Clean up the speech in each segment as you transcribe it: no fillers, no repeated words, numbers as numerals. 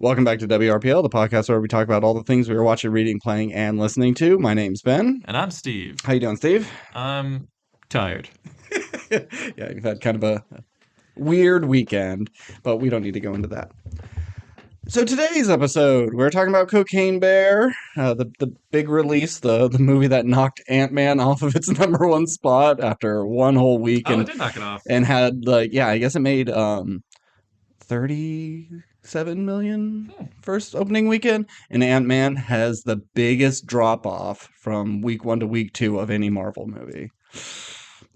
Welcome back to WRPL, the podcast where we talk about all the things we were watching, reading, playing, and listening to. My name's Ben. And I'm Steve. How you doing, Steve? I'm tired. Yeah, you've had kind of a weird weekend, but we don't need to go into that. So today's episode, we're talking about Cocaine Bear, the big release, the movie that knocked Ant-Man off of its number one spot after one whole week. It did knock it off. And had, I guess it made 37 million first opening weekend, and Ant-Man has the biggest drop off from week 1 to week 2 of any Marvel movie.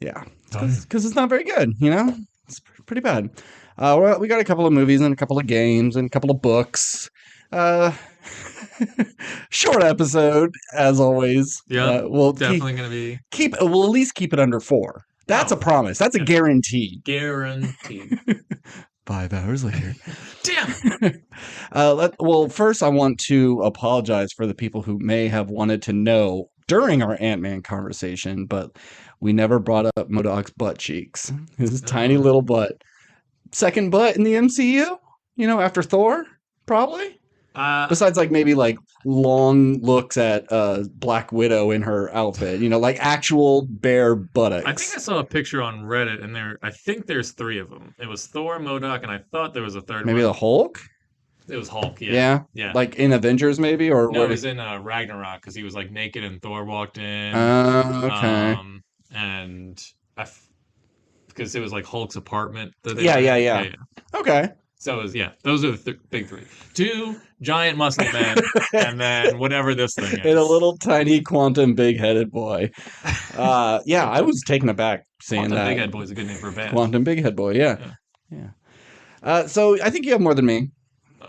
Yeah, because it's not very good, it's pretty bad. We got a couple of movies and a couple of games and a couple of books. Short episode as always. Yeah, we'll definitely gonna be we'll at least keep it under 4. That's a promise. That's a guarantee. Guaranteed. 5 hours later. Damn. Well, first I want to apologize for the people who may have wanted to know during our Ant-Man conversation, but we never brought up MODOK's butt cheeks. His tiny little butt. Second butt in the MCU? After Thor? Probably? Besides, maybe long looks at Black Widow in her outfit, actual bare buttocks. I think I saw a picture on Reddit, and I think there's 3 of them. It was Thor, MODOK, and I thought there was a third maybe one. The Hulk? It was Hulk, yeah. Yeah. Like in Avengers, maybe? Or no, it was in Ragnarok, because he was naked and Thor walked in. Okay. And because it was Hulk's apartment. Yeah. Okay. So it was, those are the big 3. 2 giant muscle men, and then whatever this thing is. And a little tiny quantum big-headed boy. I was taken aback seeing Quantum that. Big Head Boy is a good name for a band. Quantum Big-Head Boy, yeah. So I think you have more than me.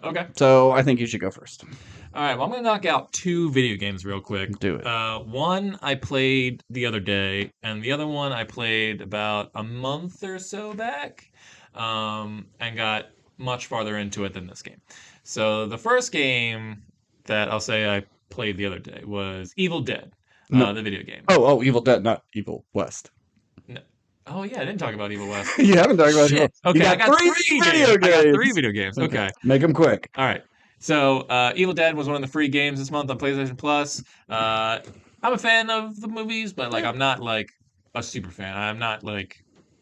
Okay. So I think you should go first. All right, well, I'm going to knock out 2 video games real quick. Do it. One I played the other day, and the other one I played about a month or so back, and got much farther into it than this game. So the first game that I'll say I played the other day was Evil Dead, the video game. Oh, Evil Dead, not Evil West. No. Oh, yeah, I didn't talk about Evil West. You haven't talked about Evil. Okay, I got 3 video games. I got 3 video games. Okay. Make them quick. All right. So Evil Dead was one of the free games this month on PlayStation Plus. I'm a fan of the movies, but I'm not a super fan. I'm not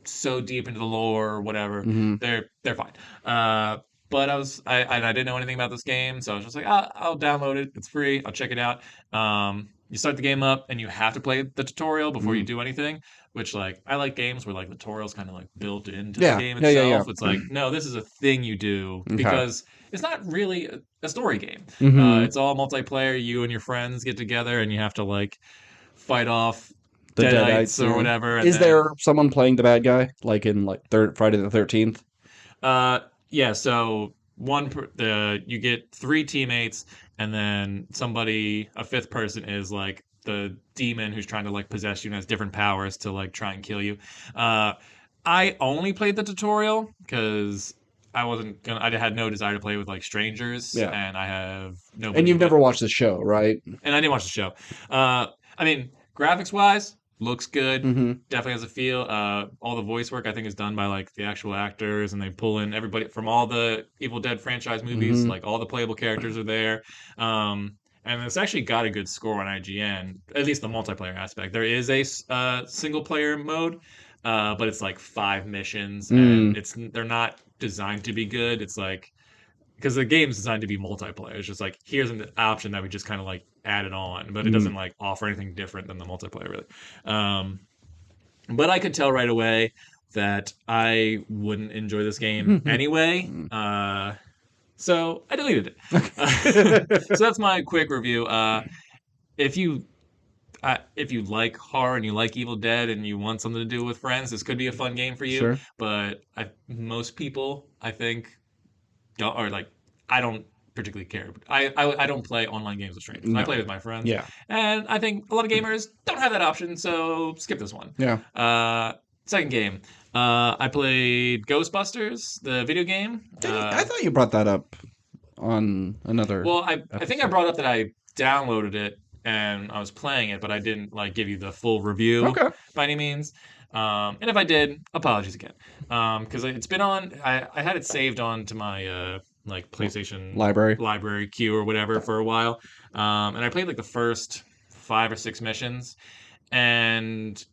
so deep into the lore or whatever. Mm-hmm. They're fine. But I didn't know anything about this game, so I was just I'll download it. It's free. I'll check it out. You start the game up, and you have to play the tutorial before you do anything. Which I like games where the tutorial's kind of built into the game itself. Yeah. It's no, this is a thing you do because it's not really a story game. Mm-hmm. It's all multiplayer. You and your friends get together, and you have to fight off the Deadites or whatever. Is there someone playing the bad guy, in Friday the 13th? Yeah. So you get 3 teammates, and then a 5th person is the demon who's trying to possess you and has different powers to try and kill you. I only played the tutorial because I had no desire to play with strangers, and I have no. And you've never watched the show, right? And I didn't watch the show. I mean, graphics wise, looks good. Mm-hmm. Definitely has a feel. All the voice work I think is done by the actual actors, and they pull in everybody from all the Evil Dead franchise movies. Mm-hmm. All the playable characters are there. And it's actually got a good score on IGN, at least the multiplayer aspect. There is a single player mode, but it's 5 missions, and they're not designed to be good. It's because the game's designed to be multiplayer. It's just here's an option that we just kind of added on, but it doesn't offer anything different than the multiplayer really. But I could tell right away that I wouldn't enjoy this game anyway. So I deleted it. So that's my quick review. If you like horror and you like Evil Dead and you want something to do with friends, this could be a fun game for you. Sure. But most people, I think, don't, or I don't particularly care. I don't play online games with strangers. No. I play with my friends. Yeah. And I think a lot of gamers don't have that option, so skip this one. Yeah. Second game. I played Ghostbusters, the video game. I thought you brought that up on another. Well, I think I brought up that I downloaded it and I was playing it, but I didn't give you the full review by any means. And if I did, apologies again. Because it's been on. I had it saved on to my like PlayStation library queue or whatever for a while. And I played like the first 5 or 6 missions. And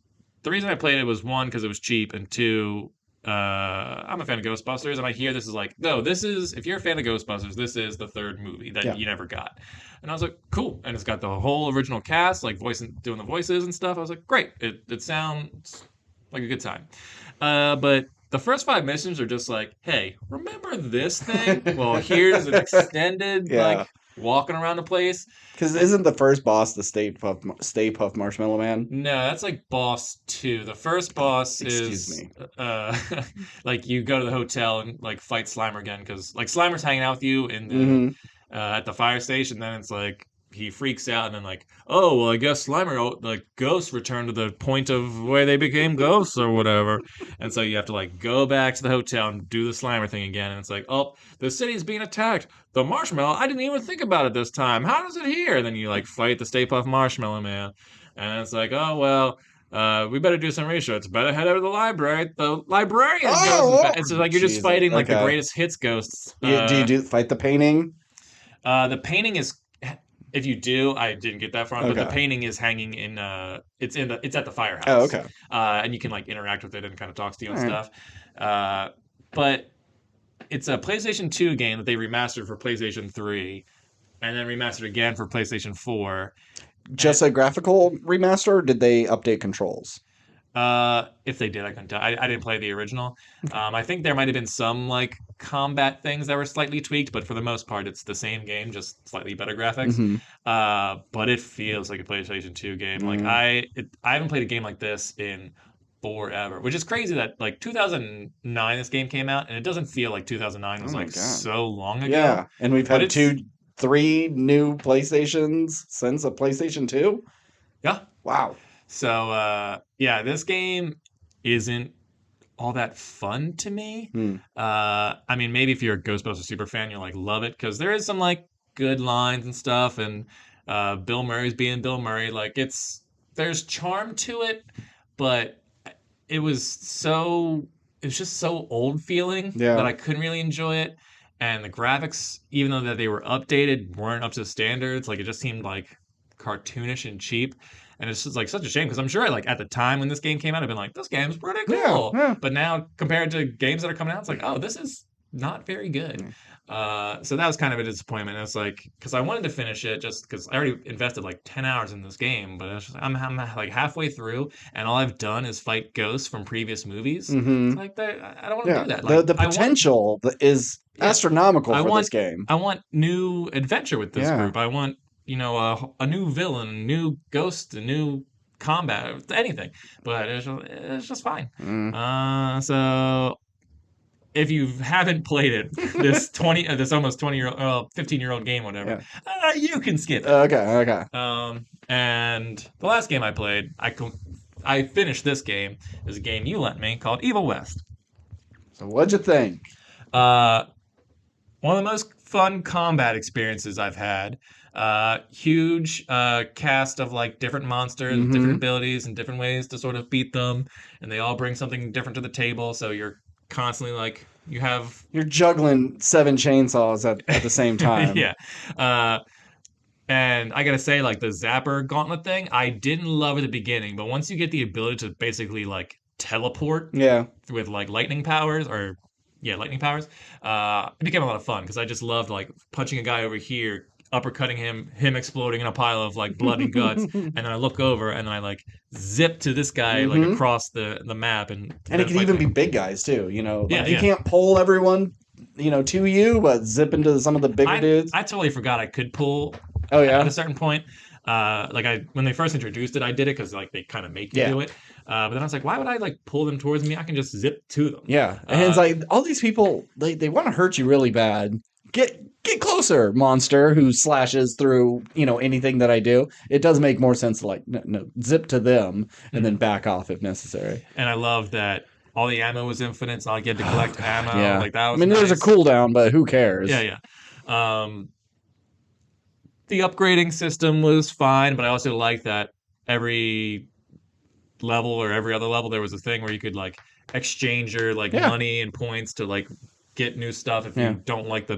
the reason I played it was one, because it was cheap, and two, I'm a fan of Ghostbusters, and I hear this is like, no, this is, if you're a fan of Ghostbusters, this is the third movie that you never got. And I was like, cool. And it's got the whole original cast, like doing the voices and stuff. I was like, great. It sounds like a good time. But the first 5 missions are just like, hey, remember this thing? Well, here's an extended, like, walking around the place. Because isn't the first boss the Stay Puft Marshmallow Man? No, that's like boss 2. The first boss Excuse is me. like you go to the hotel and like fight Slimer again, because like Slimer's hanging out with you in the at the fire station. Then it's like he freaks out, and then like, oh well, I guess Slimer, like ghosts return to the point of where they became ghosts or whatever. And so you have to like go back to the hotel and do the Slimer thing again. And it's like, oh, the city's being attacked. The marshmallow, I didn't even think about it this time. How does it here? And then you like fight the Stay Puft Marshmallow Man. And it's like, oh, well, we better do some research. Better head over to the library. The librarian goes. It's just like you're just fighting like the greatest hits ghosts. Do you fight the painting? The painting is, if you do, I didn't get that far, but the painting is hanging in. It's at the firehouse. Oh, okay. And you can like interact with it and kind of talks to you and stuff. But it's a PlayStation 2 game that they remastered for PlayStation 3, and then remastered again for PlayStation 4. Just a graphical remaster, or did they update controls? If they did, I couldn't tell. I didn't play the original. I think there might have been some like combat things that were slightly tweaked, but for the most part, it's the same game, just slightly better graphics. But it feels like a PlayStation 2 game. Like I haven't played a game like this in forever, which is crazy that like 2009 this game came out, and it doesn't feel like 2009 was so long ago. Yeah, and we've had 3 new PlayStations since a PlayStation 2? Yeah. Wow. So, yeah, this game isn't all that fun to me. I mean, maybe if you're a Ghostbusters super fan, you'll like love it, because there is some like good lines and stuff, and Bill Murray's being Bill Murray. Like there's charm to it, but it was just so old feeling that I couldn't really enjoy it. And the graphics, even though that they were updated, weren't up to standards. Like it just seemed like cartoonish and cheap. And it's just like such a shame, because I'm sure like at the time when this game came out, I've been like, this game's pretty cool. Yeah. But now compared to games that are coming out, it's like, oh, this is not very good. So that was kind of a disappointment. It's like, because I wanted to finish it just because I already invested like 10 hours in this game, but it's just, I'm like halfway through, and all I've done is fight ghosts from previous movies. It's like, I don't want to do that. Like, the potential is astronomical for this game. I want new adventure with this group. I want, a new villain, new ghost, a new combat, anything. But it's just fine. So if you haven't played it, this almost 20-year-old, 15-year-old game, whatever, you can skip it. Okay. And the last game I played, I finished this game, is a game you lent me called Evil West. So what'd you think? One of the most fun combat experiences I've had. Huge cast of like different monsters, different abilities, and different ways to sort of beat them, and they all bring something different to the table. So you're constantly like you're juggling 7 chainsaws at the same time. Yeah. And I gotta say, like the Zapper Gauntlet thing, I didn't love at the beginning, but once you get the ability to basically like teleport, with like lightning powers, it became a lot of fun, because I just loved like punching a guy over here, uppercutting him exploding in a pile of like blood and guts, and then I look over and then I like zip to this guy like across the map, and it can even be big guys too. You can't pull everyone to you, but zip into some of the bigger dudes. I totally forgot I could pull. Oh yeah. At a certain point, when they first introduced it, I did it because like they kind of make you do it. But then I was like, why would I like pull them towards me? I can just zip to them. Yeah, and it's like all these people, they want to hurt you really bad. Get closer, monster who slashes through anything that I do. It does make more sense to like no zip to them and then back off if necessary. And I love that all the ammo was infinite, so I get to collect ammo. Yeah. Like that was there's a cooldown, but who cares? Yeah. The upgrading system was fine, but I also liked that every level or every other level there was a thing where you could like exchange your like money and points to like get new stuff if you don't like the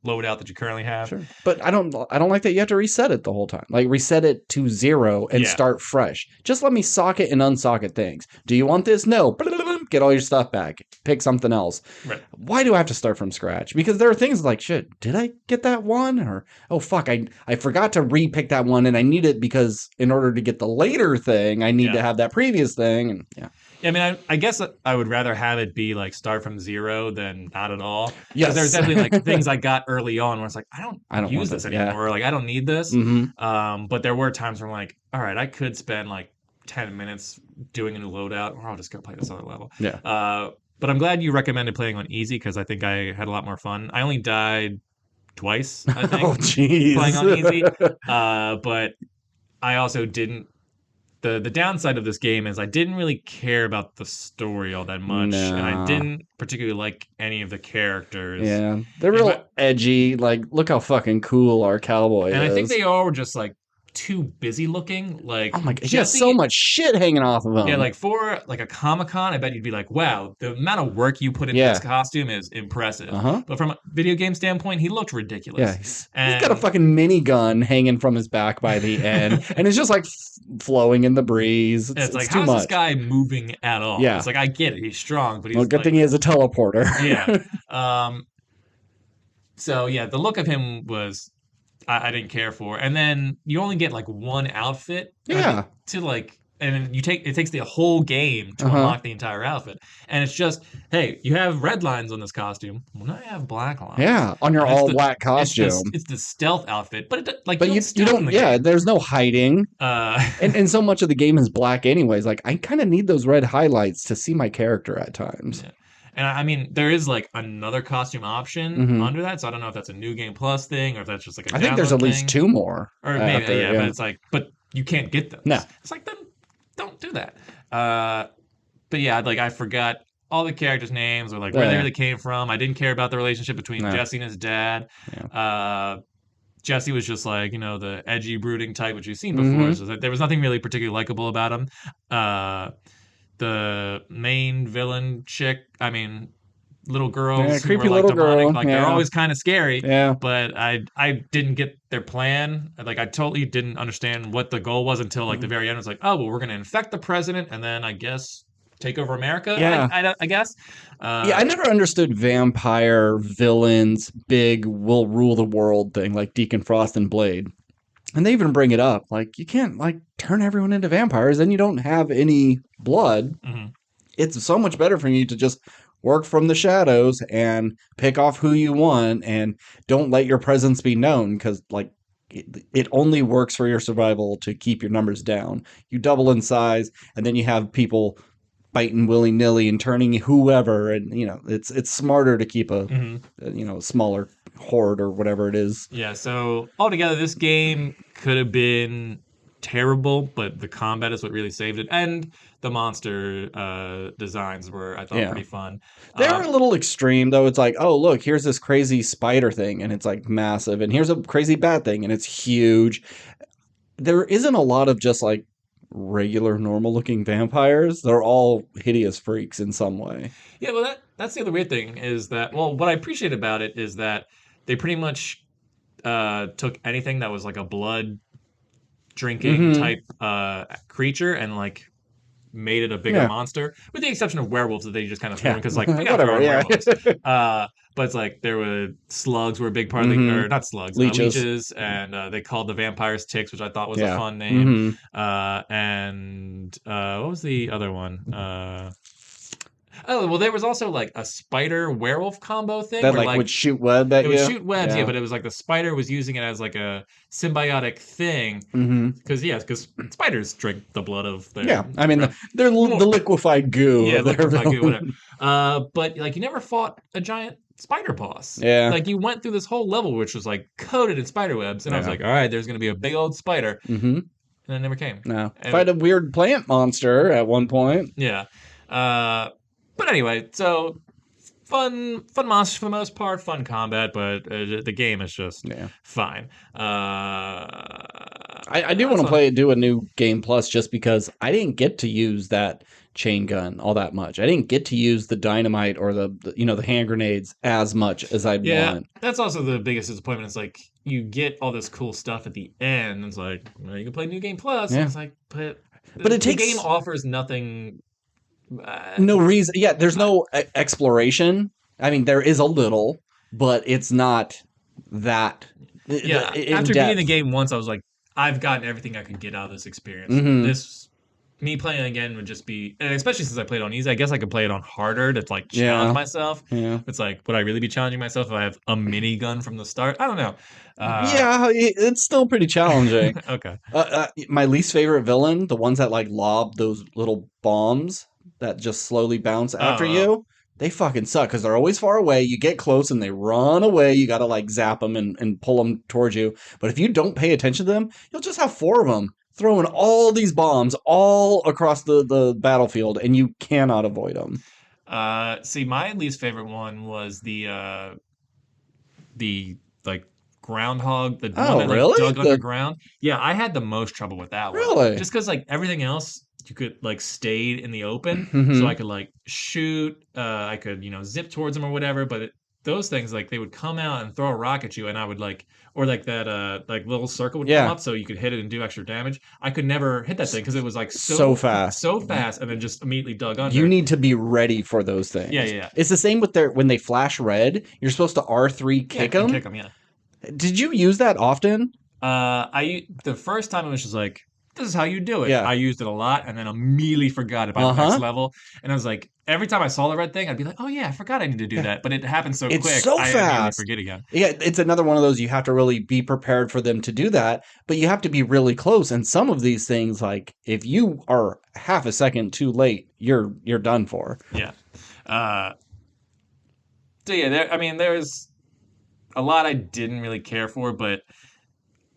loadout that you currently have. Sure. But I don't like that you have to reset it the whole time. Like reset it to 0 and start fresh. Just let me socket and unsocket things. Do you want this? No. Get all your stuff back. Pick something else. Right. Why do I have to start from scratch? Because there are things like, shit, did I get that one? Or, oh, fuck, I forgot to re-pick that one and I need it because in order to get the later thing, I need to have that previous thing. And I mean, I guess I would rather have it be like start from 0 than not at all. Yes. There's definitely like things I got early on where it's like, I don't use this anymore. Like, I don't need this. But there were times where I'm like, all right, I could spend like 10 minutes doing a new loadout, or I'll just go play this other level. But I'm glad you recommended playing on easy because I think I had a lot more fun. I only died twice, I think, playing on easy. But I also didn't. The downside of this game is I didn't really care about the story all that much, and I didn't particularly like any of the characters. Yeah, they're real edgy. Like, look how fucking cool our cowboy is. And I think they all were just like too busy looking. Like, oh my god, he has so much shit hanging off of him. Yeah, like for like a Comic-Con, I bet you'd be like, wow, the amount of work you put into this costume is impressive. But from a video game standpoint, he looked ridiculous. Yeah, he's got a fucking minigun hanging from his back by the end, and it's just like flowing in the breeze. It's like, too how's much. This guy moving at all? Yeah. It's like, I get it, he's strong, but he's good thing he has a teleporter. So yeah, the look of him was I didn't care for. And then you only get like one outfit. To like, and it takes the whole game to unlock the entire outfit. And it's just, hey, you have red lines on this costume. Well, now you have black lines. Yeah, on your all black costume. It's the stealth outfit, but you don't. Yeah, there's no hiding. And so much of the game is black, anyways. Like, I kind of need those red highlights to see my character at times. Yeah. And I mean, there is like another costume option under that, so I don't know if that's a New Game Plus thing or if that's just like a. I think there's at least 2 more. Or maybe, but it's like, but you can't get those. No, it's like, then don't do that. But yeah, like I forgot all the characters' names or like where they really came from. I didn't care about the relationship between Jesse and his dad. Jesse was just like, the edgy, brooding type, which you've seen before. So there was nothing really particularly likable about him. The main villain chick, I mean, little girls who were like little demonic, girl. like they're always kind of scary. Yeah. But I didn't get their plan. Like, I totally didn't understand what the goal was until like the very end. It was like, oh, well, we're gonna infect the president and then I guess take over America. Yeah. I guess. I never understood vampire villains, big, will rule the world thing like Deacon Frost and Blade. And they even bring it up. Like, you can't, like, turn everyone into vampires, then you don't have any blood. It's so much better for you to just work from the shadows and pick off who you want and don't let your presence be known because, like, it only works for your survival to keep your numbers down. You double in size, and then you have people biting willy-nilly and turning whoever, and, it's smarter to keep a, smaller horde or whatever it is. Yeah, so altogether, this game could have been terrible, but the combat is what really saved it. And the monster designs were, I thought, pretty fun. They were a little extreme, though. It's like, oh, look, here's this crazy spider thing, and it's, like, massive. And here's a crazy bat thing, and it's huge. There isn't a lot of just, like, regular, normal-looking vampires. They're all hideous freaks in some way. Yeah, well, that's the other weird thing is that, well, what I appreciate about it is that they pretty much took anything that was like a blood drinking type creature and like made it a bigger monster, with the exception of werewolves that they just kind of threw in because like we got our own werewolves. But it's like slugs were a big part of the, or not slugs, leeches, and they called the vampires ticks, which I thought was a fun name. And what was the other one? Oh, well, there was also like a spider werewolf combo thing that like would shoot web at you. It would shoot webs, but it was like the spider was using it as like a symbiotic thing. Because spiders drink the blood of their. Yeah, I mean they're the liquefied goo. Yeah, liquefied goo, whatever. But like you never fought a giant spider boss. Yeah, like you went through this whole level which was like coated in spider webs, and I was like, all right, there's gonna be a big old spider, and it never came. No, fight a weird plant monster at one point. Yeah. But anyway, so fun monsters for the most part, fun combat, but the game is just fine. I do want to do a new game plus just because I didn't get to use that chain gun all that much. I didn't get to use the dynamite or the hand grenades as much as I'd Yeah, want. that's also the biggest disappointment. It's like you get all this cool stuff at the end. And it's like, well, you can play New Game Plus, and Yeah. it's like, but But it the game takes offers nothing. no reason. Yeah, there's I- no exploration. I mean, there is a little, but it's not that yeah, in after beating the depth. game once, I was like, I've gotten everything I could get out of this experience. Hmm. This me playing again would just be, and especially since I played on easy, I guess I could play it on harder to like challenge Yeah. myself. Yeah. It's like, would I really be challenging myself if I have a minigun from the start? I don't know. Uh, Yeah, it's still pretty challenging. okay. My least favorite villain, the ones that like lob those little bombs that just slowly bounce after Oh, you, they fucking suck because they're always far away. You get close and they run away. You got to like zap them and pull them towards you. But if you don't pay attention to them, you'll just have four of them throwing all these bombs all across the battlefield and you cannot avoid them. see, my least favorite one was the like groundhog, the one Oh, that like really? dug underground. Yeah, I had the most trouble with that one. Really? Just because like everything else you could like stayed in the open, so I Hmm. could like shoot, I could zip towards them or whatever. But those things like they would come out and throw a rock at you, and I would like or like that like little circle would come Yeah. up so you could hit it and do extra damage. I could never hit that thing because it was like So fast. so fast and then just immediately dug You under. need to be ready for those Yeah, things. yeah, yeah. It's the same with their when they flash red. You're supposed to R3 Yeah, kick and them. kick them. Yeah. Did you use that often? The first time it was just like, this is how you do it. Yeah. I used it a lot and then immediately forgot it by Uh the next huh. level. And I was like, every time I saw the red thing, I'd be like, oh yeah, I forgot I need to do Yeah. that. But it happened so It's quick, so I immediately fast. forget again. Yeah, it's another one of those you have to really be prepared for them to do that, but you have to be really close. And some of these things, like if you are half a second too late, you're done for. Yeah. Uh, so yeah, I mean, there's a lot I didn't really care for, but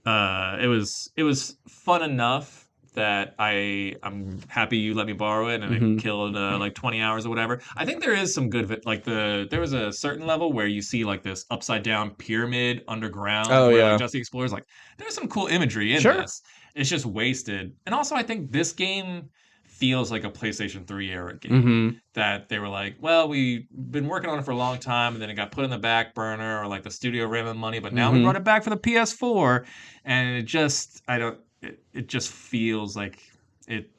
it was fun enough that I'm happy you let me borrow it and it Hmm. killed like 20 hours or whatever. I think there is some good of it. Like there was a certain level where you see like this upside down pyramid underground Oh where like yeah, just the explorers like there's some cool imagery in sure. this. It's just wasted. And also I think this game feels like a PlayStation 3 era game Hmm. that they were like, well, we've been working on it for a long time, and then it got put in the back burner, or like the studio ran out of money, but now we brought Hmm. it back for the PS4, and it just feels like it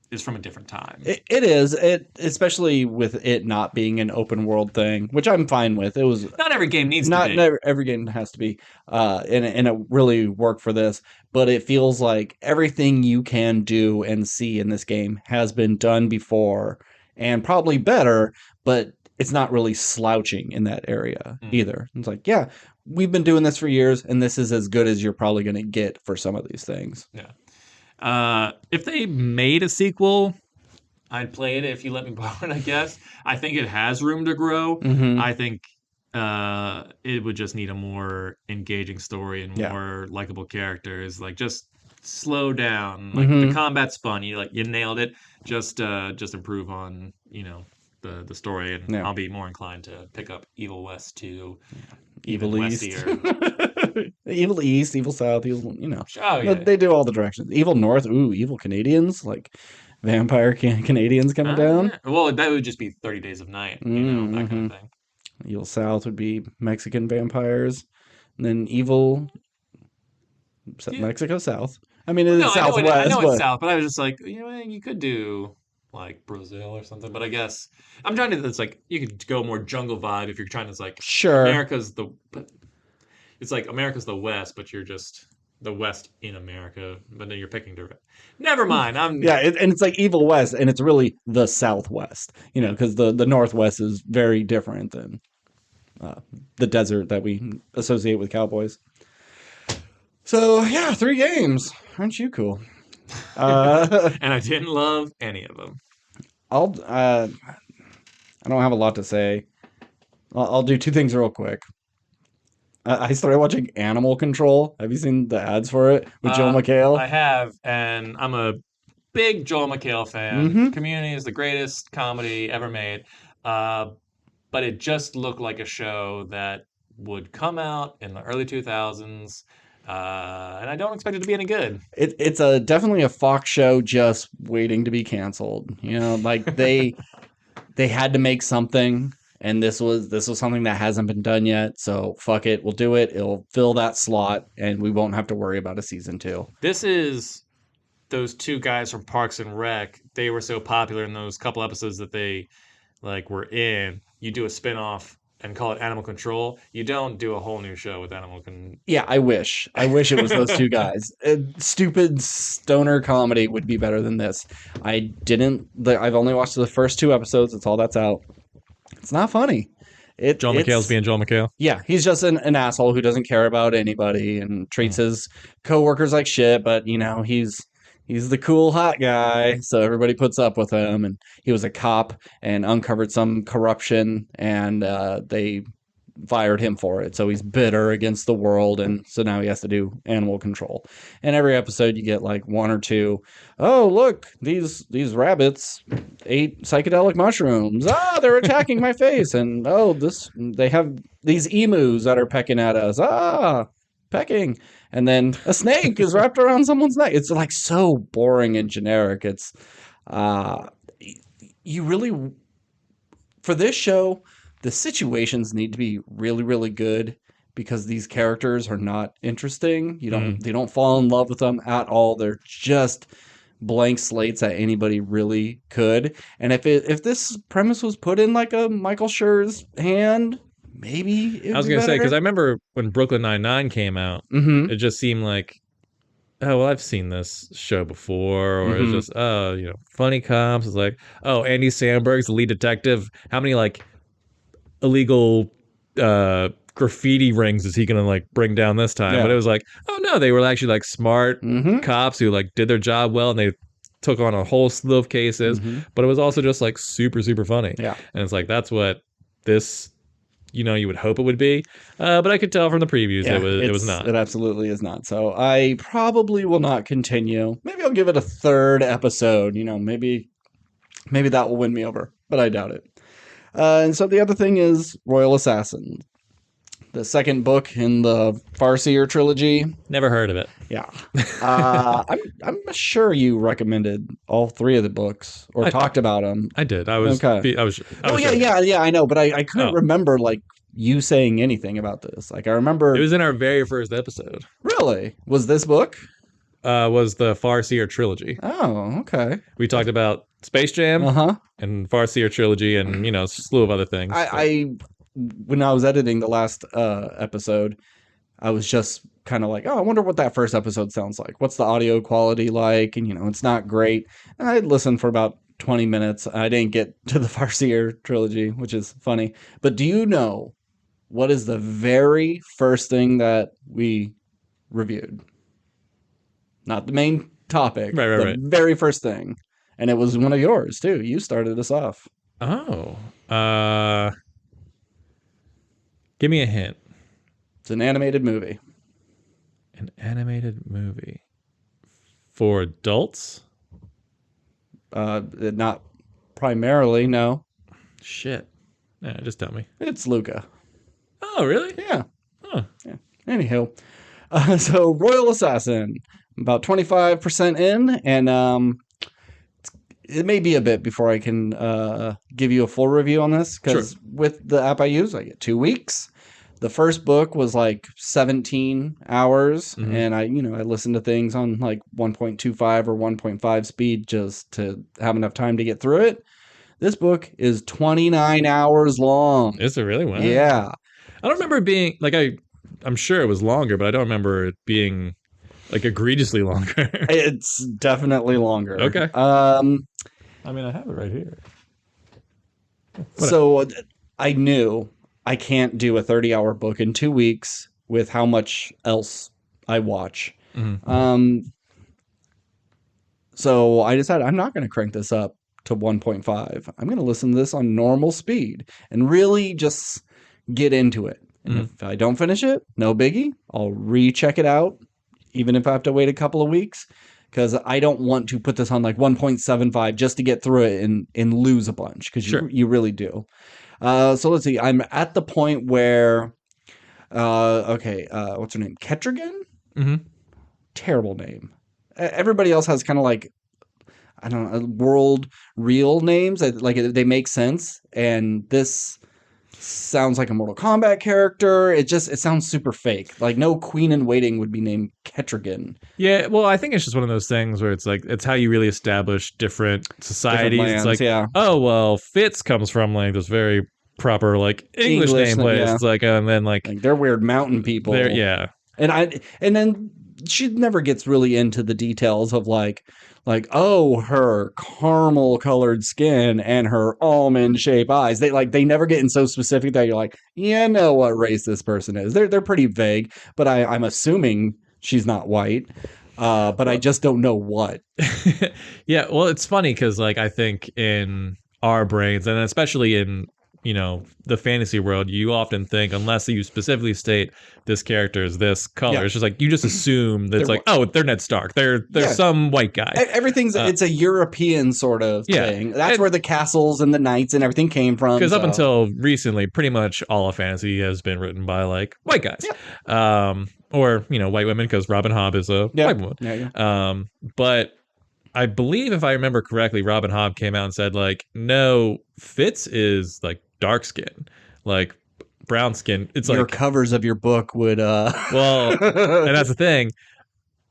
is from a different time. It is it, especially with it not being an open world thing, which I'm fine with. It was Not every game needs to not be. never every game has to be and it really worked for this, but it feels like everything you can do and see in this game has been done before and probably better, but it's not really slouching in that area Mm, either. It's like, yeah, we've been doing this for years and this is as good as you're probably going to get for some of these things. yeah. If they made a sequel, I'd play it if you let me borrow it, I guess. I think it has room to grow. Hmm. I think it would just need a more engaging story and Yeah. more likable characters. Like just slow down. Like the Hmm. combat's fun. You nailed it. Just improve on, the story and Yeah. I'll be more inclined to pick up Evil West 2 even Evil East. Westier. Evil East, Evil South, Evil, Oh yeah. they do all the directions. Evil North, ooh, Evil Canadians, like vampire Canadians coming down. Yeah. Well, that would just be 30 Days of Night, that kind Mm-hmm. of thing. Evil South would be Mexican vampires. And then Evil Yeah. Mexico South. I mean, it Well, no, is I Southwest, know it's but south, but I was just like, you could do like Brazil or something. But I guess I'm trying to. It's like you could go more jungle vibe if you're trying to. It's like sure. America's the. But it's like America's the West, but you're just the West in America. But then you're picking direct. Never mind. Yeah, and it's like Evil West, and it's really the Southwest, Yeah. because the Northwest is very different than uh, the desert that we associate with cowboys. So yeah, 3 games. Aren't you cool? Uh, And I didn't love any of them. I'll. I don't have a lot to say. I'll do two things real quick. I started watching Animal Control. Have you seen the ads for it with Joel I McHale? have, and I'm a big Joel McHale fan. Mm-hmm. Community is the greatest comedy ever made. Uh, but it just looked like a show that would come out in the early 2000s. And I don't expect it to be any good. It's definitely a Fox show just waiting to be canceled. You know, like they had to make something, and this was something that hasn't been done yet. So fuck it, we'll do it. It'll fill that slot, and we won't have to worry about a season 2. This is those two guys from Parks and Rec. They were so popular in those couple episodes that they like were in. You do a spinoff and call it Animal Control. You don't do a whole new show with Animal Control. Yeah, I wish it was those two guys. Stupid stoner comedy would be better than this. I've only watched the first 2 episodes. That's all that's out. It's not funny. Joel McHale's being Joel McHale. Yeah, he's just an asshole who doesn't care about anybody and treats his coworkers like shit. But you know, he's the cool hot guy, so everybody puts up with him. And he was a cop and uncovered some corruption, and they fired him for it. So he's bitter against the world, and so now he has to do animal control. And every episode you get like 1 or 2. Oh, look, these rabbits ate psychedelic mushrooms. They're attacking my face. And they have these emus that are pecking at us. Pecking. And then a snake is wrapped around someone's neck. It's like so boring and generic. It's you really, for this show, the situations need to be really, really good because these characters are not interesting. They don't fall in love with them at all. They're just blank slates that anybody really could. And if this premise was put in like a Michael Schur's hand, maybe I was going to say, because I remember when Brooklyn Nine-Nine came out, it just seemed like, oh, well, I've seen this show before, or it's just, funny cops. It's like, oh, Andy Samberg's the lead detective. How many like illegal graffiti rings is he gonna like bring down this time? Yeah. But it was like, oh no, they were actually like smart cops who like did their job well, and they took on a whole slew of cases. But it was also just like super, super funny. Yeah. And it's like, that's what this, you would hope it would be. But I could tell from the previews it was not. It absolutely is not. So I probably will not continue. Maybe I'll give it a 3rd episode. Maybe that will win me over, but I doubt it. And so the other thing is Royal Assassin, the 2nd book in the Farseer trilogy. Never heard of it. Yeah. I'm sure you recommended all 3 of the books or talked about them. I did. I was. Okay. I was. Yeah. I know, but I couldn't remember like you saying anything about this. Like I remember it was in our very first episode. Really? Was this book? Was the Farseer trilogy. Oh, okay. We talked about Space Jam and Farseer trilogy and, a slew of other things. When I was editing the last episode, I was just kind of like, oh, I wonder what that first episode sounds like. What's the audio quality like? And, it's not great. And I listened for about 20 minutes. I didn't get to the Farseer trilogy, which is funny. But do you know what is the very first thing that we reviewed? Not the main topic. Right. Very first thing. And it was one of yours, too. You started us off. Oh. Give me a hint. It's an animated movie. An animated movie. For adults? Not primarily, no. Shit. Yeah, just tell me. It's Luca. Oh, really? Yeah. Huh. Yeah. Anyhow. So, Royal Assassin. About 25% in, and it may be a bit before I can give you a full review on this, because with the app I use, I get 2 weeks. The first book was like 17 hours, and I listened to things on like 1.25 or 1.5 speed just to have enough time to get through it. This book is 29 hours long. Is it really? Wow. Yeah. I don't remember it being, like, I'm sure it was longer, but I don't remember it being like egregiously longer. It's definitely longer. Okay. I mean, I have it right here. So I knew I can't do a 30-hour book in 2 weeks with how much else I watch. So I decided I'm not going to crank this up to 1.5. I'm going to listen to this on normal speed and really just get into it. And if I don't finish it, no biggie. I'll recheck it out, even if I have to wait a couple of weeks, because I don't want to put this on like 1.75 just to get through it and lose a bunch, because you really do. So let's see. I'm at the point where, what's her name? Ketrigan? Mm-hmm. Terrible name. Everybody else has kind of like, I don't know, world real names. Like they make sense. And this sounds like a Mortal Kombat character. It sounds super fake. Like no queen in waiting would be named Ketrigan. Yeah, well, I think it's just one of those things where it's like it's how you really establish different Different societies. It's lands, like, yeah. oh well, Fitz comes from like this very proper like English English, name place. yeah. It's like, and then like Like they're weird mountain there, people. yeah, And then she never gets really into the details of like her caramel colored skin and her almond shaped eyes. They never get in so specific that you're like, yeah, know what race this person is. They're pretty vague, but I'm assuming she's not white. But I well, just don't know what. yeah. Well, it's funny because like I think in our brains, and especially in the fantasy world, you often think unless you specifically state this character is this color, Yeah. it's just like you just assume that it's They're like, oh, they're Ned Stark, they're Yeah. some white guy. Everything's it's a European sort of Yeah. thing. That's And- where the castles and the knights and everything came from. Because up so- until recently, pretty much all of fantasy has been written by like white guys, or white women, because Robin Hobb is a white woman. Yeah. But I believe, if I remember correctly, Robin Hobb came out and said like, no, Fitz is like dark skin, like brown skin. It's Your like covers of your book would well, and that's the thing.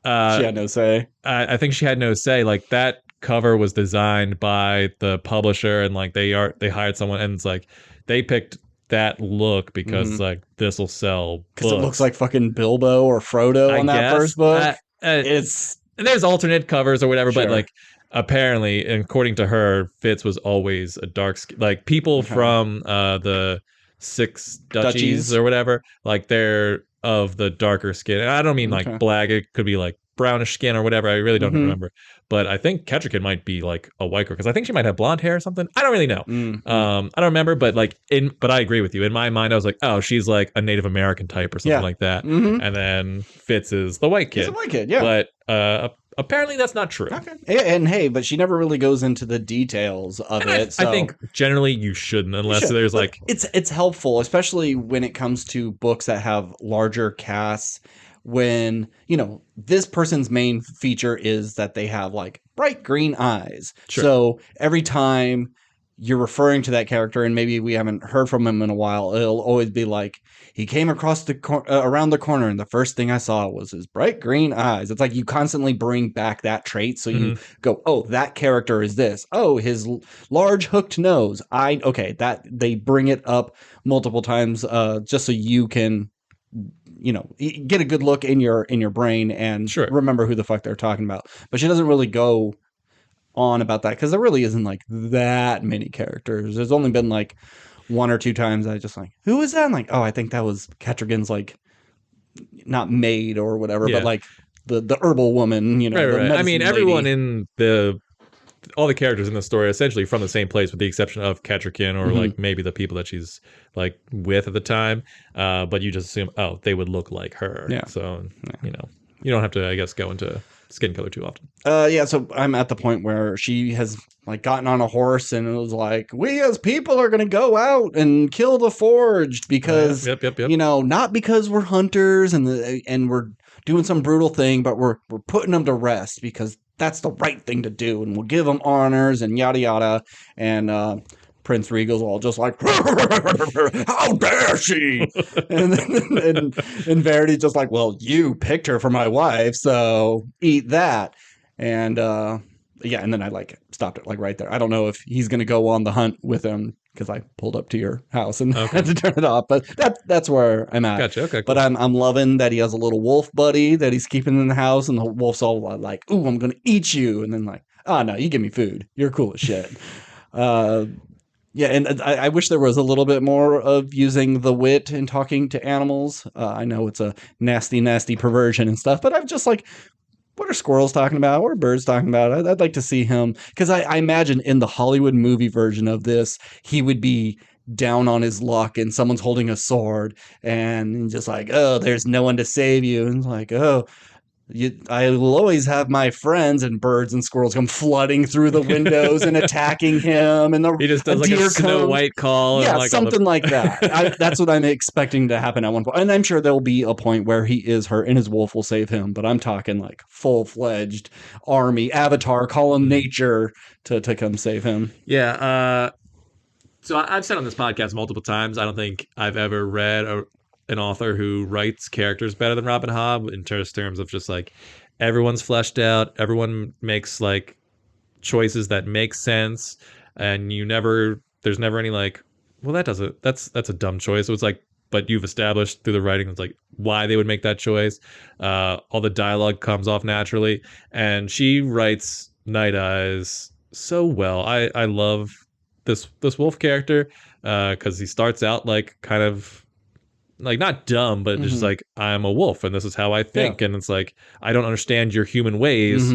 She had no say. I think she had no say. Like that cover was designed by the publisher, and like they hired someone, and it's like they picked that look because like this will sell because it looks like fucking Bilbo or Frodo on that first book. It's and there's alternate covers or whatever, Sure. but like apparently, and according to her, Fitz was always a dark skin. Like people from the Six Duchies or whatever, like they're of the darker skin. And I don't mean like black. It could be like brownish skin or whatever. I really don't remember. But I think Ketrigan might be like a white girl because I think she might have blonde hair or something. I don't really know. I don't remember, but like but I agree with you. In my mind, I was like, oh, she's like a Native American type or something like that. And then Fitz is the white kid. He's a white kid, yeah. But apparently that's not true. Okay. And hey, but she never really goes into the details of it. I think generally you shouldn't unless there's like it's helpful, especially when it comes to books that have larger casts. When this person's main feature is that they have like bright green eyes. Sure. So every time you're referring to that character, and maybe we haven't heard from him in a while, it'll always be like, he came across around the corner, and the first thing I saw was his bright green eyes. It's like you constantly bring back that trait, so you go, oh, that character is this. Oh, his large hooked nose. That they bring it up multiple times, just so you can get a good look in your brain and remember who the fuck they're talking about. But she doesn't really go on about that because there really isn't like that many characters. There's only been like one or two times I just like, who is that? I'm like, oh, I think that was Ketrigan's like not maid or whatever, but like the herbal woman, right. I mean, everyone in all the characters in the story are essentially from the same place, with the exception of Ketrigan or like maybe the people that she's like with at the time. But you just assume, oh, they would look like her. Yeah. So you don't have to, I guess, go into skin color too often. So I'm at the point where she has like gotten on a horse and it was like, we as people are going to go out and kill the forged because not because we're hunters and we're doing some brutal thing, but we're putting them to rest because that's the right thing to do, and we'll give them honors and yada yada. And Prince Regal's all just like, how dare she? and Verity's just like, well, you picked her for my wife, so eat that. And and then I like stopped it like right there. I don't know if he's gonna go on the hunt with him because I pulled up to your house and had to turn it off. But that's where I'm at. Gotcha. Okay. Cool. But I'm loving that he has a little wolf buddy that he's keeping in the house, and the wolf's all like, "Ooh, I'm gonna eat you," and then like, "Oh no, you give me food. You're cool as shit." And I wish there was a little bit more of using the wit and talking to animals. I know it's a nasty, nasty perversion and stuff, but I'm just like, what are squirrels talking about? What are birds talking about? I'd like to see him, because I imagine in the Hollywood movie version of this, he would be down on his luck and someone's holding a sword and just like, oh, there's no one to save you. And it's like, oh, I will always have my friends, and birds and squirrels come flooding through the windows and attacking him, and He just does like a deer Snow comes. White call. Yeah, And like all something like that. the... That's what I'm expecting to happen at one point. And I'm sure there'll be a point where he is hurt and his wolf will save him. But I'm talking like full-fledged army, Avatar, call him nature to come save him. Yeah. So I've said on this podcast multiple times, I don't think I've ever read an author who writes characters better than Robin Hobb in terms of just like everyone's fleshed out, everyone makes like choices that make sense, and there's never any like, well, that's a dumb choice. So it's like, but you've established through the writing it's like why they would make that choice. All the dialogue comes off naturally, and she writes Night Eyes so well. I love this wolf character because he starts out like kind of like not dumb, but just like I'm a wolf and this is how I think, and it's like I don't understand your human ways.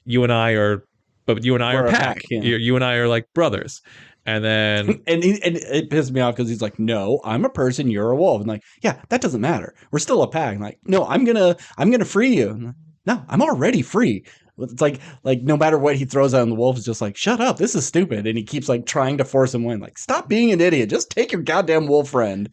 You and I are, but you and I We're are a pack. yeah. You and I are like brothers. And then and it pissed me off because he's like, no, I'm a person, you're a wolf. And like, yeah, that doesn't matter. We're still a pack. And like, no, I'm gonna free you. Like, no, I'm already free. It's like no matter what he throws out, the wolf is just like, shut up, this is stupid. And he keeps like trying to force him win. Like, stop being an idiot. Just take your goddamn wolf friend.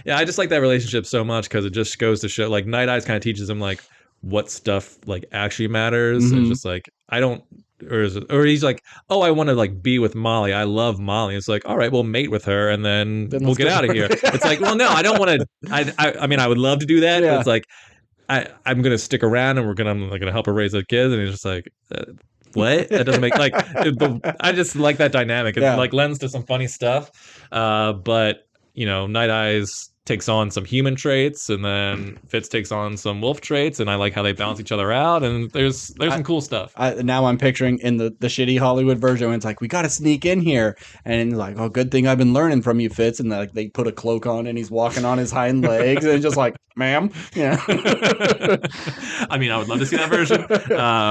Yeah, I just like that relationship so much because it just goes to show like Night Eyes kind of teaches him like what stuff like actually matters. And just like I don't, or he's like, oh, I want to like be with Molly. I love Molly. It's like, all right, we'll mate with her and then we'll get out of here. It's like, well, no, I don't want to. I mean, I would love to do that, but it's like I'm gonna stick around and I'm like gonna help her raise the kids, and it's just like. What? That doesn't make like I just like that dynamic. It like lends to some funny stuff. But you know, Night Eyes takes on some human traits, and then Fitz takes on some wolf traits, and I like how they balance each other out. And there's some cool stuff. Now I'm picturing in the shitty Hollywood version when it's like, we got to sneak in here, and he's like, oh, good thing I've been learning from you, Fitz, and like they put a cloak on and he's walking on his hind legs, and it's just like, ma'am, yeah. I mean, I would love to see that version, but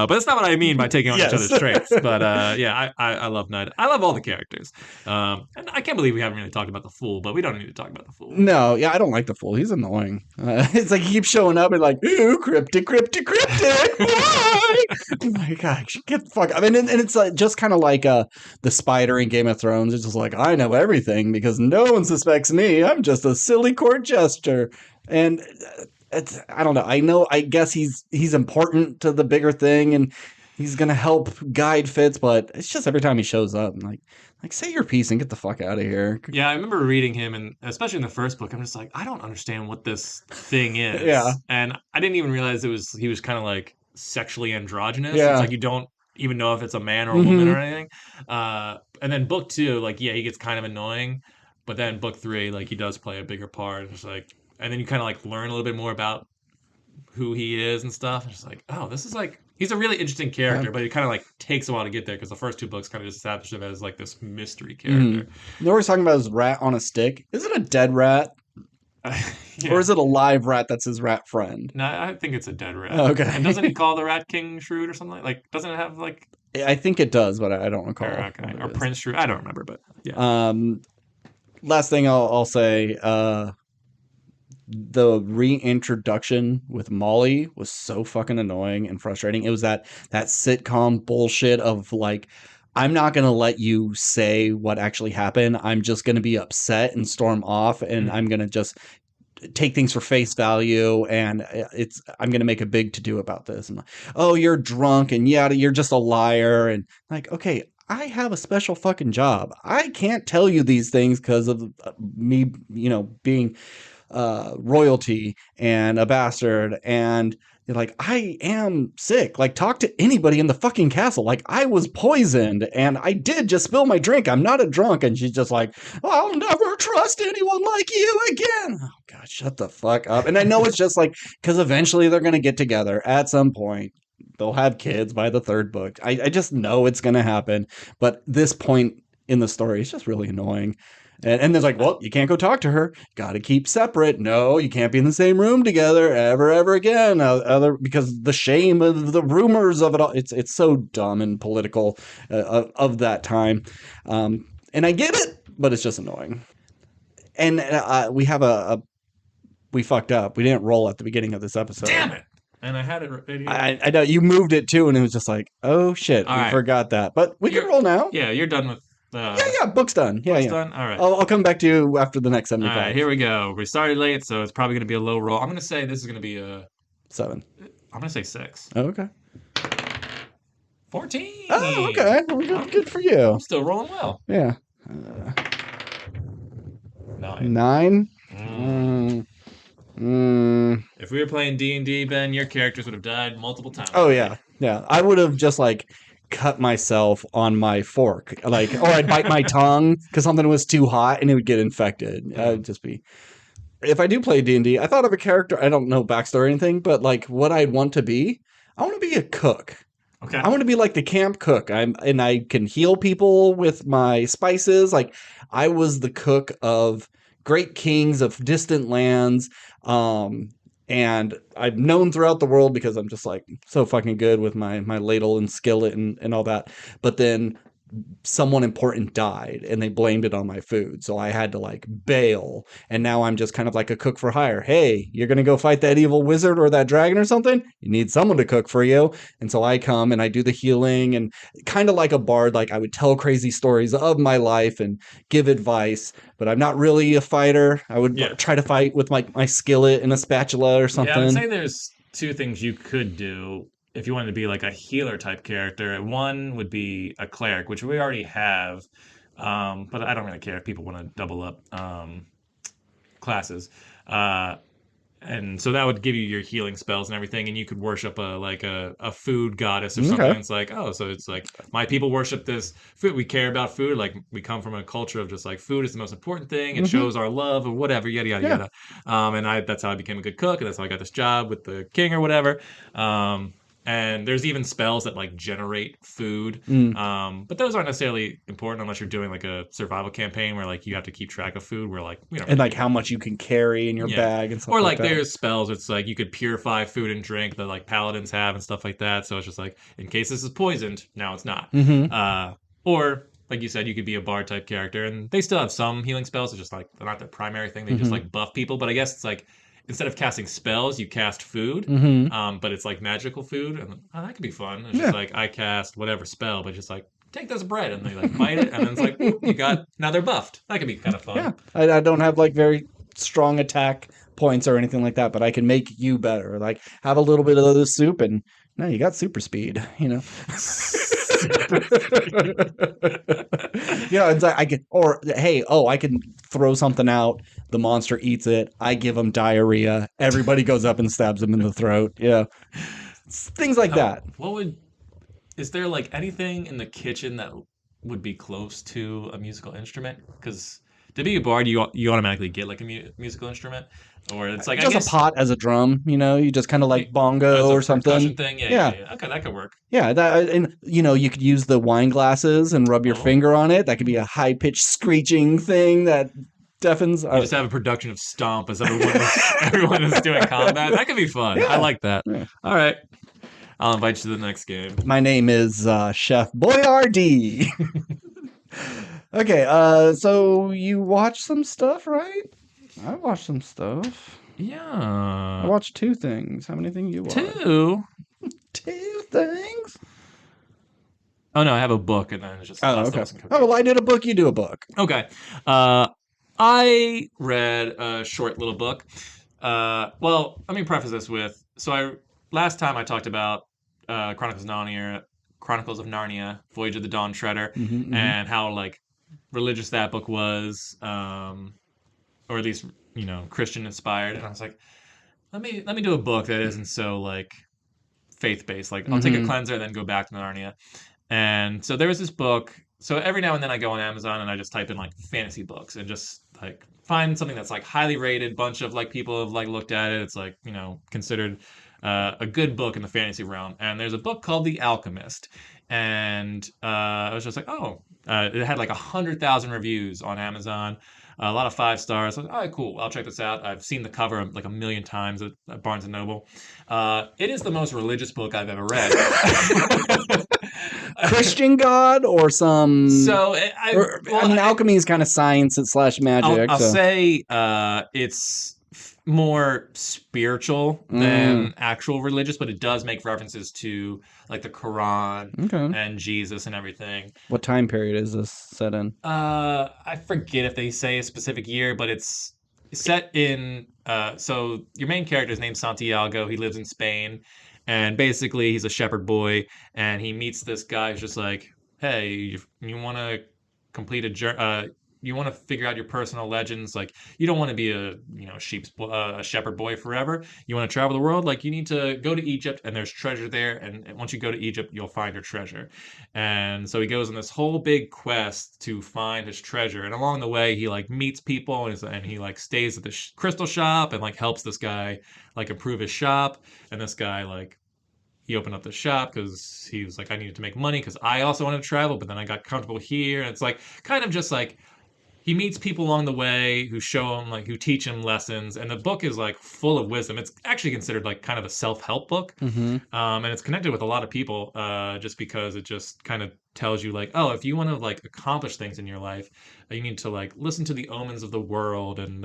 that's not what I mean by taking on each other's traits. But yeah, I love Night. I love all the characters, and I can't believe we haven't really talked about the Fool, but we don't need to talk about the Fool. No, yeah, I don't like the Fool. He's annoying. It's like he keeps showing up and like, ooh, cryptic. Why? Oh my gosh, get the fuck. I mean, and it's like just kind of like the spider in Game of Thrones. It's just like, I know everything because no one suspects me. I'm just a silly court jester. And I don't know. I guess he's important to the bigger thing, and he's gonna help guide Fitz. But it's just every time he shows up, I'm like say your piece and get the fuck out of here. Yeah, I remember reading him, and especially in the first book, I'm just like, I don't understand what this thing is. Yeah, and I didn't even realize he was kind of like sexually androgynous. Yeah. It's like you don't even know if it's a man or a woman or anything. And then book 2, like he gets kind of annoying, but then book 3, like he does play a bigger part. It's like. And then you kind of like learn a little bit more about who he is and stuff. And it's like, oh, this is like he's a really interesting character, but it kind of like takes a while to get there because the first 2 books kind of just established him as like this mystery character. No, we're talking about his rat on a stick. Is it a dead rat? Or is it a live rat that's his rat friend? No, I think it's a dead rat. Oh, okay. And doesn't he call the Rat King Shrewd or something? Like, doesn't it have like? I think it does, but I don't recall. Or Prince Shrewd. I don't remember, but yeah. Last thing I'll say. The reintroduction with Molly was so fucking annoying and frustrating. It was that sitcom bullshit of like, I'm not going to let you say what actually happened. I'm just going to be upset and storm off, and I'm going to just take things for face value, and I'm going to make a big to-do about this. And oh, you're drunk, and yeah, you're just a liar. And like, okay, I have a special fucking job. I can't tell you these things because of me, being royalty and a bastard, and you're like, I am sick. Like, talk to anybody in the fucking castle. Like, I was poisoned and I did just spill my drink. I'm not a drunk. And she's just like, I'll never trust anyone like you again. Oh God, shut the fuck up. And I know it's just like, because eventually they're going to get together at some point. They'll have kids by the 3rd book. I just know it's going to happen. But this point in the story is just really annoying. And there's like, well, you can't go talk to her. Got to keep separate. No, you can't be in the same room together ever again. Because the shame of the rumors of it all. It's so dumb and political of that time. And I get it, but it's just annoying. And we have we fucked up. We didn't roll at the beginning of this episode. Damn it. and I had it right here. I know you moved it too, and it was just like, oh shit, All we right. forgot that. But we can roll now. Yeah, you're done with. Yeah, book's done. Yeah, book's yeah. done. All right. I'll come back to you after the next All 75. right, here we go. We started late, so it's probably going to be a low roll. I'm going to say this is going to be a 7. I'm going to say 6. Oh, okay. 14. Oh, okay. Well, good for you. I'm still rolling well. Yeah. 9. 9. If we were playing D&D, Ben, your characters would have died multiple times. Oh yeah, yeah. I would have just like cut myself on my fork, like, or I'd bite my tongue because something was too hot and it would get infected. I'd just be. If I do play D&D, I thought of a character. I don't know backstory or anything, but like what I'd want to be. I want to be a cook. Okay. I want to be like the camp cook. And I can heal people with my spices. Like I was the cook of great kings of distant lands. And I've known throughout the world because I'm just like so fucking good with my ladle and skillet and all that. But then someone important died and they blamed it on my food. So I had to like bail. And now I'm just kind of like a cook for hire. Hey, you're going to go fight that evil wizard or that dragon or something? You need someone to cook for you. And so I come and I do the healing and kind of like a bard. Like I would tell crazy stories of my life and give advice, but I'm not really a fighter. I would try to fight with my skillet and a spatula or something. Yeah, I would say there's 2 things you could do if you wanted to be like a healer type character. One would be a cleric, which we already have, but I don't really care if people want to double up classes. And so that would give you your healing spells and everything, and you could worship a food goddess or something. Okay. It's like, oh, so it's like my people worship this food. We care about food. Like we come from a culture of just like food is the most important thing. It shows our love or whatever, yada yada yada. And that's how I became a good cook, and that's how I got this job with the king or whatever. And there's even spells that like generate food, but those aren't necessarily important unless you're doing like a survival campaign where like you have to keep track of food. Where like and like how much you can carry in your bag and stuff. Or like that. There's spells. It's like you could purify food and drink that like paladins have and stuff like that. So it's just like in case this is poisoned, now it's not. Or like you said, you could be a bard type character, and they still have some healing spells. It's just like they're not the primary thing. They just like buff people. But I guess it's like, instead of casting spells, you cast food, but it's like magical food, and that could be fun. It's just like I cast whatever spell, but just like take this bread, and they like bite it, and then it's like you got now they're buffed. That could be kind of fun. Yeah, I don't have like very strong attack points or anything like that, but I can make you better. Like have a little bit of the soup, and now you got super speed. You know. It's like I can, or hey, I can throw something out. The monster eats it. I give him diarrhea. Everybody goes up and stabs him in the throat. Yeah, things like that. Is there like anything in the kitchen that would be close to a musical instrument? Because to be a bard, you automatically get like a musical instrument, or it's like just a pot as a drum. You just kind of like bongo or something. Thing. Yeah. Okay, that could work. Yeah, and you could use the wine glasses and rub your finger on it. That could be a high pitched screeching thing that deafens. You just have a production of Stomp as everyone is doing combat. That could be fun. Yeah. I like that. Yeah. All right. I'll invite you to the next game. My name is Chef Boyardee. Okay, so you watched some stuff, right? I watched some stuff. Yeah. I watched 2 things. How many things you watched? 2? 2 things? Oh, no, I have a book, and then it's just... okay. Oh, well, I did a book, you do a book. Okay. I read a short little book. Well, let me preface this with... So last time I talked about Chronicles of Narnia, Voyage of the Dawn Treader, and how like religious that book was, or at least Christian inspired. And I was like, let me do a book that isn't so like faith based. Like I'll take a cleanser and then go back to Narnia. And so there was this book. So every now and then I go on Amazon and I just type in like fantasy books and just like find something that's like highly rated. Bunch of like people have like looked at it. It's like considered a good book in the fantasy realm. And there's a book called The Alchemist. And I was just like, it had like 100,000 reviews on Amazon, a lot of 5 stars. I was like, all right, cool. I'll check this out. I've seen the cover like 1,000,000 times at Barnes & Noble. It is the most religious book I've ever read. Christian God or some... So, alchemy is kind of science / magic. I'll say it's more spiritual Mm, than actual religious, but it does make references to like the Quran okay. and Jesus and everything. What time period is this set in? I forget if they say a specific year, but it's set in. So your main character is named Santiago. He lives in Spain, and basically he's a shepherd boy, and he meets this guy who's just like, "Hey, you want to complete a journey? You want to figure out your personal legends? Like, you don't want to be a a shepherd boy forever. You want to travel the world? Like, you need to go to Egypt, and there's treasure there. And once you go to Egypt, you'll find your treasure." And so he goes on this whole big quest to find his treasure. And along the way, he like meets people and he like stays at the crystal shop and like helps this guy like improve his shop. And this guy like he opened up the shop because he was like, I needed to make money because I also wanted to travel, but then I got comfortable here. And it's like kind of just like he meets people along the way who show him like who teach him lessons, and the book is like full of wisdom. It's actually considered like kind of a self-help book, Mm-hmm. and it's connected with a lot of people, just because it just kind of tells you like, oh, if you want to like accomplish things in your life, you need to like listen to the omens of the world, and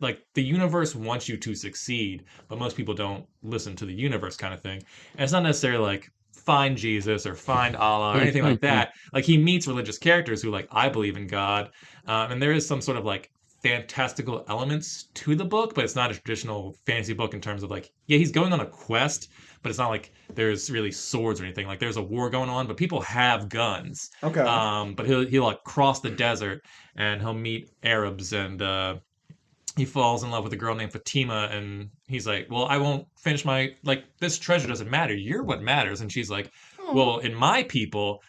like the universe wants you to succeed, but most people don't listen to the universe kind of thing. And it's not necessarily like find Jesus or find Allah or anything like that. Like he meets religious characters who like I believe in God, and there is some sort of like fantastical elements to the book, but it's not a traditional fantasy book in terms of like, yeah, he's going on a quest, but it's not like there's really swords or anything. Like there's a war going on, but people have guns. Okay. But he'll like cross the desert and he'll meet Arabs, and he falls in love with a girl named Fatima, and he's like, well, I won't finish my like this treasure doesn't matter. You're what matters. And she's like, Oh. well, in my people,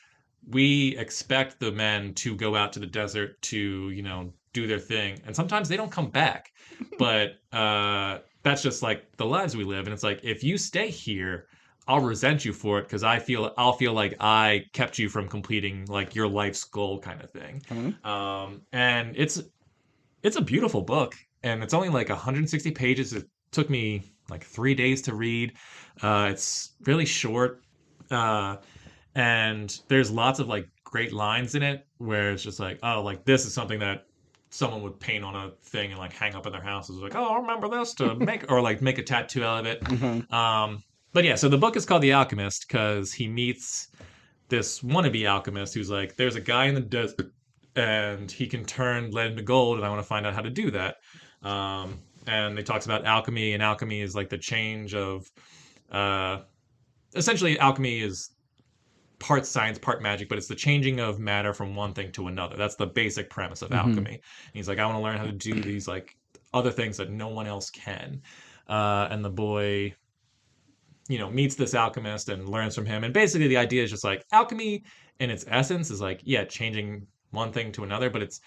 we expect the men to go out to the desert to, do their thing. And sometimes they don't come back. But that's just like the lives we live. And it's like, if you stay here, I'll resent you for it because I'll feel like I kept you from completing like your life's goal kind of thing. Okay. And it's a beautiful book, and it's only like 160 pages. It took me like 3 days to read. It's really short. Uh, and there's lots of like great lines in it where it's just like, oh, like this is something that someone would paint on a thing and like hang up in their houses, like, oh, I remember this to make, or like make a tattoo out of it. Mm-hmm. But yeah, so the book is called The Alchemist because he meets this wannabe alchemist who's like, there's a guy in the desert and he can turn lead into gold, and I want to find out how to do that. And he talks about alchemy, and alchemy is like the change of, uh, essentially, alchemy is part science, part magic, but it's the changing of matter from one thing to another. That's the basic premise of Mm-hmm. alchemy. And he's like, I want to learn how to do these like other things that no one else can. And the boy, meets this alchemist and learns from him. And basically, the idea is just like alchemy, in its essence, is like, yeah, changing one thing to another, but it's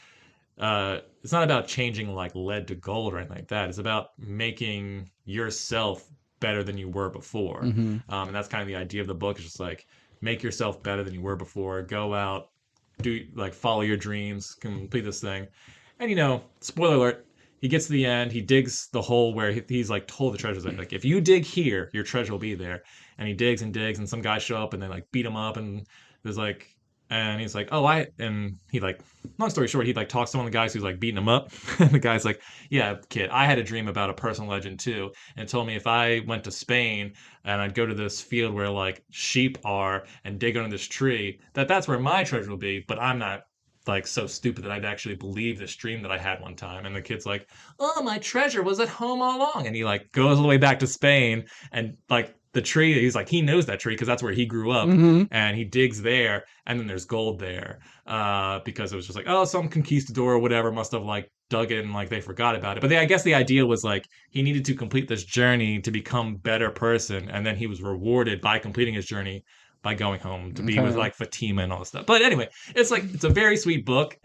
not about changing like lead to gold or anything like that. It's about making yourself better than you were before. Mm-hmm. And that's kind of the idea of the book. Is just like make yourself better than you were before. Go out, do like follow your dreams, complete this thing. And spoiler alert, he gets to the end, he digs the hole where he's like told the treasure's in. Like if you dig here, your treasure will be there. And he digs and digs, and some guys show up and they like beat him up, and there's like, and he's like, oh, and he like, long story short, he like talks to one of the guys who's like beating him up. And the guy's like, yeah, kid, I had a dream about a personal legend too, and told me if I went to Spain and I'd go to this field where like sheep are and dig under this tree, that's where my treasure will be. But I'm not like so stupid that I'd actually believe this dream that I had one time. And the kid's like, oh, my treasure was at home all along. And he like goes all the way back to Spain, and like the tree, he's like, he knows that tree because that's where he grew up, Mm-hmm. and he digs there, and then there's gold there, because it was just like, oh, some conquistador or whatever must have like dug it and like they forgot about it. But I guess the idea was like he needed to complete this journey to become better person, and then he was rewarded by completing his journey by going home to be with Okay. like Fatima and all this stuff. But anyway, it's a very sweet book,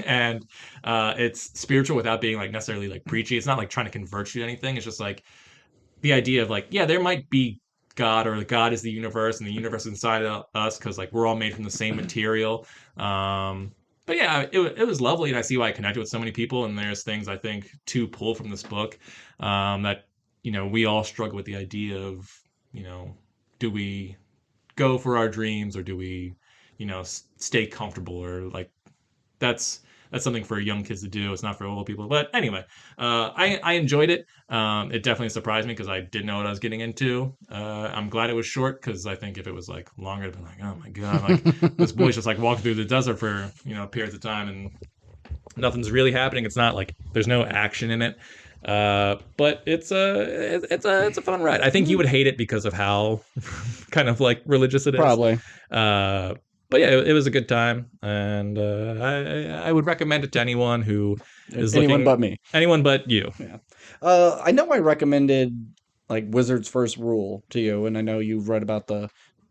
and it's spiritual without being like necessarily like preachy. It's not like trying to convert you to anything. It's just like the idea of like, yeah, there might be God, or God is the universe and the universe is inside of us because like we're all made from the same material. But yeah, it was lovely, and I see why I connected with so many people. And there's things I think to pull from this book, that we all struggle with the idea of, you know do we go for our dreams, or do we stay comfortable, or like that's that's something for young kids to do. It's not for old people. But anyway, I enjoyed it. It definitely surprised me because I didn't know what I was getting into. I'm glad it was short because I think if it was like longer, I'd be like, oh my god, like this boy's just like walking through the desert for periods of time and nothing's really happening. It's not like there's no action in it. But it's a fun ride. I think you would hate it because of how kind of like religious it is. Probably. Uh, but yeah, it was a good time, and I would recommend it to anyone who is Anyone looking. but me. Anyone but you. Yeah. I know I recommended like Wizard's First Rule to you, and I know you've read about the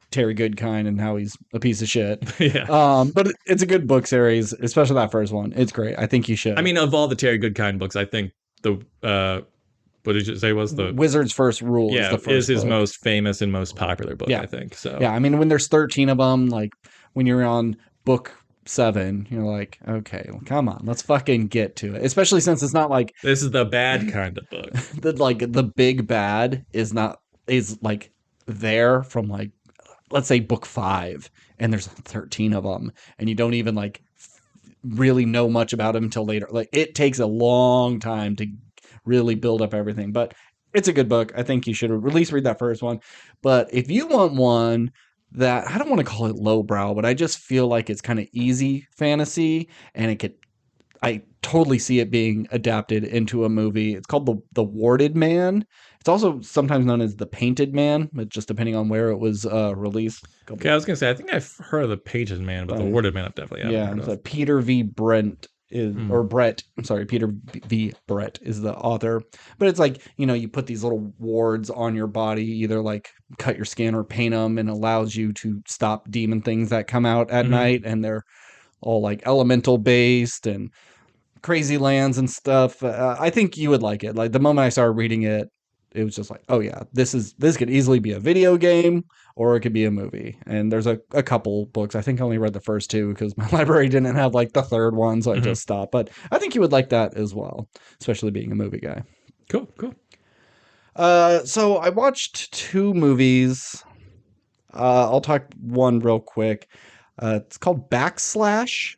Terry Goodkind and how he's a piece of shit. Yeah. But it's a good book series, especially that first one. It's great. I think you should. I mean, of all the Terry Goodkind books, I think the what did you say was the Wizard's First Rule yeah is the first is his book. most famous and most popular book. Yeah. I think so. Yeah, I mean, when there's 13 of them, like when you're on book 7, you're like, okay, well, come on, let's fucking get to it. Especially since it's not like This is the bad kind of book. the big bad is like there from like, let's say book 5, and there's 13 of them, and you don't even like really know much about him until later. Like it takes a long time to really build up everything, but it's a good book. I think you should at least read that first one. But if you want one that, I don't want to call it lowbrow, but I just feel like it's kind of easy fantasy, and I totally see it being adapted into a movie. It's called the Warded Man. It's also sometimes known as the Painted Man, but just depending on where it was released. Okay, I was gonna say I think I've heard of the Painted Man, but the Warded Man I've definitely haven't heard it's of. a Peter V. Brent is or Brett. I'm sorry, Peter V. Brett is the author. But it's like, you put these little wards on your body, either like cut your skin or paint them, and allows you to stop demon things that come out at night, and they're all like elemental based and crazy lands and stuff. I think you would like it. Like the moment I started reading it, it was just like, oh yeah, this could easily be a video game or it could be a movie. And there's a couple books. I think I only read the first 2 because my library didn't have like the third one, so I just stopped. But I think you would like that as well, especially being a movie guy. Cool. So I watched 2 movies. I'll talk one real quick. It's called Backslash.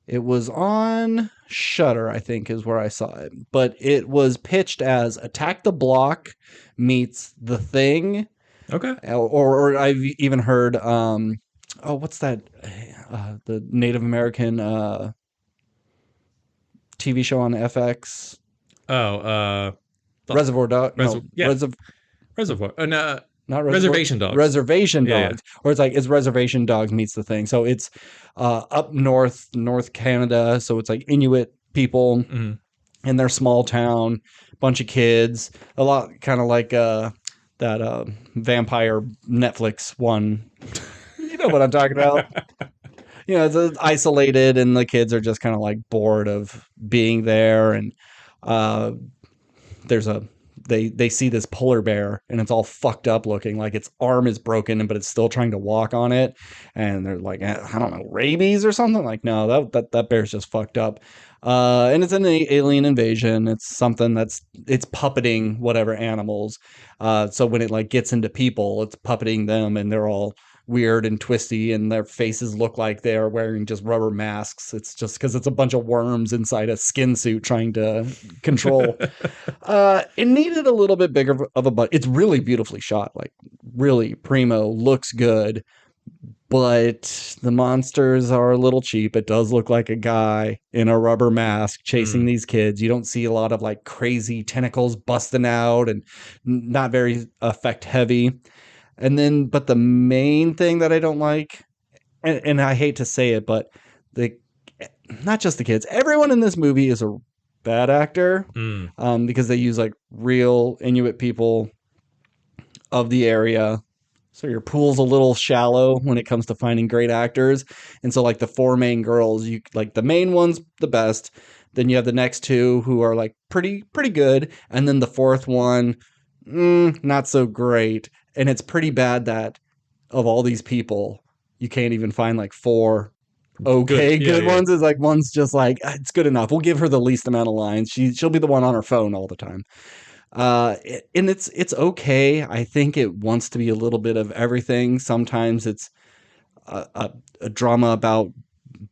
It was on Shudder, I think, is where I saw it. But it was pitched as Attack the Block meets The Thing. Okay. Or I've even heard, what's that? The Native American TV show on FX. Reservoir Dogs. Reservoir. Not Reservation Dogs. Reservation Yeah, Dogs. Or it's Reservation Dogs meets The Thing. So it's up north Canada. So it's like Inuit people in their small town, bunch of kids, a lot kind of like that vampire Netflix one. You know what I'm talking about. It's isolated, and the kids are just kind of like bored of being there, and they see this polar bear, and it's all fucked up looking, like its arm is broken, but it's still trying to walk on it, and they're like, I don't know, rabies or something. Like, no, that bear's just fucked up. And it's an alien invasion. It's something it's puppeting whatever animals. So when it like gets into people, it's puppeting them, and they're all weird and twisty, and their faces look like they are wearing just rubber masks. It's just because it's a bunch of worms inside a skin suit trying to control. It needed a little bit bigger of a butt. It's really beautifully shot, like really primo, looks good, but the monsters are a little cheap. It does look like a guy in a rubber mask chasing these kids. You don't see a lot of like crazy tentacles busting out, and not very effect heavy. But the main thing that I don't like, and I hate to say it, but not just the kids, everyone in this movie is a bad actor, because they use like real Inuit people of the area. So your pool's a little shallow when it comes to finding great actors. And so like the 4 main girls, you like the main one's the best. Then you have the next 2 who are like pretty good. And then the 4th one, not so great. And it's pretty bad that of all these people, you can't even find like 4 good ones. Is like one's just like, it's good enough. We'll give her the least amount of lines. She'll be the one on her phone all the time. And it's okay. I think it wants to be a little bit of everything. Sometimes it's a drama about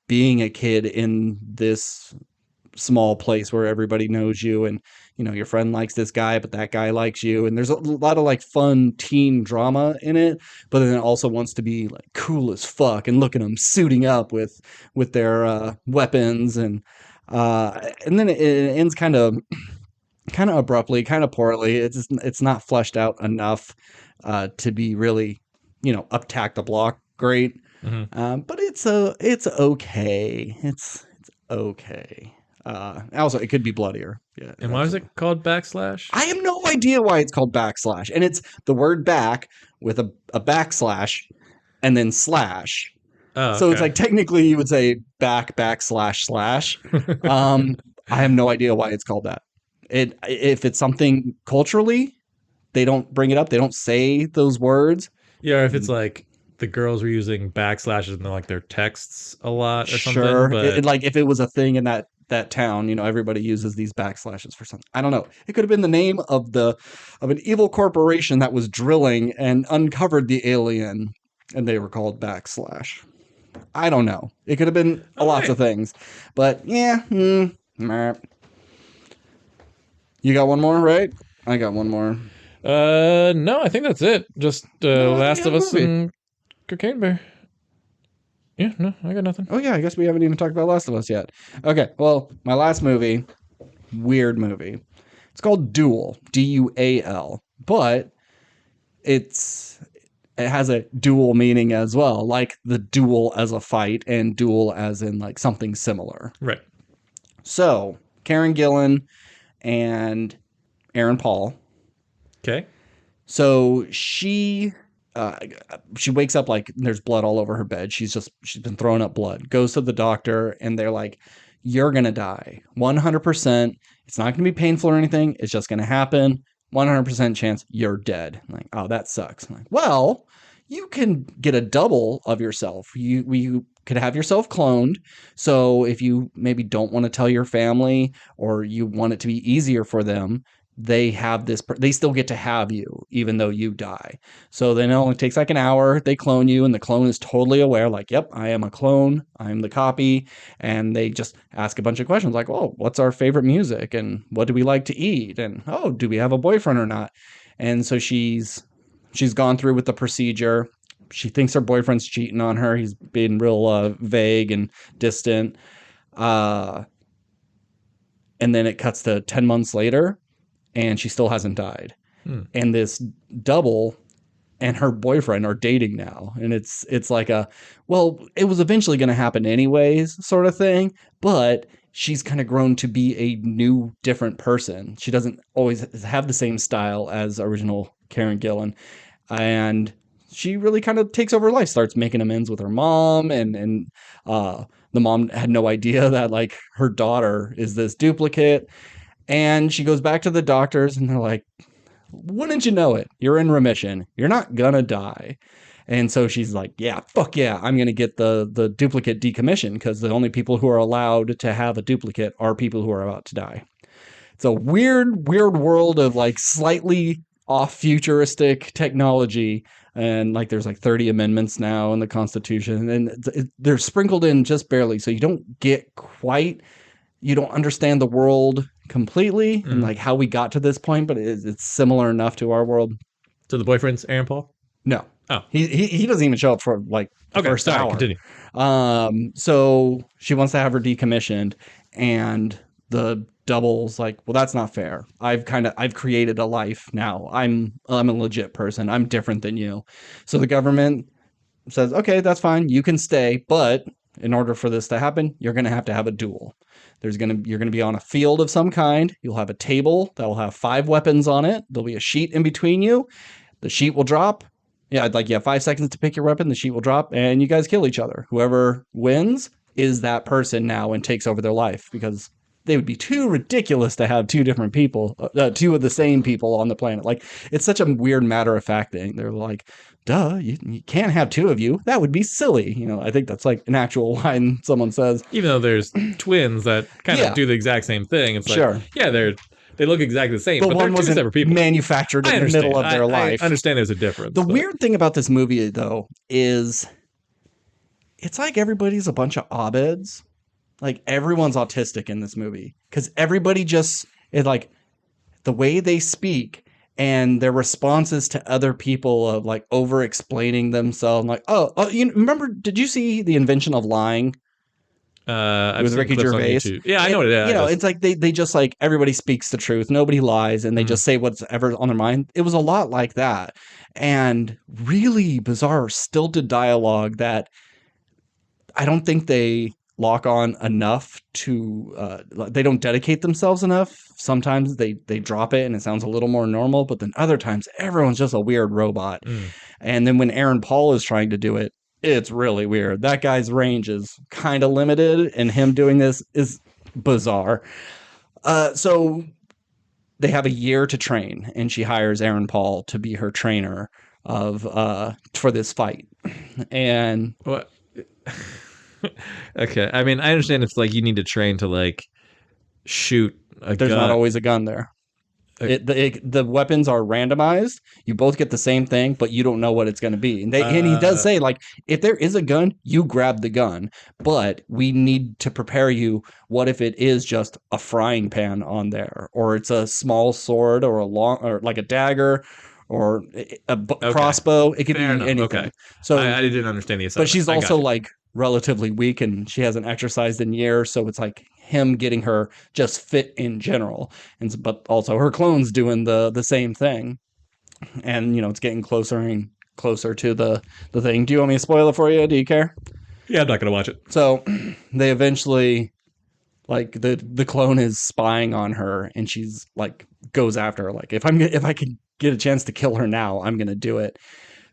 being a kid in this small place where everybody knows you, and your friend likes this guy, but that guy likes you, and there's a lot of like fun teen drama in it, but then it also wants to be like cool as fuck, and look at them suiting up with their weapons, and then it ends kind of abruptly, kind of poorly. It's not fleshed out enough to be really uptack the block great. But it's okay. It's okay. Also, it could be bloodier. Yeah. And why is it called backslash? I have no idea why it's called backslash, and it's the word back with a backslash and then slash. Oh, so it's like technically you would say backslash slash. I have no idea why it's called that. If it's something culturally, they don't bring it up. They don't say those words. Yeah, or if it's like the girls were using backslashes in like their texts a lot or something. Sure. But Like if it was a thing in that town, everybody uses these backslashes for something. I don't know. It could have been the name of an evil corporation that was drilling and uncovered the alien, and they were called backslash. I don't know. It could have been lots of things, but yeah. You got one more, right? I got one more. No, I think that's it. Just Last of Us movie. and Cocaine Bear. Yeah, no, I got nothing. Oh yeah, I guess we haven't even talked about Last of Us yet. Okay, well, my last movie, weird movie. It's called Duel, Dual, but it has a dual meaning as well, like the duel as a fight and duel as in like something similar. Right. So, Karen Gillan and Aaron Paul. Okay. So she wakes up like there's blood all over her bed. She's been throwing up blood. Goes to the doctor, and they're like, "You're gonna die, 100%. It's not gonna be painful or anything. It's just gonna happen. 100% chance you're dead." I'm like, oh, that sucks. I'm like, well, you can get a double of yourself. You could have yourself cloned. So if you maybe don't want to tell your family, or you want it to be easier for them, they still get to have you even though you die. So then it only takes like an hour. They clone you, and the clone is totally aware, like, yep, I am a clone, I'm the copy. And they just ask a bunch of questions like, oh, what's our favorite music, and what do we like to eat, and oh, do we have a boyfriend or not? And so she's gone through with the procedure. She thinks her boyfriend's cheating on her. He's being real vague and distant. And then it cuts to 10 months later, and she still hasn't died. And this double and her boyfriend are dating now. And it's like well, it was eventually going to happen anyways sort of thing, but she's kind of grown to be a new, different person. She doesn't always have the same style as original Karen Gillan. And she really kind of takes over life, starts making amends with her mom, and the mom had no idea that like her daughter is this duplicate. And she goes back to the doctors, and they're like, wouldn't you know it? You're in remission. You're not gonna die. And so she's like, yeah, fuck yeah, I'm going to get the duplicate decommissioned, because the only people who are allowed to have a duplicate are people who are about to die. It's a weird world of like slightly off futuristic technology. And like there's like 30 amendments now in the Constitution, and they're sprinkled in just barely. So you don't understand the world completely and like how we got to this point, but it's similar enough to our world. So the boyfriend's Aaron Paul? No. Oh. He doesn't even show up for like the first hour. Continue. So she wants to have her decommissioned, and the double's like, well, that's not fair. I've created a life now. I'm a legit person. I'm different than you. So the government says, okay, that's fine. You can stay, but in order for this to happen, you're going to have a duel. You're going to be on a field of some kind. You'll have a table that will have 5 weapons on it. There'll be a sheet in between you. The sheet will drop. Yeah, like you have 5 seconds to pick your weapon. The sheet will drop, and you guys kill each other. Whoever wins is that person now and takes over their life, because they would be too ridiculous to have 2 different people, 2 of the same people on the planet. Like, it's such a weird matter-of-fact thing. They're like, duh, you can't have 2 of you. That would be silly. I think that's like an actual line someone says. Even though there's twins that kind of do the exact same thing. It's like, sure. Yeah, they look exactly the same, but one they're 2 separate people. Manufactured in the middle of their life. I understand there's a difference. The weird thing about this movie, though, is it's like everybody's a bunch of Abeds. Like everyone's autistic in this movie because everybody just is like the way they speak and their responses to other people of like over explaining themselves. Like, oh, you remember? Did you see The Invention of Lying I've with seen Ricky clips on Gervais? YouTube. Yeah, I know what it is. It's like they just like everybody speaks the truth. Nobody lies and they Mm. just say whatever's on their mind. It was a lot like that. And really bizarre, stilted dialogue that I don't think they lock on enough to they don't dedicate themselves enough. Sometimes they drop it and it sounds a little more normal, but then other times everyone's just a weird robot. Mm. And then when Aaron Paul is trying to do it, it's really weird. That guy's range is kind of limited and him doing this is bizarre. So they have a year to train and she hires Aaron Paul to be her trainer of for this fight. And What? Okay. I mean, I understand if like you need to train to like shoot a there's not gun. always a gun there. The weapons are randomized. You both get the same thing, but you don't know what it's going to be. And he does say like, if there is a gun, you grab the gun. But we need to prepare you. What if it is just a frying pan on there, or it's a small sword, or a long, or like a dagger, or crossbow? It could Fair be enough. anything. Okay. So I didn't understand the but assignment. she's I also got you. like relatively weak and she hasn't exercised in years, so it's like him getting her just fit in general. And but also her clone's doing the same thing. And it's getting closer and closer to the thing. Do you want me to spoil it for you? Do you care? Yeah, I'm not gonna watch it. So they eventually like the clone is spying on her and she's like goes after her like if I can get a chance to kill her now, I'm gonna do it.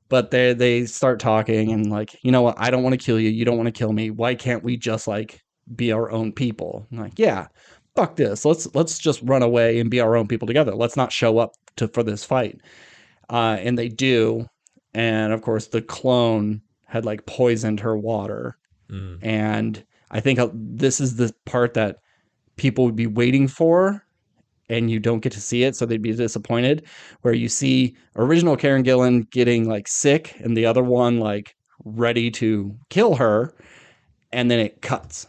But they start talking and like, you know what, I don't want to kill you, you don't want to kill me, why can't we just like be our own people? I'm like, yeah, fuck this, let's just run away and be our own people together, let's not show up for this fight. And they do, and of course the clone had like poisoned her water. And I think this is the part that people would be waiting for and you don't get to see it, so they'd be disappointed. Where you see original Karen Gillan getting like sick and the other one like ready to kill her, and then it cuts.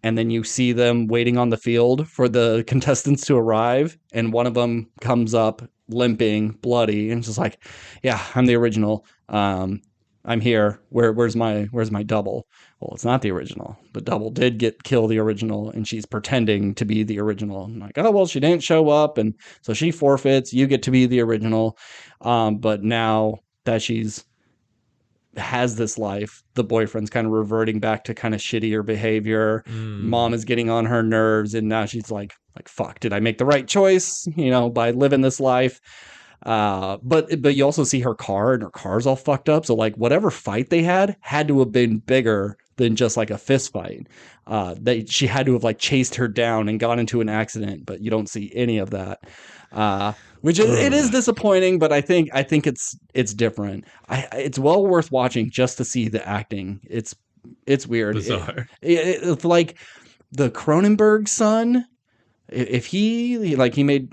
And then you see them waiting on the field for the contestants to arrive, and one of them comes up limping, bloody, and just like, "Yeah, I'm the original. I'm here. Where's my double?" Well, it's not the original. The double did kill the original, and she's pretending to be the original. I'm like, oh well, she didn't show up, and so she forfeits. You get to be the original, but now that she's has this life, the boyfriend's kind of reverting back to kind of shittier behavior. Mom is getting on her nerves, and now she's like fuck, did I make the right choice, by living this life? But you also see her car, and her car's all fucked up, so like whatever fight they had to have been bigger than just like a fist fight. She had to have like chased her down and got into an accident, but you don't see any of that. Which it is disappointing, but I think it's different. It's well worth watching just to see the acting. It's weird. Bizarre. It's like the Cronenberg son. If he made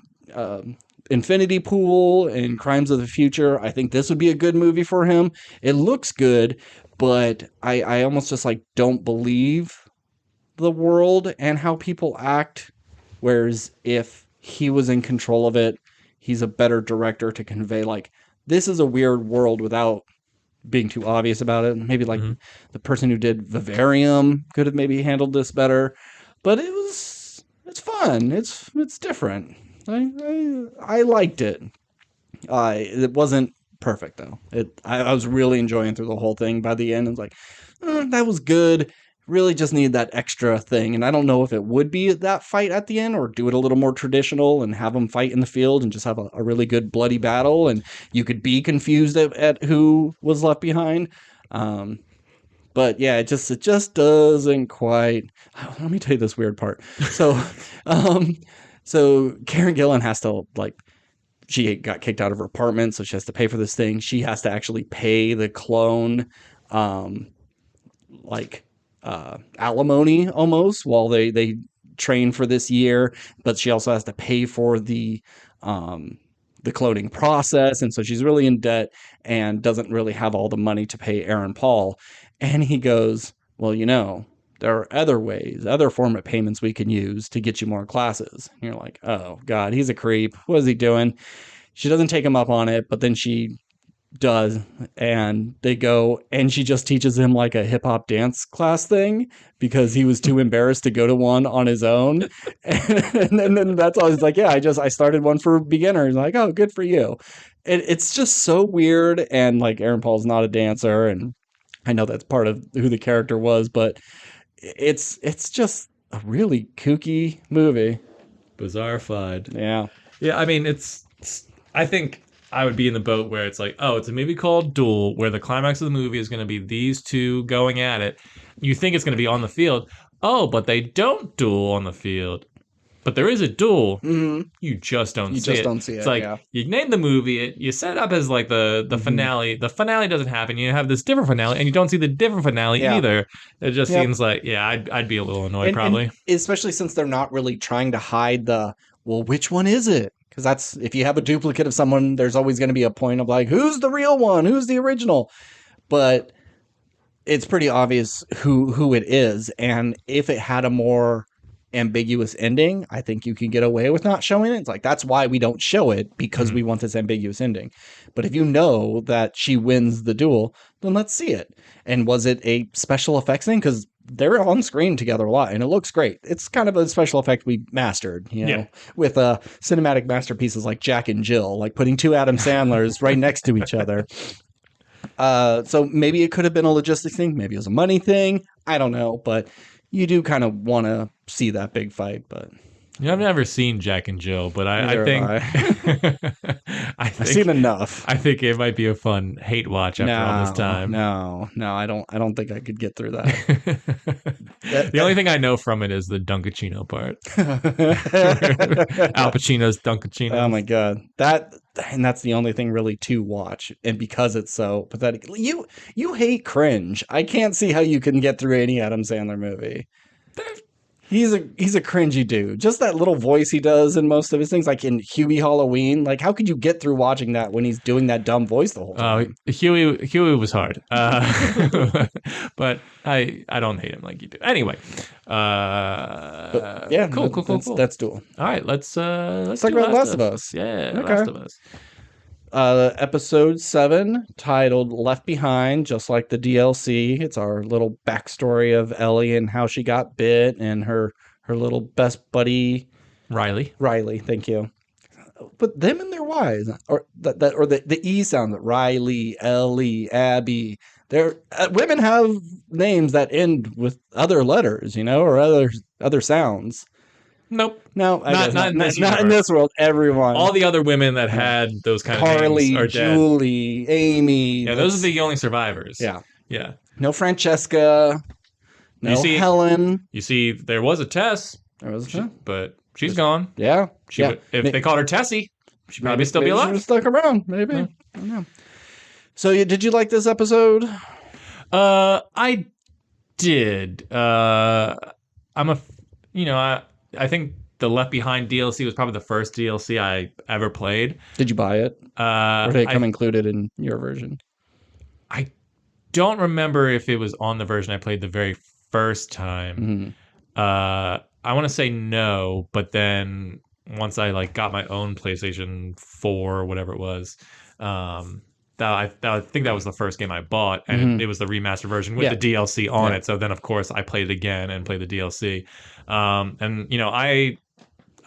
Infinity Pool and Crimes of the Future, I think this would be a good movie for him. It looks good, but I almost just like don't believe the world and how people act. Whereas if he was in control of it, he's a better director to convey like this is a weird world without being too obvious about it. Maybe like the person who did Vivarium could have maybe handled this better, but it's fun. It's different. I liked it. It wasn't perfect though. I was really enjoying through the whole thing. By the end, I was like, that was good. Really just needed that extra thing. And I don't know if it would be that fight at the end or do it a little more traditional and have them fight in the field and just have a really good bloody battle. And you could be confused at who was left behind. But yeah, it just doesn't quite. Let me tell you this weird part. So, so Karen Gillan has to she got kicked out of her apartment, so she has to pay for this thing. She has to actually pay the clone, alimony almost while they train for this year. But she also has to pay for the cloning process, and so she's really in debt and doesn't really have all the money to pay Aaron Paul. And he goes, well, there are other ways, other form of payments we can use to get you more classes. And you're like, oh, God, he's a creep. What is he doing? She doesn't take him up on it, but then she does, and they go, and she just teaches him like a hip hop dance class thing because he was too embarrassed to go to one on his own. And then that's all. He's like, yeah, I started one for beginners. Like, oh, good for you. It's just so weird. And like Aaron Paul's not a dancer, and I know that's part of who the character was, but it's just a really kooky movie. Bizarrified. Yeah. Yeah, I mean, I think I would be in the boat where it's like, oh, it's a movie called Duel, where the climax of the movie is going to be these two going at it. You think it's going to be on the field. Oh, but they don't duel on the field. But there is a duel. Mm-hmm. You just don't You see just it. don't see it. It's like, yeah. you name the movie, you set it up as like the finale. The finale doesn't happen. You have this different finale, and you don't see the different finale Yeah. either. It just Yep. seems like, yeah, I'd be a little annoyed probably. And especially since they're not really trying to hide well, which one is it? Because that's, if you have a duplicate of someone, there's always going to be a point of like, who's the real one? Who's the original? But it's pretty obvious who it is. And if it had a more ambiguous ending, I think you can get away with not showing it. It's like, that's why we don't show it, because we want this ambiguous ending. But if you know that she wins the duel, then let's see it. And was it a special effects thing? Because they're on screen together a lot, and it looks great. It's kind of a special effect we mastered, with cinematic masterpieces like Jack and Jill, like putting two Adam Sandlers right next to each other. So maybe it could have been a logistics thing. Maybe it was a money thing. I don't know, but you do kind of want to see that big fight. But I've never seen Jack and Jill, but I think I've seen enough. I think it might be a fun hate watch after all this time. No, I don't think I could get through that. The only thing I know from it is the Dunkachino part. Al Pacino's Dunkachino. Oh my God. That's the only thing really to watch. And because it's so pathetic, you hate cringe. I can't see how you can get through any Adam Sandler movie. He's a cringy dude. Just that little voice he does in most of his things, like in Huey Halloween. Like, how could you get through watching that when he's doing that dumb voice the whole time? Huey was hard, but I don't hate him like you do. Anyway, yeah, cool. That's Duel. All right, let's talk about Last of Us. Yeah, okay. Last of Us. Episode 7, titled Left Behind, just like the DLC. It's our little backstory of Ellie and how she got bit, and her little best buddy Riley, thank you. But them and their wives, or the E sound, Riley, Ellie, Abby. Women have names that end with other letters, or other sounds. Nope. No, not in this world. Everyone. All the other women that had those kind of names are dead. Julie, Amy. Yeah, those are the only survivors. Yeah. Yeah. No Francesca. No Helen. You see, there was a Tess. There was a Tess. But she's gone. Yeah. If they called her Tessie, she'd probably still be alive. She was stuck around, maybe. Yeah. I don't know. So, did you like this episode? I did. I think the Left Behind DLC was probably the first DLC I ever played. Did you buy it? Or did it come included in your version? I don't remember if it was on the version I played the very first time. Mm-hmm. I want to say no, but then once I got my own PlayStation 4 or whatever it was, I think that was the first game I bought, and it was the remastered version with the DLC on it. So then, of course, I played it again and played the DLC. I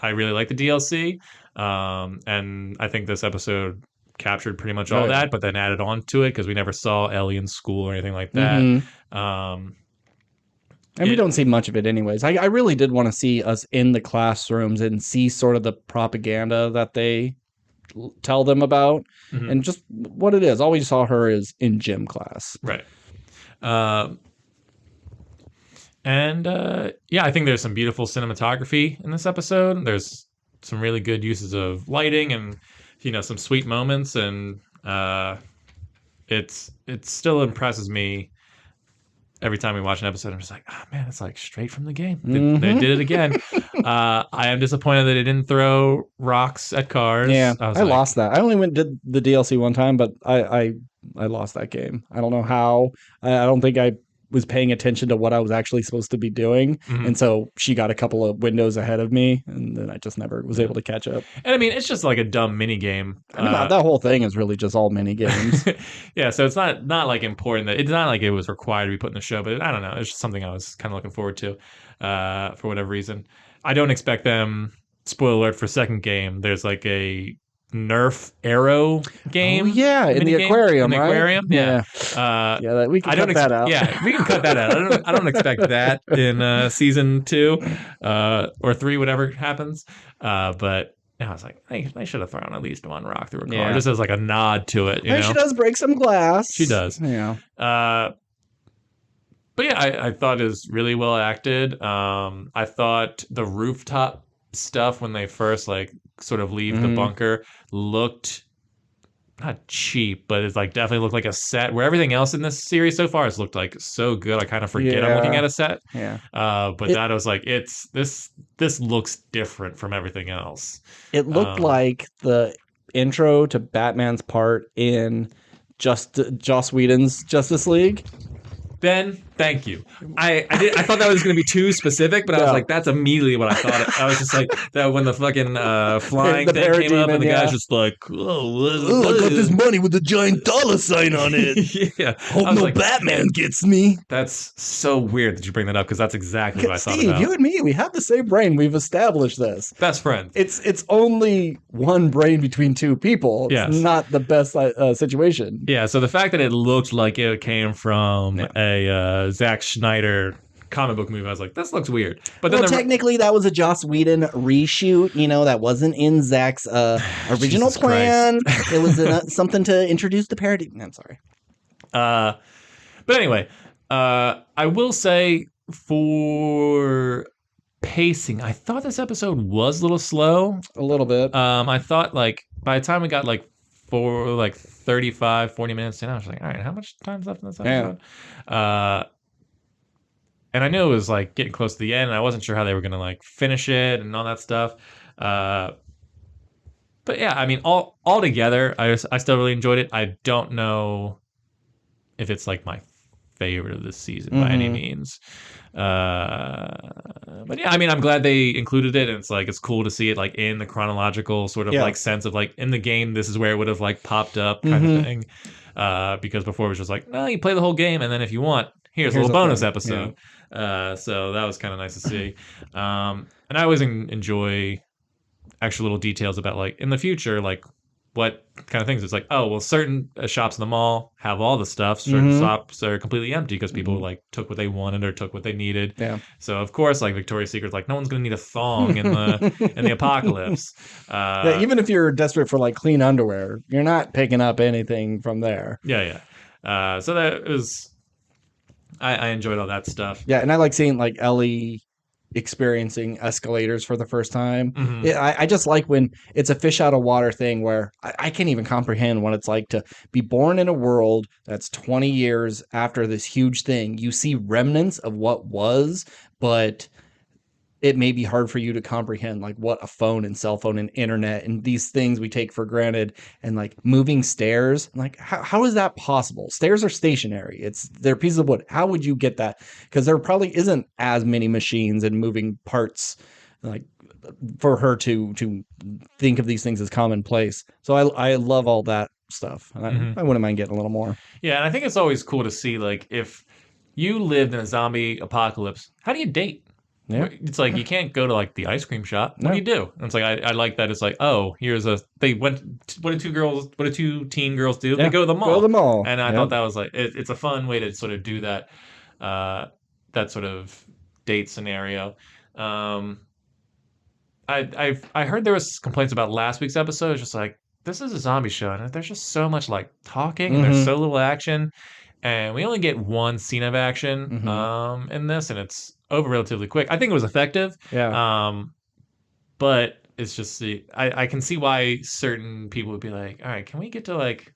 really like the DLC, and I think this episode captured pretty much all that, but then added on to it because we never saw Ellie in school or anything like that. Mm-hmm. And we don't see much of it anyways. I really did want to see us in the classrooms and see sort of the propaganda that they tell them about, and just what it is. All we saw her is in gym class. Right. I think there's some beautiful cinematography in this episode. There's some really good uses of lighting and, some sweet moments. And it still impresses me every time we watch an episode. I'm just like, oh man, it's like straight from the game. They did it again. I am disappointed that they didn't throw rocks at cars. Yeah, I lost that. I only did the DLC one time, but I I lost that game. I don't know how. I don't think I was paying attention to what I was actually supposed to be doing. Mhm. And so she got a couple of windows ahead of me, and then I just never was able to catch up. And I mean, it's just like a dumb mini game. I mean, that whole thing is really just all mini games. Yeah, so it's not like important that it's not like it was required to be put in the show, but I don't know. It's just something I was kind of looking forward to for whatever reason. I don't expect them. Spoiler alert for second game. There's like a Nerf arrow game. Oh, yeah, in the aquarium, in the right? aquarium. Yeah. Yeah, we can cut that out. Yeah, we can cut that out. I don't expect that in season 2 or 3, whatever happens. But I was like, they should have thrown at least one rock through a car, just as like a nod to it. You know? She does break some glass. She does. Yeah. But yeah, I thought it was really well acted. I thought the rooftop stuff when they first like sort of leave the bunker looked not cheap, but it's like definitely looked like a set where everything else in this series so far has looked like so good. I kind of forget I'm looking at a set. Yeah. But that I was like, this looks different from everything else. It looked like the intro to Batman's part in Joss Whedon's Justice League. Ben, thank you. I thought that was going to be too specific, but I was like, that's immediately what I thought. I was just like, that when the fucking flying thing came up, and the guy's just like, oh, I got this money with a giant dollar sign on it. Yeah. Hope no Batman gets me. That's so weird that you bring that up, because that's exactly what I thought Steve, about. you and me, we have the same brain. We've established this. Best friends. It's only one brain between two people. It's not the best situation. Yeah, so the fact that it looked like it came from a Zack Snyder comic book movie, I was like, this looks weird. But then technically that was a Joss Whedon reshoot. You know, that wasn't in Zack's original plan. It was something to introduce the parody. I'm sorry. But anyway, I will say for pacing, I thought this episode was a little slow. A little bit. I thought like by the time we got like 35, 40 minutes in, I was like, all right, how much time's left in this episode? And I knew it was like getting close to the end, and I wasn't sure how they were gonna like finish it and all that stuff. But yeah, I mean, all together, I still really enjoyed it. I don't know if it's like my favorite of this season by any means. But yeah, I mean, I'm glad they included it, and it's like it's cool to see it like in the chronological sort of like sense of like in the game, this is where it would have like popped up kind of thing. Because before it was just like, no, you play the whole game, and then if you want, here's a little bonus episode. So that was kind of nice to see. And I always enjoy extra little details about like in the future, like what kind of things. It's like, oh, well, certain shops in the mall have all the stuff. Certain shops are completely empty because people like took what they wanted or took what they needed. Yeah. So of course, like Victoria's Secret's like, no one's gonna need a thong in the apocalypse. Yeah, even if you're desperate for like clean underwear, you're not picking up anything from there. Yeah. So that was. I enjoyed all that stuff. Yeah, and I like seeing like Ellie experiencing escalators for the first time. I just like when it's a fish out of water thing where I can't even comprehend what it's like to be born in a world that's 20 years after this huge thing. You see remnants of what was, but it may be hard for you to comprehend like what a phone and cell phone and internet and these things we take for granted and like moving stairs. Like how is that possible? Stairs are stationary. They're pieces of wood. How would you get that? Because there probably isn't as many machines and moving parts like for her to think of these things as commonplace. So I love all that stuff. And I wouldn't mind getting a little more. Yeah, and I think it's always cool to see like if you lived in a zombie apocalypse, how do you date? Yeah. It's like you can't go to like the ice cream shop. What do you do? And it's like I like that. It's like, oh, they went. What do two teen girls do? Yeah. They go to the mall. Go to the mall. And I thought that was like it's a fun way to sort of do that that sort of date scenario. I heard there was complaints about last week's episode. It's just like, this is a zombie show, and there's just so much like talking, and there's so little action, and we only get one scene of action in this, and it's over relatively quick. I think it was effective. Yeah. But it's just I can see why certain people would be like, all right, can we get to like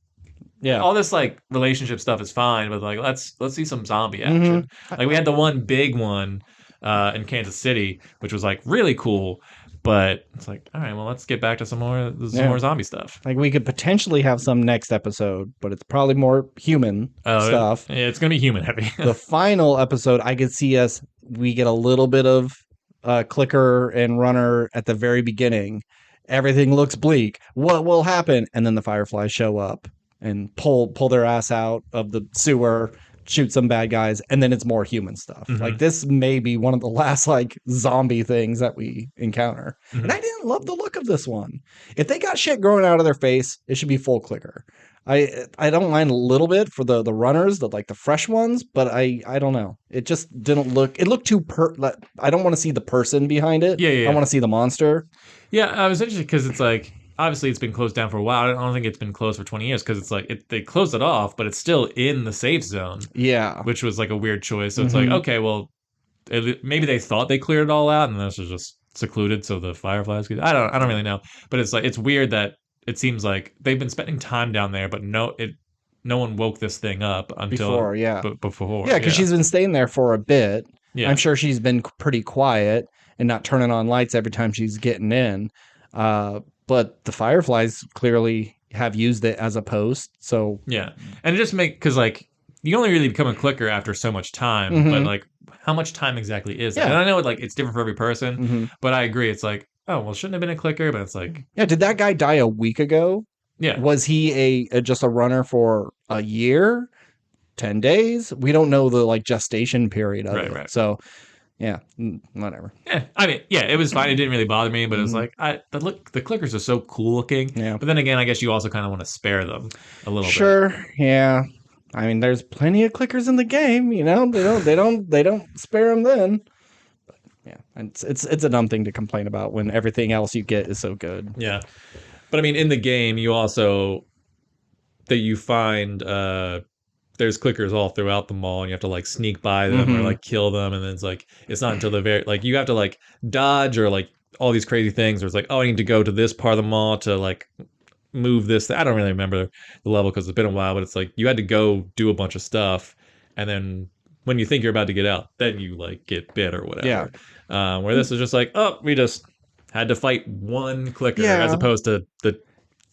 all this like relationship stuff is fine, but like let's see some zombie action. Like we had the one big one in Kansas City, which was like really cool, But it's like, all right, well, let's get back to some more zombie stuff. Like we could potentially have some next episode, but it's probably more human stuff. It's gonna be human heavy. The final episode, I could see we get a little bit of clicker and runner at the very beginning. Everything looks bleak. What will happen? And then the Fireflies show up and pull their ass out of the sewer, shoot some bad guys, and then it's more human stuff. Mhm. Like this may be one of the last like zombie things that we encounter. Mhm. And I didn't love the look of this one. If they got shit growing out of their face, it should be full clicker. I don't mind a little bit for the runners, the fresh ones, but I don't know. It just didn't look. It looked too I don't want to see the person behind it. Yeah. I want to see the monster. Yeah, I was interested because it's like obviously it's been closed down for a while. I don't think it's been closed for 20 years because it's like they closed it off, but it's still in the safe zone. Yeah, which was like a weird choice. So it's like, okay, well, maybe they thought they cleared it all out, and this was just secluded so the Fireflies could. I don't really know, but it's like it's weird that it seems like they've been spending time down there, but no one woke this thing up until before, yeah, before, yeah, because she's been staying there for a bit. Yeah, I'm sure she's been pretty quiet and not turning on lights every time she's getting in. But the Fireflies clearly have used it as a post. So yeah, and it just because like you only really become a clicker after so much time, but like how much time exactly is that? And I know it's different for every person, but I agree. It's like, oh well, shouldn't have been a clicker, but it's like, yeah, did that guy die a week ago? Yeah, was he just a runner for a year, 10 days? We don't know the like gestation period of it. Right. So yeah, whatever. Yeah, I mean, yeah, it was fine. It didn't really bother me, but it's like the clickers are so cool looking. Yeah. But then again, I guess you also kind of want to spare them a little bit. Sure. Yeah. I mean, there's plenty of clickers in the game. You know, they don't spare them then. But yeah, it's a dumb thing to complain about when everything else you get is so good. Yeah, but I mean, in the game, you also you find there's clickers all throughout the mall, and you have to like sneak by them or like kill them, and then it's not until the very like you have to like dodge or like all these crazy things. Where it's like, oh, I need to go to this part of the mall to like move this. I don't really remember the level because it's been a while, but it's like you had to go do a bunch of stuff, and then when you think you're about to get out, then you like get bit or whatever. Yeah. Where this is just like, oh, we just had to fight one clicker as opposed to the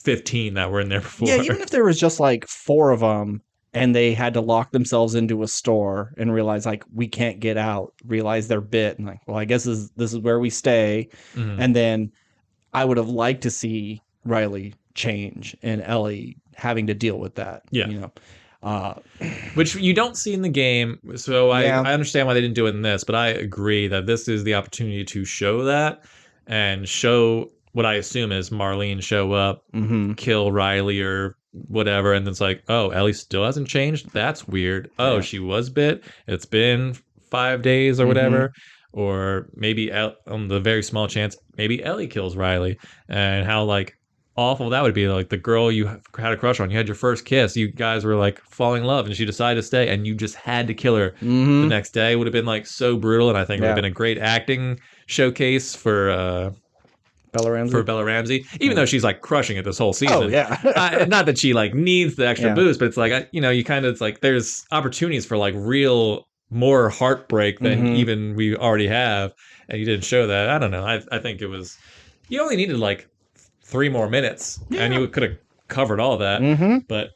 15 that were in there before. Yeah, even if there was just like 4 of them and they had to lock themselves into a store and realize like we can't get out, realize they're bit, and like, well, I guess this is where we stay. And then I would have liked to see Riley change and Ellie having to deal with that. Yeah. You know. Which you don't see in the game, so I understand why they didn't do it in this, but I agree that this is the opportunity to show that and show what I assume is Marlene show up, kill Riley or whatever, and it's like, oh, Ellie still hasn't changed? That's weird. Oh, she was bit? It's been 5 days or whatever. Or maybe on the very small chance, maybe Ellie kills Riley, and how like awful that would be. Like the girl you had a crush on, you had your first kiss, you guys were like falling in love, and she decided to stay, and you just had to kill her the next day. It would have been like so brutal, and I think it would have been a great acting showcase for Bella Ramsey, even though she's like crushing it this whole season. Oh yeah. Not that she like needs the extra boost, but it's like you kind of, it's like there's opportunities for like real more heartbreak than even we already have, and you didn't show that. I don't know. I think it was, you only needed like 3 more minutes and you could have covered all that. But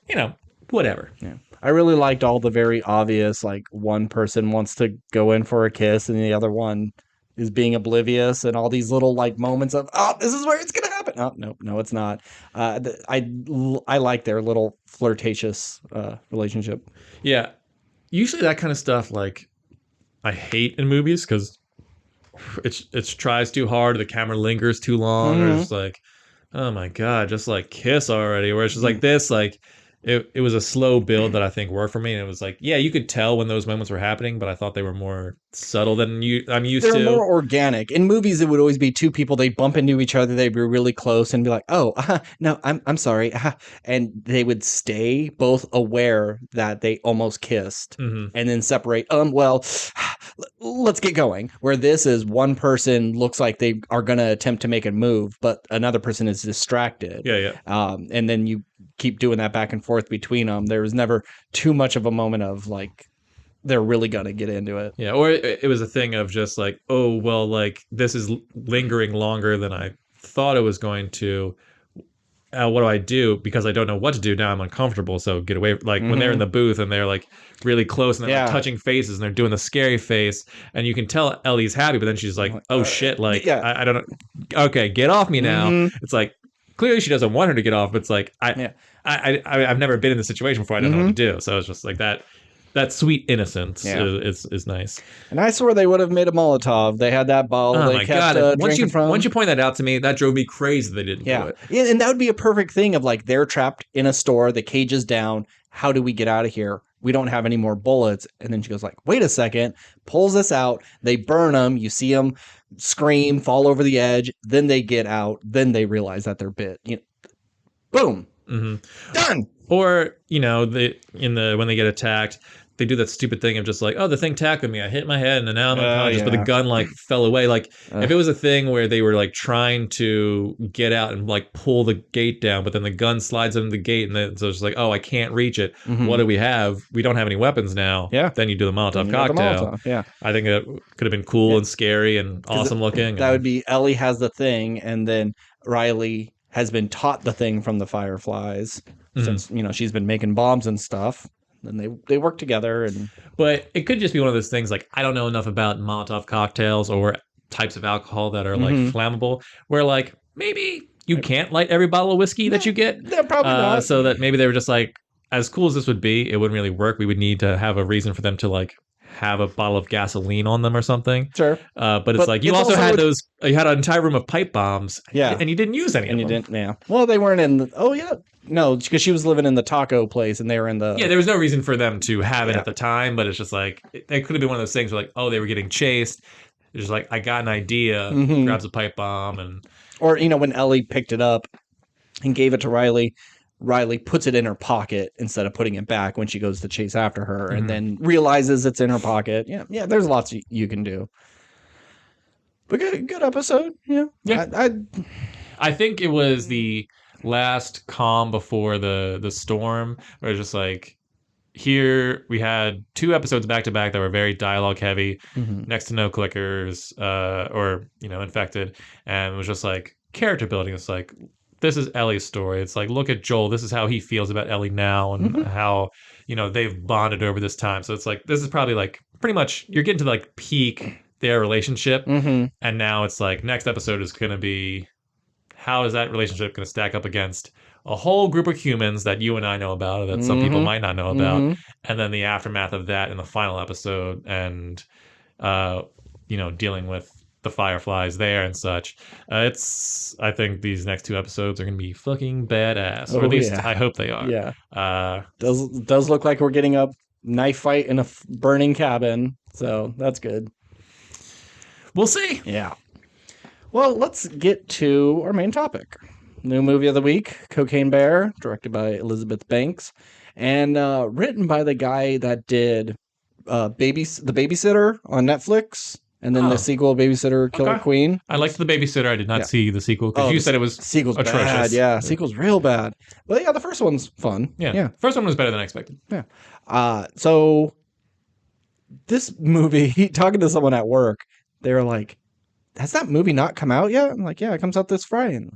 whatever. Yeah. I really liked all the very obvious, like one person wants to go in for a kiss and the other one is being oblivious, and all these little like moments of, oh, this is where it's gonna happen. Oh no, it's not. I like their little flirtatious relationship. Yeah, usually that kind of stuff like I hate in movies because it tries too hard, the camera lingers too long, or it's like, oh my god, just like kiss already. Where it's just like this, like it was a slow build that I think worked for me, and it was like, yeah, you could tell when those moments were happening, but I thought they were more subtle than I'm used to. They're more organic. In movies, it would always be 2 people, they bump into each other, they'd be really close and be like, oh, no, I'm sorry, and they would stay both aware that they almost kissed, and then separate. Well, let's get going. Where this is, one person looks like they are going to attempt to make a move, but another person is distracted. And then you keep doing that back and forth between them. There was never too much of a moment of like they're really gonna get into it. Yeah, or it was a thing of just like, oh well, like this is lingering longer than I thought it was going to. What do I do? Because I don't know what to do now. I'm uncomfortable, so get away. Like when they're in the booth and they're like really close and they're like touching faces and they're doing the scary face, and you can tell Ellie's happy, but then she's like, "Oh shit!" Like I don't know. Okay, get off me now. It's like clearly she doesn't want her to get off, but it's like I've never been in this situation before. I don't know what to do. So it's just like that. That sweet innocence is nice. And I swore they would have made a Molotov. They had that bottle. Oh they my kept, god! Once you point that out to me, that drove me crazy. They didn't do it. Yeah, and that would be a perfect thing of like they're trapped in a store. The cage is down. How do we get out of here? We don't have any more bullets. And then she goes like, "Wait a second!" Pulls this out. They burn them. You see them scream, fall over the edge. Then they get out. Then they realize that they're bit. Boom. Done. Or when they get attacked, they do that stupid thing of just like, oh, the thing tackled me. I hit my head and now I'm unconscious, but the gun like fell away. Like if it was a thing where they were like trying to get out and like pull the gate down, but then the gun slides under the gate and then so it's like, oh, I can't reach it. What do we have? We don't have any weapons now. Yeah. Then you do the Molotov cocktail. Yeah. I think it could have been cool and scary and awesome looking. That would be Ellie has the thing and then Riley has been taught the thing from the Fireflies since, she's been making bombs and stuff. And they work together. But it could just be one of those things like, I don't know enough about Molotov cocktails or types of alcohol that are like flammable, where like maybe you can't light every bottle of whiskey that you get. Yeah, probably not. So that maybe they were just like, as cool as this would be, it wouldn't really work. We would need to have a reason for them to like have a bottle of gasoline on them or something. Sure. But it's like you also had those. You had an entire room of pipe bombs. Yeah. And you didn't use any of them. And you didn't. Yeah. Well, they weren't in. No, because she was living in the taco place and they were in the. Yeah, there was no reason for them to have it at the time, but it's just like it could have been one of those things where like, oh, they were getting chased. It's just like I got an idea, grabs a pipe bomb, and or when Ellie picked it up and gave it to Riley. Riley puts it in her pocket instead of putting it back when she goes to chase after her and then realizes it's in her pocket. Yeah, there's lots you can do. But good episode. Yeah. I think it was the last calm before the storm, where it's just like, here we had 2 episodes back to back that were very dialogue heavy, next to no clickers, or infected, and it was just like character building. It's like, this is Ellie's story. It's like, look at Joel. This is how he feels about Ellie now, and how they've bonded over this time. So it's like, this is probably like pretty much you're getting to like peak their relationship, and now it's like next episode is going to be, how is that relationship going to stack up against a whole group of humans that you and I know about, that some people might not know about, and then the aftermath of that in the final episode, and dealing with the Fireflies there and such. I think these next 2 episodes are going to be fucking badass, or at least I hope they are. Yeah. Does look like we're getting a knife fight in a burning cabin, so that's good. We'll see. Yeah. Well, let's get to our main topic. New movie of the week, Cocaine Bear, directed by Elizabeth Banks, and written by the guy that did The Babysitter on Netflix, and then the sequel, Babysitter Killer Queen. I liked The Babysitter. I did not see the sequel, because you said it was sequel's atrocious. Bad. Yeah, sequel's real bad. But yeah, the first one's fun. Yeah. First one was better than I expected. Yeah. So this movie, talking to someone at work, they were like, has that movie not come out yet? I'm like, yeah, it comes out this Friday. And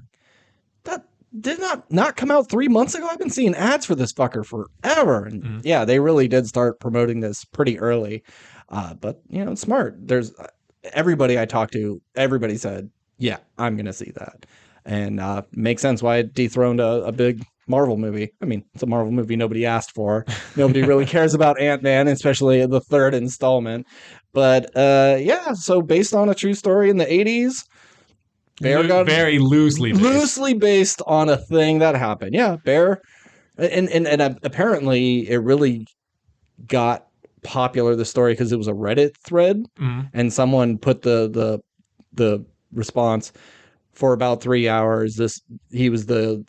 that did not come out 3 months ago? I've been seeing ads for this fucker forever. And yeah, they really did start promoting this pretty early. But it's smart. There's everybody I talked to, everybody said, yeah, I'm going to see that. And makes sense why it dethroned a big Marvel movie. I mean, it's a Marvel movie nobody asked for. Nobody really cares about Ant-Man, especially the 3rd installment. But so based on a true story in the 80s, Bear got very loosely based on a thing that happened. Yeah, Bear, and apparently it really got popular, the story, because it was a Reddit thread, and someone put the response for about 3 hours. He was the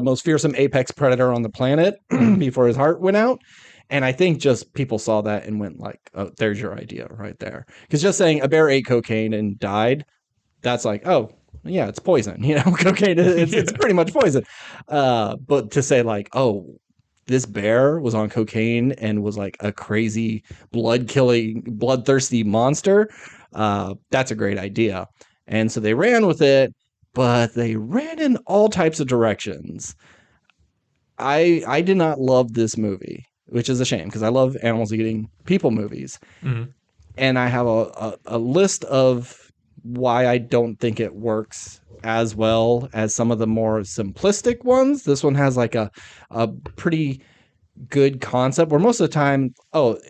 most fearsome apex predator on the planet before his heart went out. And I think just people saw that and went like, oh, there's your idea right there. Because just saying a bear ate cocaine and died, that's like, oh, yeah, it's poison. Cocaine, it's pretty much poison. But to say like, oh, this bear was on cocaine and was like a crazy bloodthirsty monster, that's a great idea. And so they ran with it, but they ran in all types of directions. I did not love this movie, which is a shame because I love animals eating people movies. Mhm. And I have a list of why I don't think it works as well as some of the more simplistic ones. This one has like a pretty good concept where most of the time,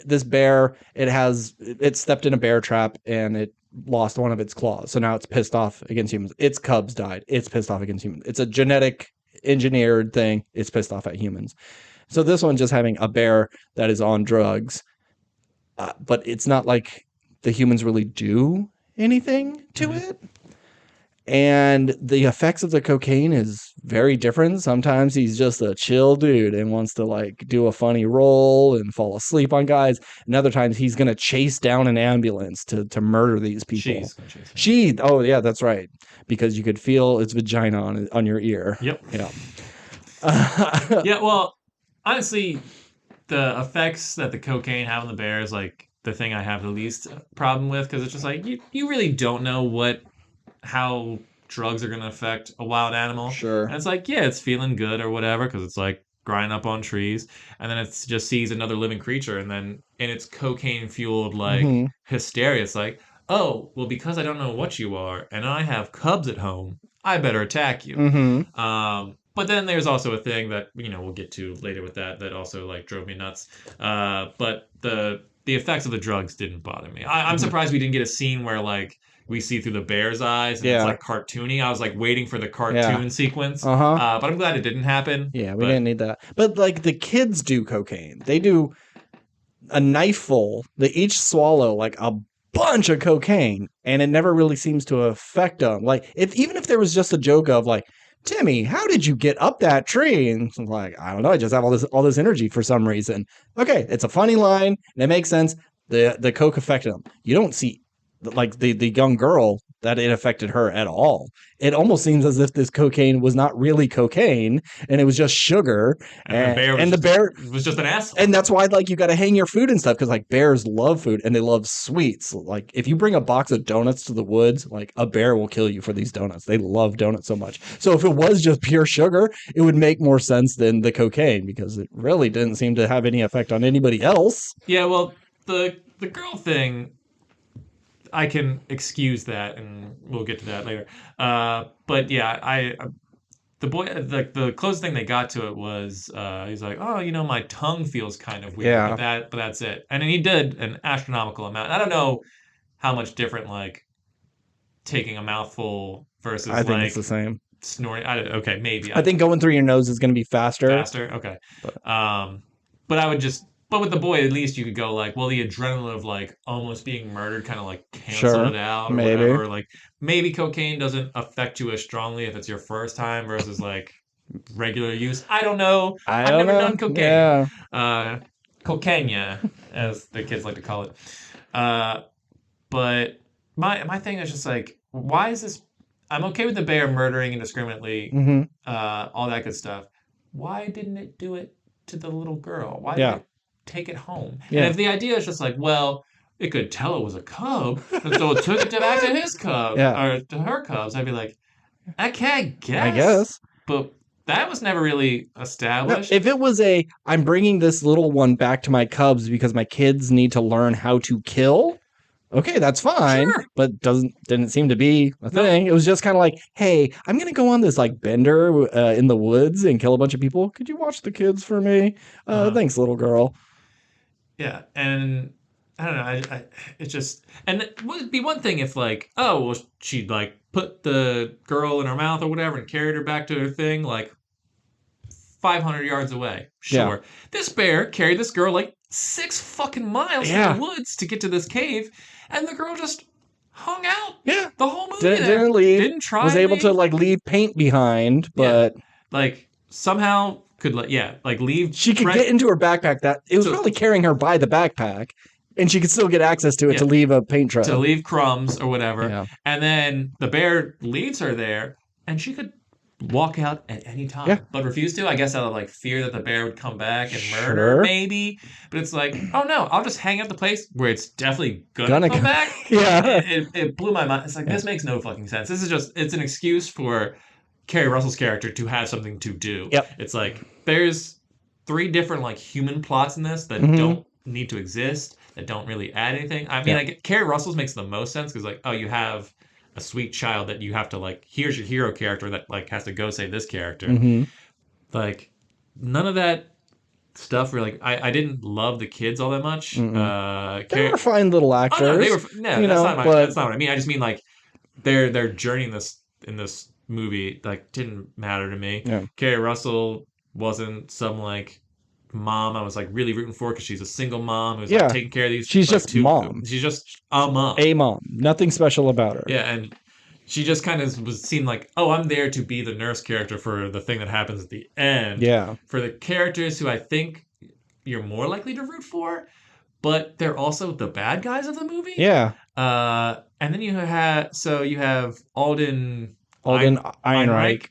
this bear, it stepped in a bear trap and it lost one of its claws. So now it's pissed off against humans. Its cubs died. It's pissed off against humans. It's a genetic engineered thing. It's pissed off at humans. So this one just having a bear that is on drugs, but it's not like the humans really do anything to it. And the effects of the cocaine is very different. Sometimes he's just a chill dude and wants to like do a funny roll and fall asleep on guys. And other times he's going to chase down an ambulance to murder these people. Oh yeah, that's right. Because you could feel its vagina on your ear. Yep. Yeah. Yeah, well, honestly, the effects that the cocaine have on the bear is like the thing I have the least problem with, because it's just like you really don't know how drugs are going to affect a wild animal. Sure. And it's like, yeah, it's feeling good or whatever because it's like grinding up on trees, and then it just sees another living creature, and then in its cocaine fueled like hysteria, it's like, oh, well, because I don't know what you are and I have cubs at home, I better attack you. But then there's also a thing that we'll get to later with that also like drove me nuts. But the effects of the drugs didn't bother me. I'm surprised we didn't get a scene where like we see through the bear's eyes and it's like cartoony. I was like waiting for the cartoon sequence. But I'm glad it didn't happen. Yeah, we didn't need that. But like the kids do cocaine. They do a knifeful. They each swallow like a bunch of cocaine, and it never really seems to affect them. Like even if there was just a joke of like, Timmy, how did you get up that tree? And I'm like, I don't know. I just have all this energy for some reason. Okay, it's a funny line and it makes sense. The coke affected them. You don't see like the young girl that it affected her at all. It almost seems as if this cocaine was not really cocaine and it was just sugar. And the bear was just an asshole. And that's why like you got to hang your food and stuff, because like bears love food and they love sweets. Like if you bring a box of donuts to the woods, like a bear will kill you for these donuts. They love donuts so much. So if it was just pure sugar, it would make more sense than the cocaine, because it really didn't seem to have any effect on anybody else. Yeah, well, the girl thing, I can excuse that, and we'll get to that later. But yeah, the boy, the closest thing they got to it was he's like, oh, my tongue feels kind of weird, but that's it. And then he did an astronomical amount. I don't know how much different like taking a mouthful versus I think it's the same. Snorting. Okay, maybe. I think going through your nose is going to be faster. Okay. But I would just. But with the boy, at least you could go like, well, the adrenaline of like almost being murdered kind of like canceled it out, or whatever. Or like maybe cocaine doesn't affect you as strongly if it's your first time versus like regular use. I don't know. I've never done cocaine. Yeah. Cocaine, as the kids like to call it. But my thing is just like, why is this? I'm okay with the bear murdering indiscriminately, all that good stuff. Why didn't it do it to the little girl? Why did it take it home? And if the idea is just like, well, it could tell it was a cub, and so it took it back to his cub, or to her cubs, I'd be like, okay, I guess. But that was never really established. No, if it was I'm bringing this little one back to my cubs because my kids need to learn how to kill, okay, that's fine. Sure. But didn't seem to be a thing. It was just kind of like, hey, I'm going to go on this like bender in the woods and kill a bunch of people. Could you watch the kids for me? Thanks, little girl. Yeah, and I don't know. It just, and it would be one thing if like, oh, well, she'd like put the girl in her mouth or whatever and carried her back to her thing like 500 yards away. Sure. Yeah. This bear carried this girl like 6 fucking miles in the woods to get to this cave, and the girl just hung out. Yeah. The whole movie. Didn't leave. Didn't try. Was able to like leave paint behind, but like somehow could leave. She could get into her backpack. That it was probably carrying her by the backpack, and she could still get access to it to leave a paint trail, to leave crumbs or whatever. Yeah. And then the bear leaves her there, and she could walk out at any time, Yeah. but refuse to. I guess out of like fear that the bear would come back and murder, Sure. maybe. But it's like, oh no, I'll just hang out the place where it's definitely gonna come come back. Yeah. It blew my mind. It's like, Yeah. this makes no fucking sense. This is just, it's an excuse for Kerry Russell's character to have something to do. Yep. It's like there's 3 different like human plots in this that don't need to exist, that don't really add anything. I mean, I get Kerry Russell's makes the most sense because like, oh, you have a sweet child that you have to like, here's your hero character that like has to go save this character. Like none of that stuff really, like, I didn't love the kids all that much. They were fine little actors. Oh, no, they were no, that's not what I mean. I just mean like their journey in this movie like didn't matter to me. Yeah. Kerry Russell wasn't some like mom I was like really rooting for because she's a single mom who's like taking care of these. She's like, just mom. She's just a mom. A mom. Nothing special about her. Yeah, and she just kind of seemed like, oh, I'm there to be the nurse character for the thing that happens at the end. Yeah. For the characters who I think you're more likely to root for, but they're also the bad guys of the movie. Yeah. And then you have Alden Ehrenreich,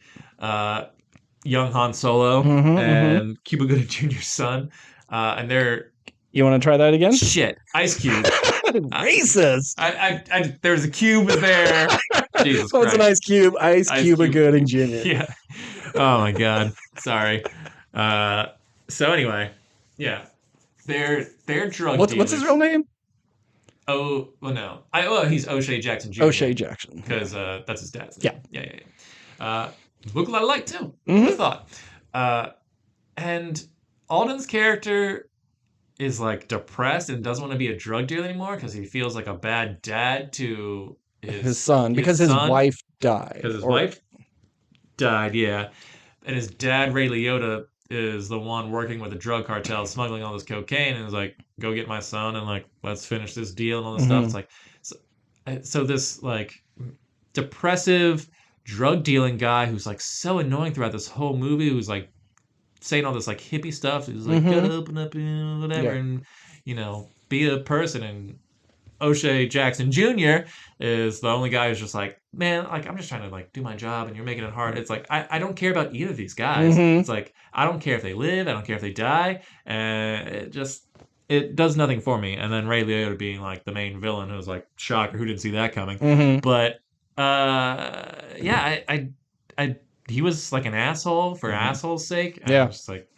young Han Solo, and Cuba Gooding Jr.'s son, and they're. You want to try that again? Shit, Ice Cube. Racist. There's a cube there. Jesus Christ. What's an Ice Cube? Ice Cuba Gooding Jr. Yeah. Oh my God. Sorry. So anyway, yeah, they're drug dealers. What's his real name? Oh, well, no. He's O'Shea Jackson Jr. O'Shea Jackson. Because that's his dad's name. Yeah. Yeah. Look a lot alike, too. Who thought? And Alden's character is, like, depressed and doesn't want to be a drug dealer anymore because he feels like a bad dad to his son. Because his wife died. Because his wife died, yeah. And his dad, Ray Liotta, is the one working with the drug cartel, smuggling all this cocaine, and is like, go get my son and like, let's finish this deal and all this stuff. It's like, so this like depressive drug dealing guy who's like so annoying throughout this whole movie, who's like saying all this like hippie stuff, who's like, gotta open up and whatever, and be a person. And O'Shea Jackson Jr. is the only guy who's just like, man, like I'm just trying to like do my job and you're making it hard. It's like I don't care about either of these guys. It's like I don't care if they live, I don't care if they die, and it does nothing for me. And then Ray Liotta being like the main villain, who's like shocker, who didn't see that coming. But he was like an asshole for asshole's sake. And I was just like,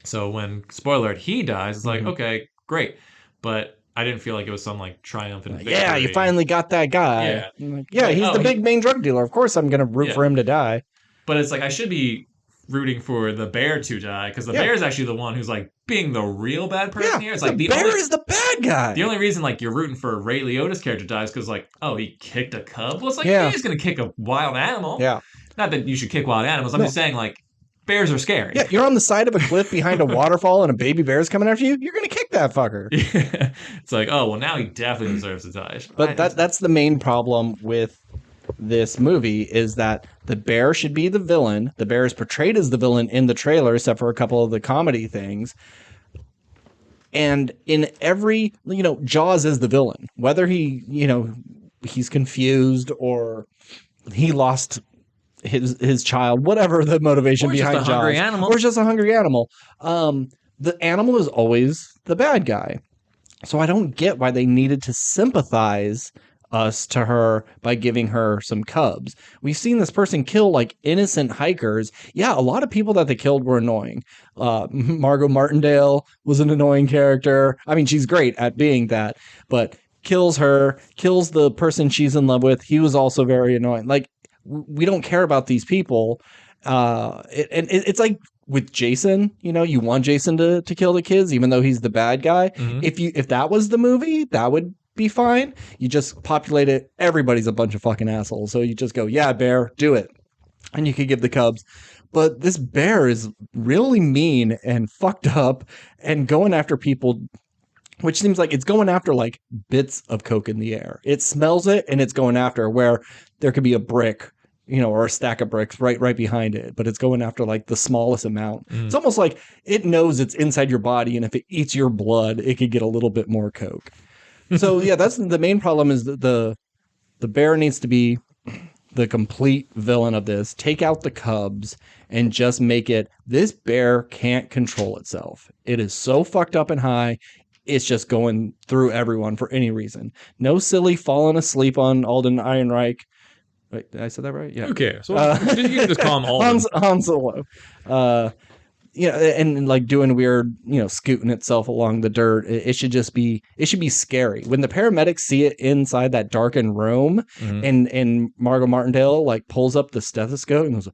so when spoiler alert, he dies, it's like, okay, great, but I didn't feel like it was some like triumphant victory. Yeah, you finally got that guy. Yeah, he's the big main drug dealer. Of course I'm going to root for him to die. But it's like I should be rooting for the bear to die because the bear is actually the one who's like being the real bad person here. It's like the bear is the bad guy. The only reason like you're rooting for Ray Liotta's character dies because like, oh, he kicked a cub. Well, it's like he's going to kick a wild animal. Yeah. Not that you should kick wild animals. I'm just saying like bears are scary. Yeah, you're on the side of a cliff behind a waterfall and a baby bear's coming after you. You're going to kick that fucker. It's like, oh, well, now he definitely deserves to die. But that's the main problem with this movie is that the bear should be the villain. The bear is portrayed as the villain in the trailer, except for a couple of the comedy things. And in every, Jaws is the villain. Whether he, he's confused or he lost his child, whatever the motivation behind Jaws, or just a hungry animal. The animal is always the bad guy. So I don't get why they needed to sympathize us to her by giving her some cubs. We've seen this person kill like innocent hikers. Yeah, a lot of people that they killed were annoying. Margot Martindale was an annoying character. I mean, she's great at being that, but kills the person she's in love with. He was also very annoying. Like, we don't care about these people. It's like with Jason, you want Jason to kill the kids, even though he's the bad guy. If that was the movie, that would be fine. You just populate it. Everybody's a bunch of fucking assholes. So you just go, yeah, bear, do it. And you could give the cubs. But this bear is really mean and fucked up and going after people, which seems like it's going after like bits of coke in the air. It smells it and it's going after where there could be a brick, or a stack of bricks right behind it, but it's going after like the smallest amount. It's almost like it knows it's inside your body, and if it eats your blood, it could get a little bit more coke. So yeah, that's the main problem is that the bear needs to be the complete villain of this. Take out the cubs and just make it, this bear can't control itself. It is so fucked up and high. It's just going through everyone for any reason. No silly falling asleep on Alden Ehrenreich. Wait, did I say that right? Yeah. Who cares? Well, you can just call him Alden. Han Solo. And like doing weird, scooting itself along the dirt. It should be scary. When the paramedics see it inside that darkened room, and Margot Martindale like pulls up the stethoscope and goes,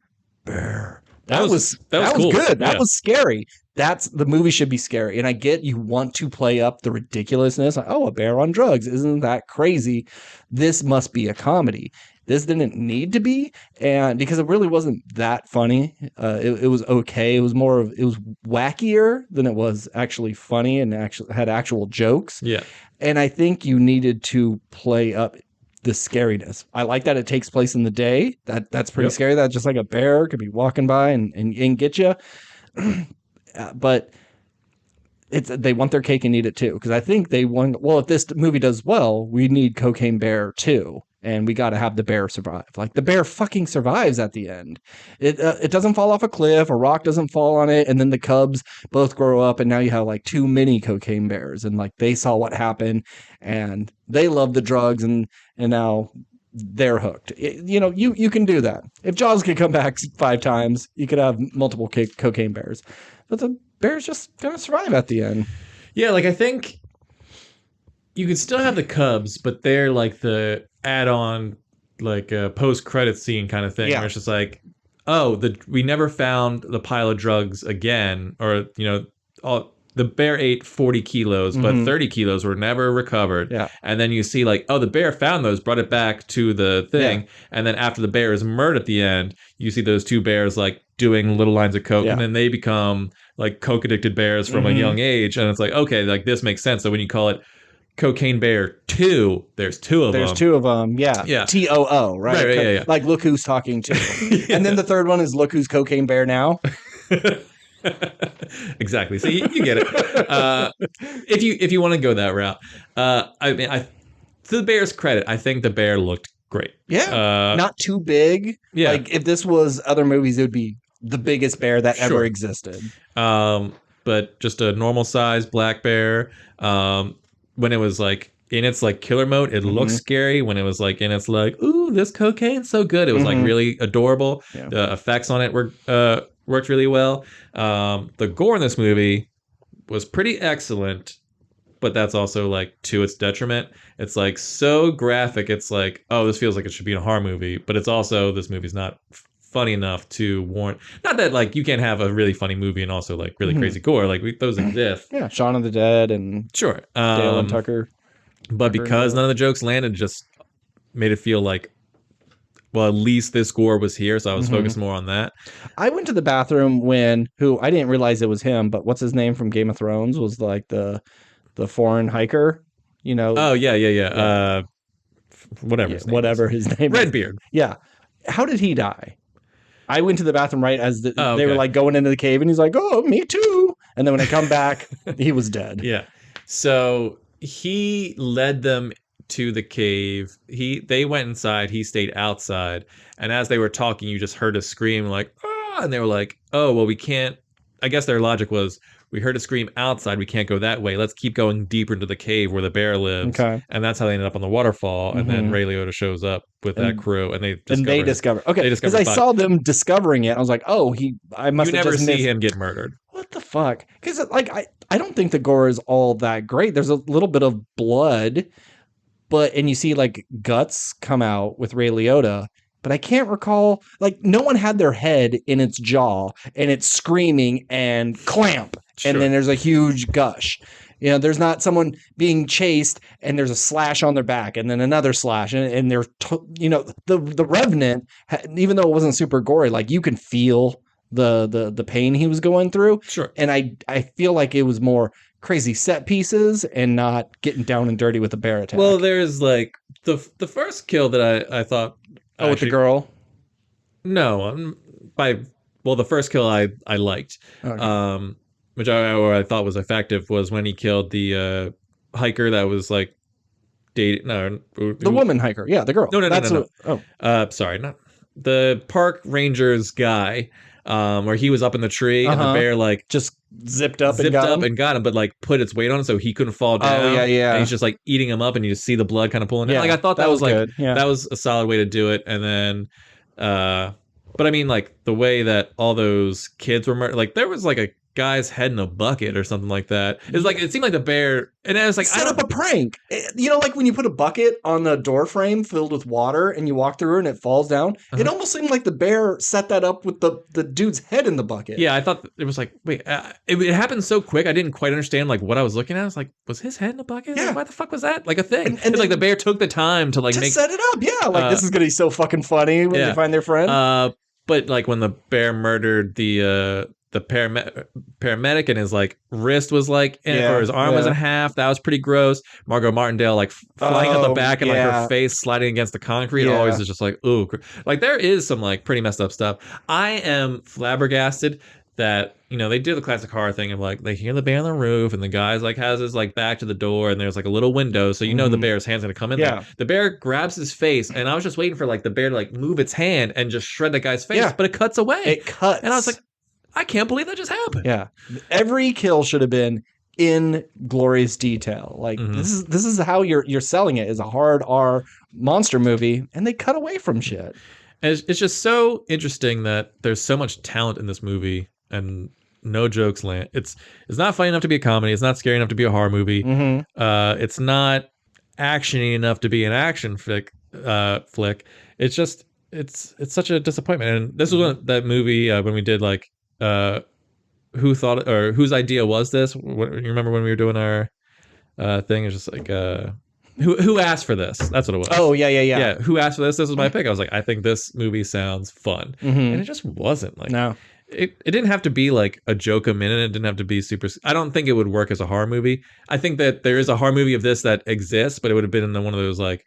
"Bear." That was cool. Good. That was scary. The movie should be scary. And I get you want to play up the ridiculousness. Like, oh, a bear on drugs. Isn't that crazy? This must be a comedy. This didn't need to be, and because it really wasn't that funny. It was okay. It was wackier than it was actually funny, and actually had actual jokes. Yeah. And I think you needed to play up the scariness. I like that it takes place in the day. That's pretty scary. That just like a bear could be walking by and get you. But they want their cake and eat it too, because I think they want. Well, if this movie does well, we need Cocaine Bear too. And we got to have the bear survive. Like, the bear fucking survives at the end. It doesn't fall off a cliff. A rock doesn't fall on it. And then the cubs both grow up. And now you have like two mini cocaine bears. And like they saw what happened. And they love the drugs. And now they're hooked. You can do that. If Jaws could come back 5 times, you could have multiple cocaine bears. But the bear's just going to survive at the end. Yeah, like I think you could still have the cubs, but they're like the add-on, like a post-credit scene kind of thing, where it's just like, oh, we never found the pile of drugs again, or the bear ate 40 kilos, but 30 kilos were never recovered. Yeah. And then you see like, oh, the bear found those, brought it back to the thing, and then after the bear is murdered at the end, you see those 2 bears like doing little lines of coke, and then they become like coke addicted bears from a young age, and it's like, okay, like this makes sense. So when you call it Cocaine Bear 2, there's 2 of them. There's 2 of them, yeah. TOO, right? Right, yeah. Like, look who's talking to. And then the third one is look who's Cocaine Bear now. Exactly. So you get it. If you want to go that route, I mean, to the bear's credit, I think the bear looked great. Yeah, not too big. Yeah, like if this was other movies, it would be the biggest bear that ever existed. But just a normal size black bear. When it was like in its like killer mode, it looked scary. When it was like in its like, ooh, this cocaine's so good, it was like really adorable. Yeah. The effects on it worked really well. The gore in this movie was pretty excellent, but that's also like to its detriment. It's like so graphic. It's like, oh, this feels like it should be in a horror movie, but it's also, this movie's not funny enough to warrant. Not that like you can't have a really funny movie and also like really crazy gore. Like those exist. Yeah, Shaun of the Dead and sure, Dale and Tucker. But because none of the jokes landed, just made it feel like, well, at least this gore was here, so I was focused more on that. I went to the bathroom who I didn't realize it was him, but what's his name from Game of Thrones was like the foreign hiker, Oh yeah. Whatever his name. Redbeard. Yeah. How did he die? I went to the bathroom right as they were like going into the cave, and he's like, "Oh, me too." And then when I come back, he was dead. Yeah. So he led them to the cave. They went inside. He stayed outside. And as they were talking, you just heard a scream like, "Ah!" And they were like, "Oh, well, we can't." I guess their logic was, we heard a scream outside. We can't go that way. Let's keep going deeper into the cave where the bear lives. Okay. And that's how they ended up on the waterfall. And then Ray Liotta shows up with that crew, and they discover. Okay, because I saw them discovering it. And I was like, oh, I must. You never see him get murdered. What the fuck? Because like I don't think the gore is all that great. There's a little bit of blood, and you see like guts come out with Ray Liotta. But I can't recall, like, no one had their head in its jaw and it's screaming and clamp. Sure. And then there's a huge gush. There's not someone being chased and there's a slash on their back and then another slash. And they're, the Revenant, even though it wasn't super gory, like you can feel the pain he was going through. Sure. And I feel like it was more crazy set pieces and not getting down and dirty with a bear attack. Well, there's like the first kill that I thought. Oh, with the girl? No, the first kill I liked, okay. Which I thought was effective was when he killed the hiker that was like dating. No, The woman hiker. Yeah, the girl. No. Sorry, not the park ranger's guy. Where he was up in the tree and the bear like just zipped up and got him, but like put its weight on him so he couldn't fall down. Oh yeah. And he's just like eating him up, and you see the blood kind of pulling down. Like I thought that was like good. Yeah. that was a solid way to do it. And then, but I mean, like the way that all those kids were murdered, like there was like a guy's head in a bucket or something like that. It's like it seemed like the bear, and I was like, set up a prank. You know, like when you put a bucket on the door frame filled with water and you walk through and it falls down. It almost seemed like the bear set that up with the dude's head in the bucket. Yeah, I thought it was like, wait, it happened so quick. I didn't quite understand like what I was looking at. I was like, was his head in a bucket? Yeah. Like, why the fuck was that like a thing? And it's like the bear took the time to like make set it up. Yeah, like this is gonna be so fucking funny when they find their friend. But like when the bear murdered the paramedic and his like wrist was like or his arm was in half, that was pretty gross. Margot Martindale like flying out the back and like her face sliding against the concrete always is just like, ooh, like there is some like pretty messed up stuff. I am flabbergasted that, you know, they do the classic horror thing of like they hear the bear on the roof and the guy's like has his like back to the door and there's like a little window, so you know the bear's hand's gonna come in there. The bear grabs his face, and I was just waiting for like the bear to like move its hand and just shred that guy's face, but it cuts away. It cuts, and I was like, I can't believe that just happened. Yeah, every kill should have been in glorious detail. Like this is how you're selling it as a hard R monster movie, and they cut away from shit. And it's just so interesting that there's so much talent in this movie, and no jokes land. It's not funny enough to be a comedy. It's not scary enough to be a horror movie. It's not actiony enough to be an action flick. It's just it's such a disappointment. And this was that movie when we did like who thought or whose idea was this? You remember when we were doing our thing? It's just like who asked for this? That's what it was. Oh yeah. Who asked for this? This was my pick. I was like, I think this movie sounds fun, and it just wasn't. Like no. It didn't have to be like a joke a minute. It didn't have to be super. I don't think it would work as a horror movie. I think that there is a horror movie of this that exists, but it would have been in one of those like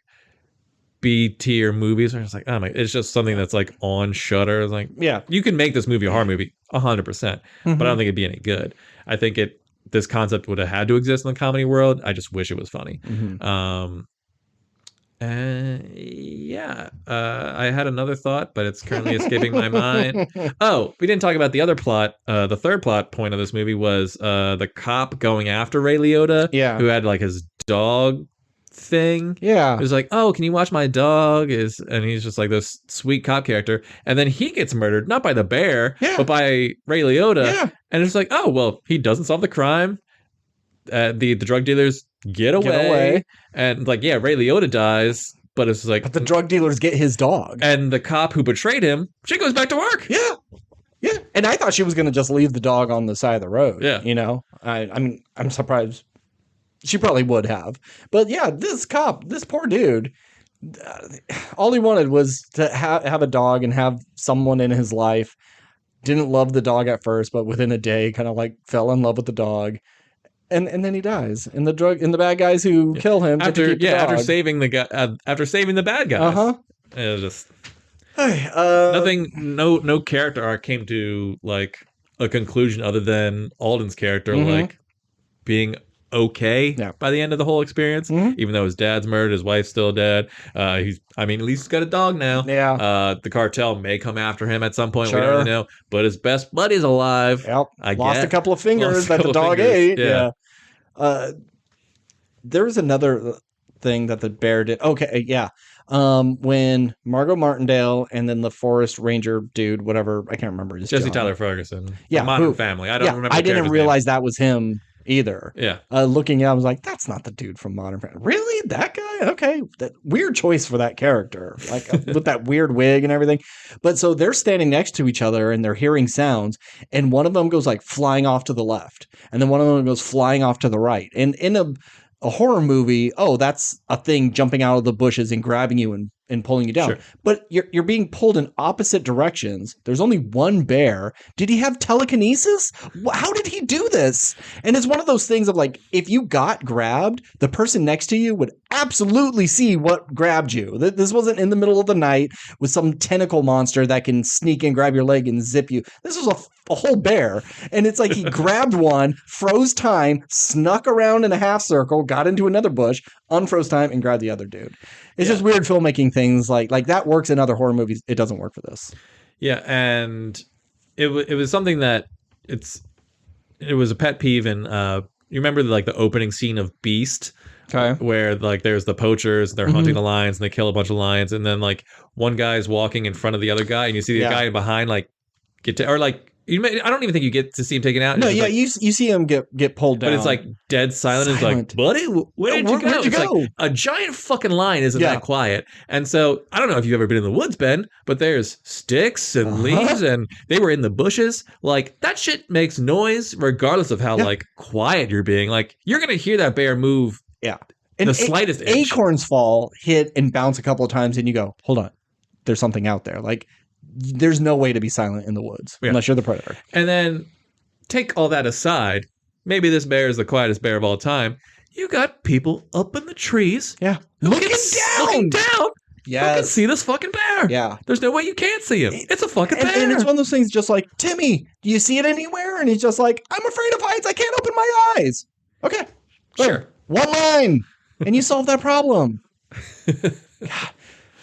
B tier movies where it's like, oh my, it's just something that's like on Shudder. It's like, yeah, you can make this movie a horror movie 100%, but I don't think it'd be any good. I think this concept would have had to exist in the comedy world. I just wish it was funny. I had another thought, but it's currently escaping my mind. Oh, we didn't talk about the other plot. The third plot point of this movie was the cop going after Ray Liotta, who had like his dog thing. It was like, oh, can you watch my dog? And he's just like this sweet cop character, and then he gets murdered not by the bear, but by Ray Liotta. And it's like, oh well, he doesn't solve the crime. The drug dealers get away, and like, yeah, Ray Liotta dies, but it's like, but the drug dealers get his dog, and the cop who betrayed him, she goes back to work. And I thought she was going to just leave the dog on the side of the road. You know, I mean, I'm surprised. She probably would have, but yeah, this cop, this poor dude, all he wanted was to have a dog and have someone in his life. Didn't love the dog at first, but within a day, kind of like fell in love with the dog. And then he dies, and the bad guys who kill him after saving the guy, after saving the bad guys. It was just nothing. No character arc came to like a conclusion other than Alden's character like being okay by the end of the whole experience. Even though his dad's murdered, his wife's still dead. At least he's got a dog now. The cartel may come after him at some point. We don't really know, but his best buddy's alive. Lost a couple of fingers that the dog ate. There was another thing that the bear did. When Margot Martindale and then the forest ranger dude, whatever, I can't remember his Jesse job. Tyler Ferguson. Modern Family. I don't remember. I didn't realize that was him either. Looking at, I was like, that's not the dude from Modern Family. Really? That guy? Okay. That weird choice for that character. Like with that weird wig and everything. But so they're standing next to each other and they're hearing sounds, and one of them goes like flying off to the left, and then one of them goes flying off to the right. And in a horror movie, that's a thing jumping out of the bushes and grabbing you and and pulling you down. Sure. But you're being pulled in opposite directions. There's only one bear. Did he have telekinesis? How did he do this? And it's one of those things of like, if you got grabbed, the person next to you would absolutely see what grabbed you. This wasn't in the middle of the night with some tentacle monster that can sneak and grab your leg and zip you. This was a whole bear. And it's like he grabbed one, froze time, snuck around in a half circle, got into another bush, unfroze time, and grabbed the other dude. It's just weird filmmaking things like that works in other horror movies. It doesn't work for this. Yeah, and it was something that it was a pet peeve. And you remember the opening scene of Beast, Okay. where there's the poachers, they're hunting the lions, and they kill a bunch of lions, and then one guy's walking in front of the other guy, and you see the guy behind I don't even think you get to see him taken out. No, you see him get pulled down. But it's dead silent. It's like, buddy, where'd you go? Where'd you go? A giant fucking lion isn't that quiet. And so I don't know if you've ever been in the woods, Ben, but there's sticks and leaves, and they were in the bushes. That shit makes noise regardless of how quiet you're being. You're gonna hear that bear move. Yeah. And the slightest inch. Acorns fall, hit, and bounce a couple of times, and you go, hold on, there's something out there. There's no way to be silent in the woods unless you're the predator. And then take all that aside, maybe this bear is the quietest bear of all time. You got people up in the trees. Yeah. Looking down. Yeah. You can see this fucking bear. Yeah. There's no way you can't see him. It's a fucking bear. And it's one of those things just like, Timmy, do you see it anywhere? And he's just like, I'm afraid of heights. I can't open my eyes. Okay. Sure. One line. And you solve that problem. God.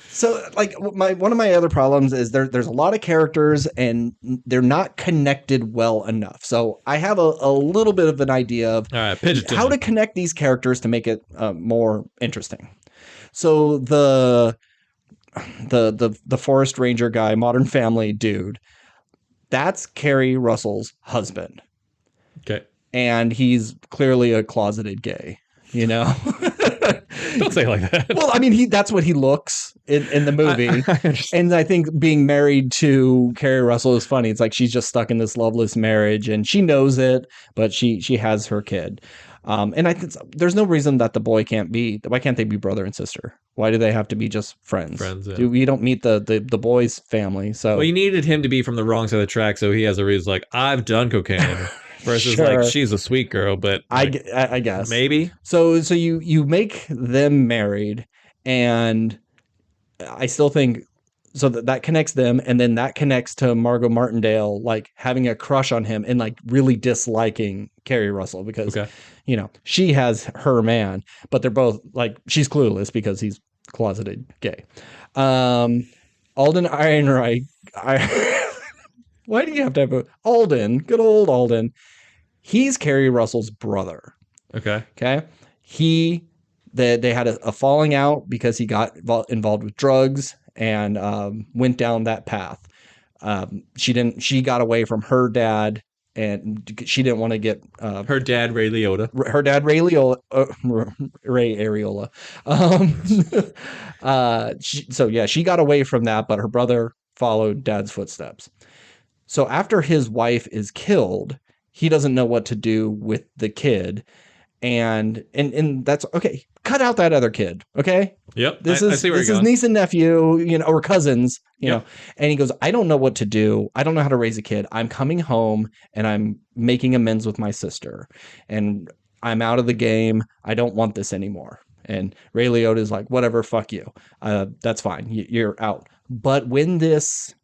So, one of my other problems is there's a lot of characters and they're not connected well enough. So I have a little bit of an idea of how to connect these characters to make it more interesting. So the forest ranger guy, Modern Family dude, that's Carrie Russell's husband. Okay. And he's clearly a closeted gay, Don't say it like that. Well, I mean, that's what he looks in the movie. And I think being married to Carrie Russell is funny. It's like she's just stuck in this loveless marriage and she knows it, but she has her kid. And I think there's no reason that the boy why can't they be brother and sister? Why do they have to be just friends? Yeah. We don't meet the boy's family. So you needed him to be from the wrong side of the track, so he has a reason I've done cocaine. Versus she's a sweet girl, but I guess maybe. So you make them married, and I still think so that connects them, and then that connects to Margot Martindale having a crush on him and really disliking Carrie Russell because she has her man, but they're both she's clueless because he's closeted gay. Alden Ehrenreich. Why do you have to have Alden? Good old Alden. He's Carrie Russell's brother. Okay. They had a falling out because he got involved with drugs and went down that path. She got away from her dad and she didn't want to get her dad Ray Liotta. Her dad Ray Areola. She got away from that, but her brother followed dad's footsteps. So after his wife is killed, he doesn't know what to do with the kid. And that's okay. Cut out that other kid. Okay. Yep. This is niece and nephew, or cousins, know, and he goes, I don't know what to do. I don't know how to raise a kid. I'm coming home and I'm making amends with my sister and I'm out of the game. I don't want this anymore. And Ray Liotta is like, whatever, fuck you. That's fine. You're out. But when this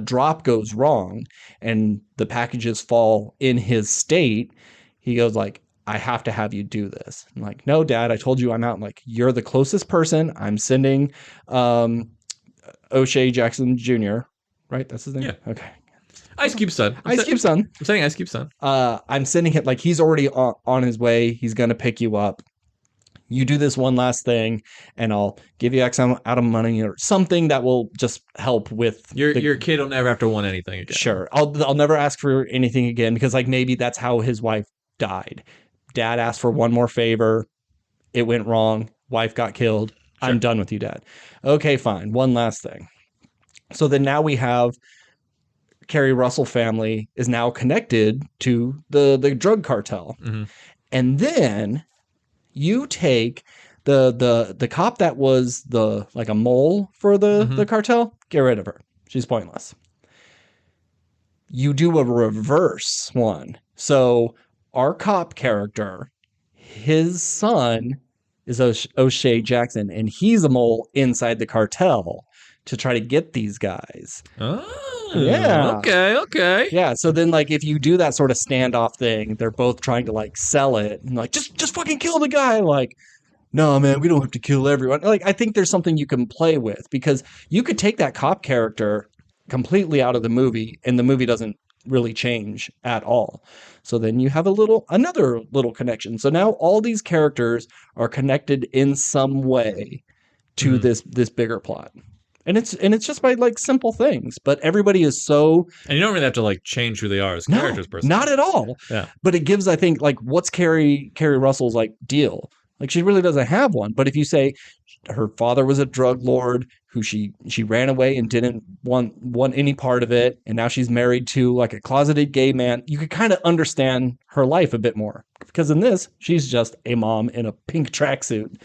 drop goes wrong and the packages fall in his state, he goes I have to have you do this. I'm like, no, Dad, I told you I'm out. I'm like, you're the closest person. I'm sending O'Shea Jackson Jr., right? That's his name? Yeah. Okay. Ice Cube's son. Ice Cube's son. I'm saying Ice Cube's son. I'm sending him he's already on his way. He's going to pick you up. You do this one last thing and I'll give you X amount of money or something that will just help with your kid will never have to want anything again. Sure. I'll never ask for anything again because maybe that's how his wife died. Dad asked for one more favor. It went wrong. Wife got killed. Sure. I'm done with you, Dad. Okay, fine. One last thing. So then now we have Carrie Russell family is now connected to the drug cartel. Mm-hmm. And then you take The cop that was like a mole for the cartel, get rid of her. She's pointless. You do a reverse one. So our cop character, his son is O'Shea Jackson, and he's a mole inside the cartel to try to get these guys. Oh, yeah. Okay. Yeah, so then like if you do that sort of standoff thing, they're both trying to like sell it and like just fucking kill the guy. Like, no, man, we don't have to kill everyone. Like, I think there's something you can play with because you could take that cop character completely out of the movie and the movie doesn't really change at all. So then you have another little connection. So now all these characters are connected in some way to this bigger plot. And it's just by like simple things, but everybody is so. And you don't really have to like change who they are as characters, personally. Not at all. Yeah. But it gives, I think, like what's Carrie Russell's like deal? Like she really doesn't have one. But if you say her father was a drug lord who she ran away and didn't want any part of it, and now she's married to like a closeted gay man, you could kind of understand her life a bit more. Because in this, she's just a mom in a pink tracksuit.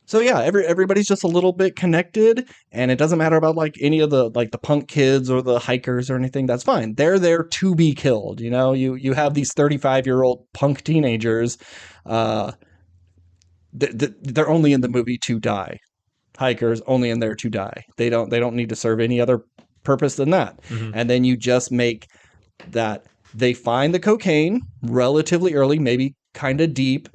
So yeah, everybody's just a little bit connected, and it doesn't matter about like any of the like the punk kids or the hikers or anything. That's fine. They're there to be killed. You know, you have these 35-year-old punk teenagers. They're only in the movie to die. Hikers only in there to die. They don't need to serve any other purpose than that. And then you just make that they find the cocaine relatively early, maybe kind of deep,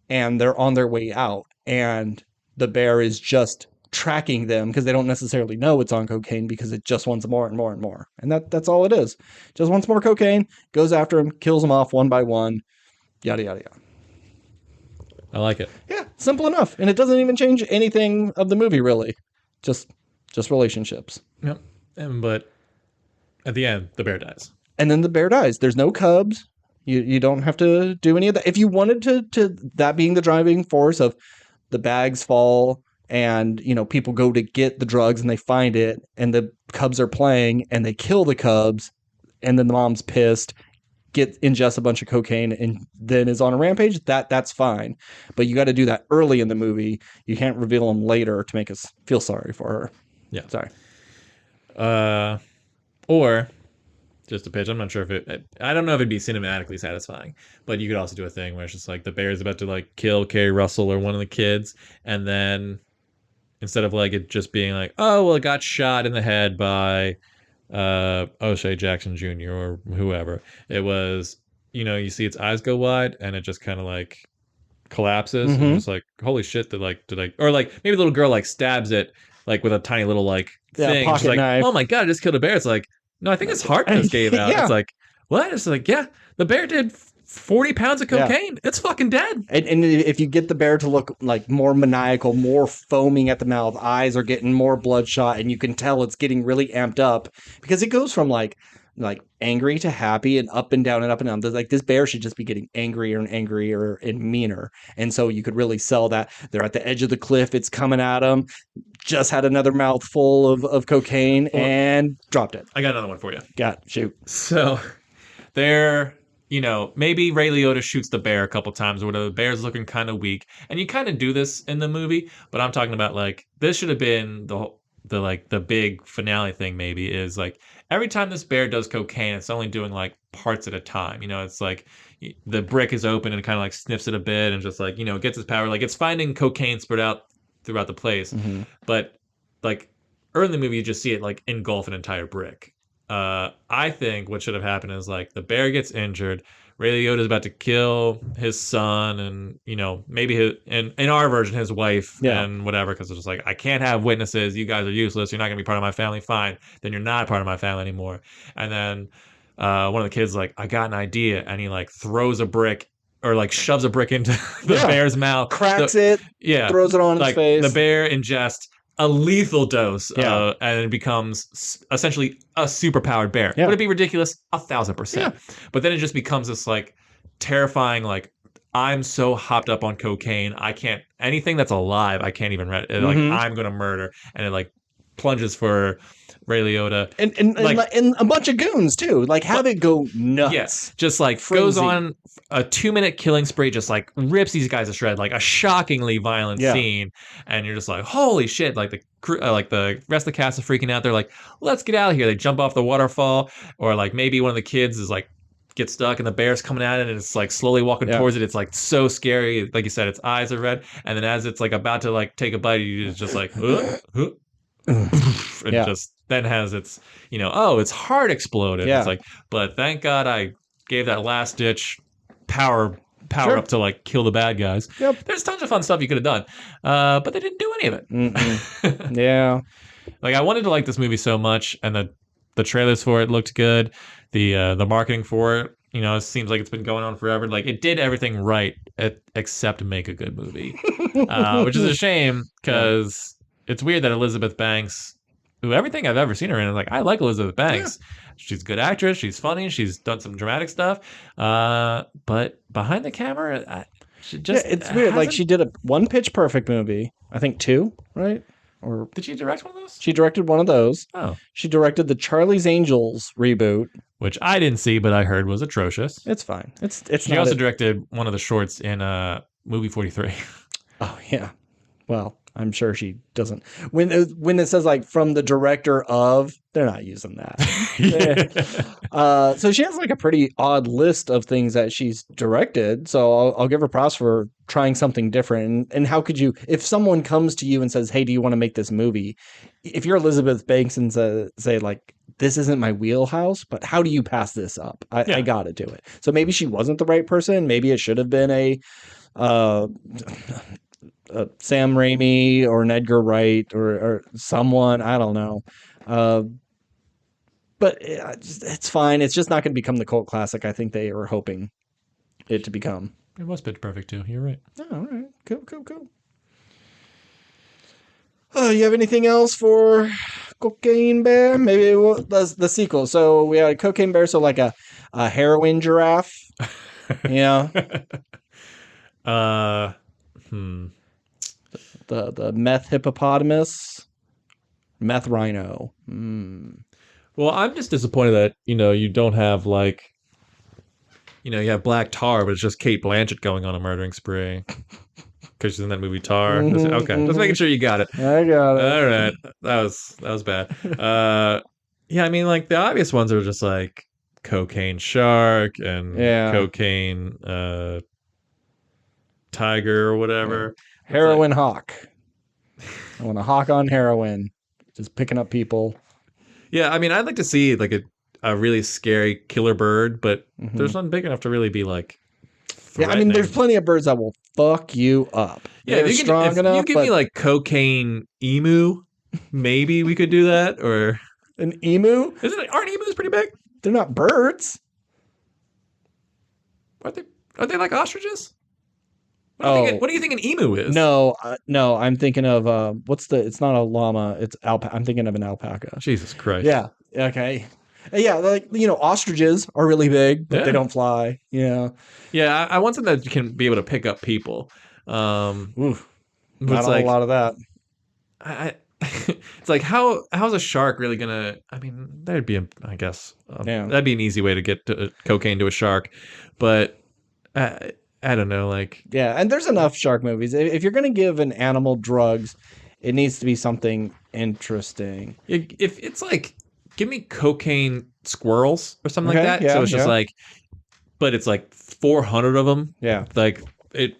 and they're on their way out. And the bear is just tracking them because they don't necessarily know it's on cocaine because it just wants more and more and more. And that's all it is. Just wants more cocaine, goes after him, kills them off one by one, yada, yada, yada. I like it. Yeah, simple enough. And it doesn't even change anything of the movie, really. Just relationships. Yep. But at the end, the bear dies. And then the bear dies. There's no cubs. You don't have to do any of that. If you wanted to that being the driving force of the bags fall and, you know, people go to get the drugs and they find it and the cubs are playing and they kill the cubs and then the mom's pissed, ingests a bunch of cocaine and then is on a rampage, that's fine. But you got to do that early in the movie. You can't reveal them later to make us feel sorry for her. Yeah. Sorry. Or just a pitch. I'm not sure if I don't know if it'd be cinematically satisfying, but you could also do a thing where it's just like the bear is about to like kill Carrie Russell or one of the kids, and then instead of like it just being like, oh well, it got shot in the head by O'Shea Jackson Jr. or whoever, it was, you know, you see its eyes go wide and it just kind of like collapses and it's like, holy shit, did I, or like maybe the little girl like stabs it like with a tiny little like thing. Pocket She's like, knife. Oh my god, I just killed a bear. It's like, no, I think his heart just gave out. Yeah. It's like, what? It's like, yeah, the bear did 40 pounds of cocaine. It's fucking dead. And if you get the bear to look like more maniacal, more foaming at the mouth, eyes are getting more bloodshot, and you can tell it's getting really amped up because it goes from like angry to happy and up and down and up and down. Like this bear should just be getting angrier and angrier and meaner. And so you could really sell that. They're at the edge of the cliff. It's coming at them. Just had another mouthful of cocaine and dropped it. I got another one for you. Shoot. So they're, you know, maybe Ray Liotta shoots the bear a couple times or whatever. The bear's looking kind of weak. And you kind of do this in the movie, but I'm talking about like, this should have been the big finale thing maybe is like, every time this bear does cocaine, it's only doing like parts at a time. You know, it's like the brick is open and it kind of like sniffs it a bit and just like, you know, it gets its power. Like it's finding cocaine spread out throughout the place. But like early in the movie, you just see it like engulf an entire brick. I think what should have happened is like the bear gets injured. Ray Liotta's about to kill his son and, you know, maybe in our version, his wife and whatever, because it's just like, I can't have witnesses. You guys are useless. You're not going to be part of my family. Fine. Then you're not part of my family anymore. And then one of the kids like, I got an idea. And he like throws a brick or like shoves a brick into the bear's mouth. Cracks it. Yeah. Throws it on its face. The bear ingests a lethal dose and it becomes essentially a superpowered bear. Would it be ridiculous? 1,000%. But then it just becomes this like terrifying, like, I'm so hopped up on cocaine, I can't, anything that's alive, I can't even like I'm gonna murder. And it like plunges for Ray Liotta. And a bunch of goons too. Like have it go nuts. Yes, just like Frenzy. goes on a 2-minute killing spree, just like rips these guys to shred, like a shockingly violent scene, and you're just like, holy shit! Like the rest of the cast is freaking out. They're like, let's get out of here. They jump off the waterfall, or like maybe one of the kids is like gets stuck and the bear's coming at it and it's like slowly walking towards it. It's like so scary. Like you said, its eyes are red, and then as it's like about to like take a bite, it's just like, and just then has its, its heart exploded. It's like, but thank God I gave that last ditch power up to like kill the bad guys. There's tons of fun stuff you could have done, but they didn't do any of it. Yeah, like I wanted to like this movie so much, and the trailers for it looked good. The marketing for it, it seems like it's been going on forever. Like it did everything right except make a good movie, which is a shame because it's weird that Elizabeth Banks, who everything I've ever seen her in, like I like Elizabeth Banks. She's a good actress. She's funny. She's done some dramatic stuff. But behind the camera, it's weird. Like she did one Pitch Perfect movie. I think 2, right? Or did she direct one of those? She directed one of those. Oh. She directed the Charlie's Angels reboot, which I didn't see, but I heard was atrocious. It's fine. It's. She also directed one of the shorts in movie 43. Oh yeah. Well, I'm sure she doesn't. When it says like from the director of, they're not using that. So she has like a pretty odd list of things that she's directed. So I'll give her props for trying something different. And how could you, if someone comes to you and says, "Hey, do you want to make this movie?" If you're Elizabeth Banks and say like, "This isn't my wheelhouse, but how do you pass this up?" I got to do it. So maybe she wasn't the right person. Maybe it should have been a Sam Raimi or an Edgar Wright or someone, I don't know. But it's fine. It's just not going to become the cult classic I think they were hoping it to become. It was Pitch Perfect too. You're right. Oh, all right. Cool. You have anything else for Cocaine Bear? Maybe the sequel. So we had a Cocaine Bear, so like a heroin giraffe. Yeah. The meth hippopotamus, meth rhino. Well, I'm just disappointed that you don't have like, you have Black Tar, but it's just Kate Blanchett going on a murdering spree because she's in that movie Tar. Okay, just making sure you got it. I got it. All right, that was bad. Yeah, I mean, like the obvious ones are just like cocaine shark and cocaine tiger or whatever. Heroin hawk. I want a hawk on heroin, just picking up people. Yeah, I mean, I'd like to see like a really scary killer bird, but there's none big enough to really be like threatening. Yeah, I mean, there's plenty of birds that will fuck you up. Yeah, if you give me like cocaine emu, maybe we could do that. Or an emu? Aren't emus pretty big? They're not birds. Are they like ostriches? What do you think an emu is? No, I'm thinking of it's not a llama, it's I'm thinking of an alpaca. Jesus Christ. Yeah. Okay. Yeah, like ostriches are really big, but they don't fly. Yeah. Yeah, I want something that can be able to pick up people. Not a lot of that. It's like how's a shark really gonna? I mean, that'd be that'd be an easy way to get cocaine to a shark, but. I don't know, like... Yeah, and there's enough shark movies. If you're going to give an animal drugs, it needs to be something interesting. If it's like, give me cocaine squirrels or something like that. Yeah, so it's just like... But it's like 400 of them. Yeah. Like,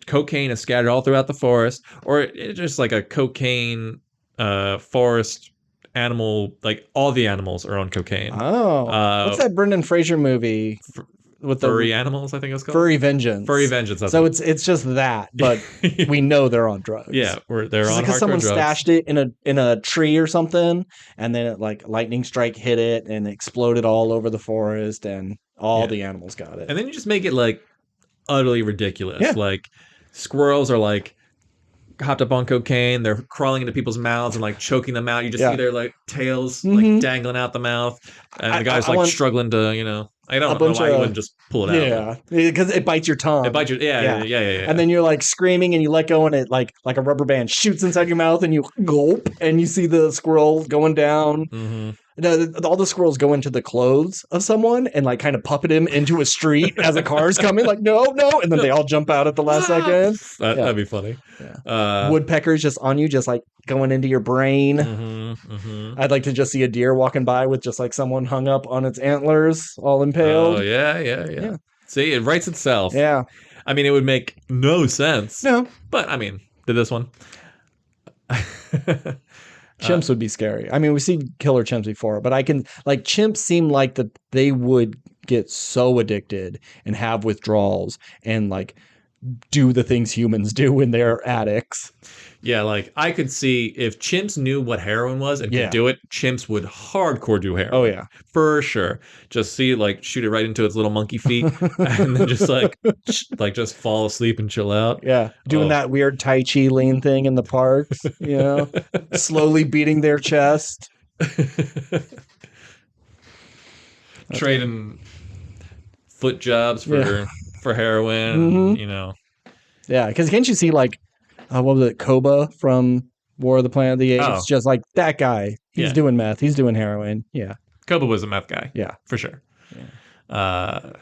cocaine is scattered all throughout the forest. Or it's just like a cocaine forest animal... Like, all the animals are on cocaine. Oh. What's that Brendan Fraser movie... With furry animals, I think it's called. Furry Vengeance. Furry Vengeance. So it's just that, but we know they're on drugs. Yeah, they're on because someone stashed it in a tree or something, and then lightning strike hit it and exploded all over the forest, and all the animals got it. And then you just make it like utterly ridiculous. Yeah. Like squirrels are like hopped up on cocaine. They're crawling into people's mouths and like choking them out. You just see their like tails like dangling out the mouth, and the guy's struggling to I don't know why you wouldn't just pull it out. Yeah, because it bites your tongue. It bites your yeah. And then you're like screaming and you let go and it like a rubber band shoots inside your mouth and you gulp and you see the squirrel going down. Mm-hmm. All the squirrels go into the clothes of someone and like kind of puppet him into a street as a car's coming, like no, and then they all jump out at the last second. That'd be funny. Yeah. Woodpeckers just on you, just like going into your brain. I'd like to just see a deer walking by with just like someone hung up on its antlers, all impaled. Oh yeah. See, it writes itself. Yeah. I mean, it would make no sense. No. But I mean, did this one? Chimps would be scary. I mean, we've seen killer chimps before, but chimps seem like that they would get so addicted and have withdrawals and like do the things humans do when they're addicts. Yeah, like I could see if chimps knew what heroin was and could do it, chimps would hardcore do heroin. Oh yeah, for sure. Just see like shoot it right into its little monkey feet, and then just like just fall asleep and chill out. Yeah, doing that weird Tai Chi lean thing in the parks. You know, slowly beating their chest, trading foot jobs for heroin. You know. Yeah, because can't you see like. What was it, Koba from War of the Planet of the Apes? Oh. Just like that guy. He's doing meth. He's doing heroin. Yeah. Koba was a meth guy. Yeah. For sure. Yeah.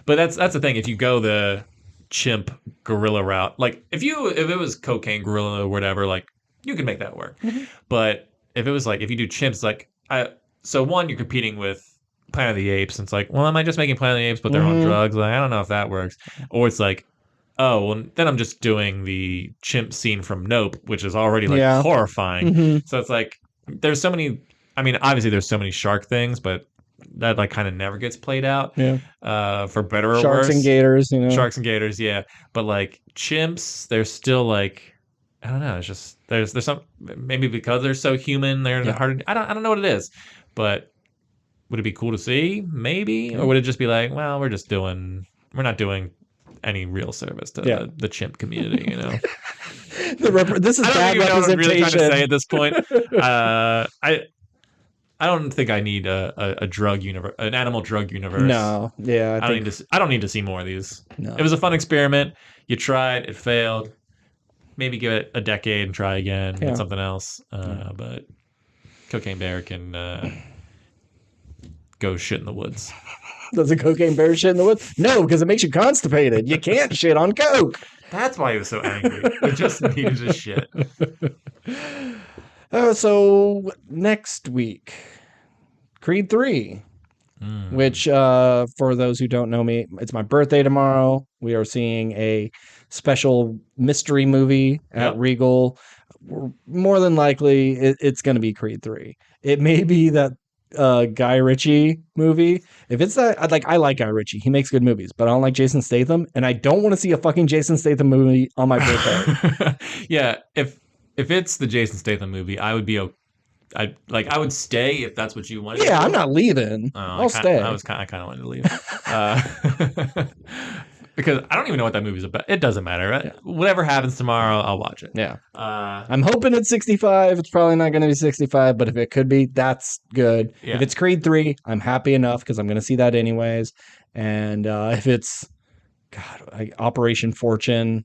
But that's the thing. If you go the chimp gorilla route, like if it was cocaine gorilla or whatever, like you could make that work. But if it was like, if you do chimps, like so one, you're competing with Planet of the Apes. And it's like, well, am I just making Planet of the Apes, but they're on drugs? Like, I don't know if that works. Or it's like, oh, well, then I'm just doing the chimp scene from Nope, which is already like horrifying. So it's like, there's so many, I mean, obviously there's so many shark things, but that like kind of never gets played out. For better or worse. Sharks and gators, you know. Sharks and gators, yeah. But like chimps, they're still like, I don't know. It's just, there's some, maybe because they're so human, they're hard. I don't know what it is, but would it be cool to see? Maybe. Or would it just be like, well, we're not doing any real service to the chimp community, you know. This is bad representation. I don't even know what I'm really trying to say at this point. I don't think I need a drug universe, an animal drug universe. No, yeah, I don't need to see more of these. No. It was a fun experiment. You tried, it failed. Maybe give it a decade and try again with something else. But Cocaine Bear can go shit in the woods. Does a cocaine bear shit in the woods? No, because it makes you constipated. You can't shit on coke. That's why he was so angry. He just needed to shit. So next week, Creed 3, which for those who don't know me, it's my birthday tomorrow. We are seeing a special mystery movie at Regal. More than likely, it's going to be Creed 3. It may be that Guy Ritchie movie. If it's that, I like Guy Ritchie. He makes good movies, but I don't like Jason Statham, and I don't want to see a fucking Jason Statham movie on my birthday. Yeah, if it's the Jason Statham movie, I would be I would stay if that's what you wanted. Yeah, I'm not leaving. I'll stay. I kind of wanted to leave. Because I don't even know what that movie's about. It doesn't matter. Right? Yeah. Whatever happens tomorrow, I'll watch it. Yeah. I'm hoping it's 65. It's probably not going to be 65, but if it could be, that's good. Yeah. If it's Creed 3, I'm happy enough because I'm going to see that anyways. And if it's, Operation Fortune.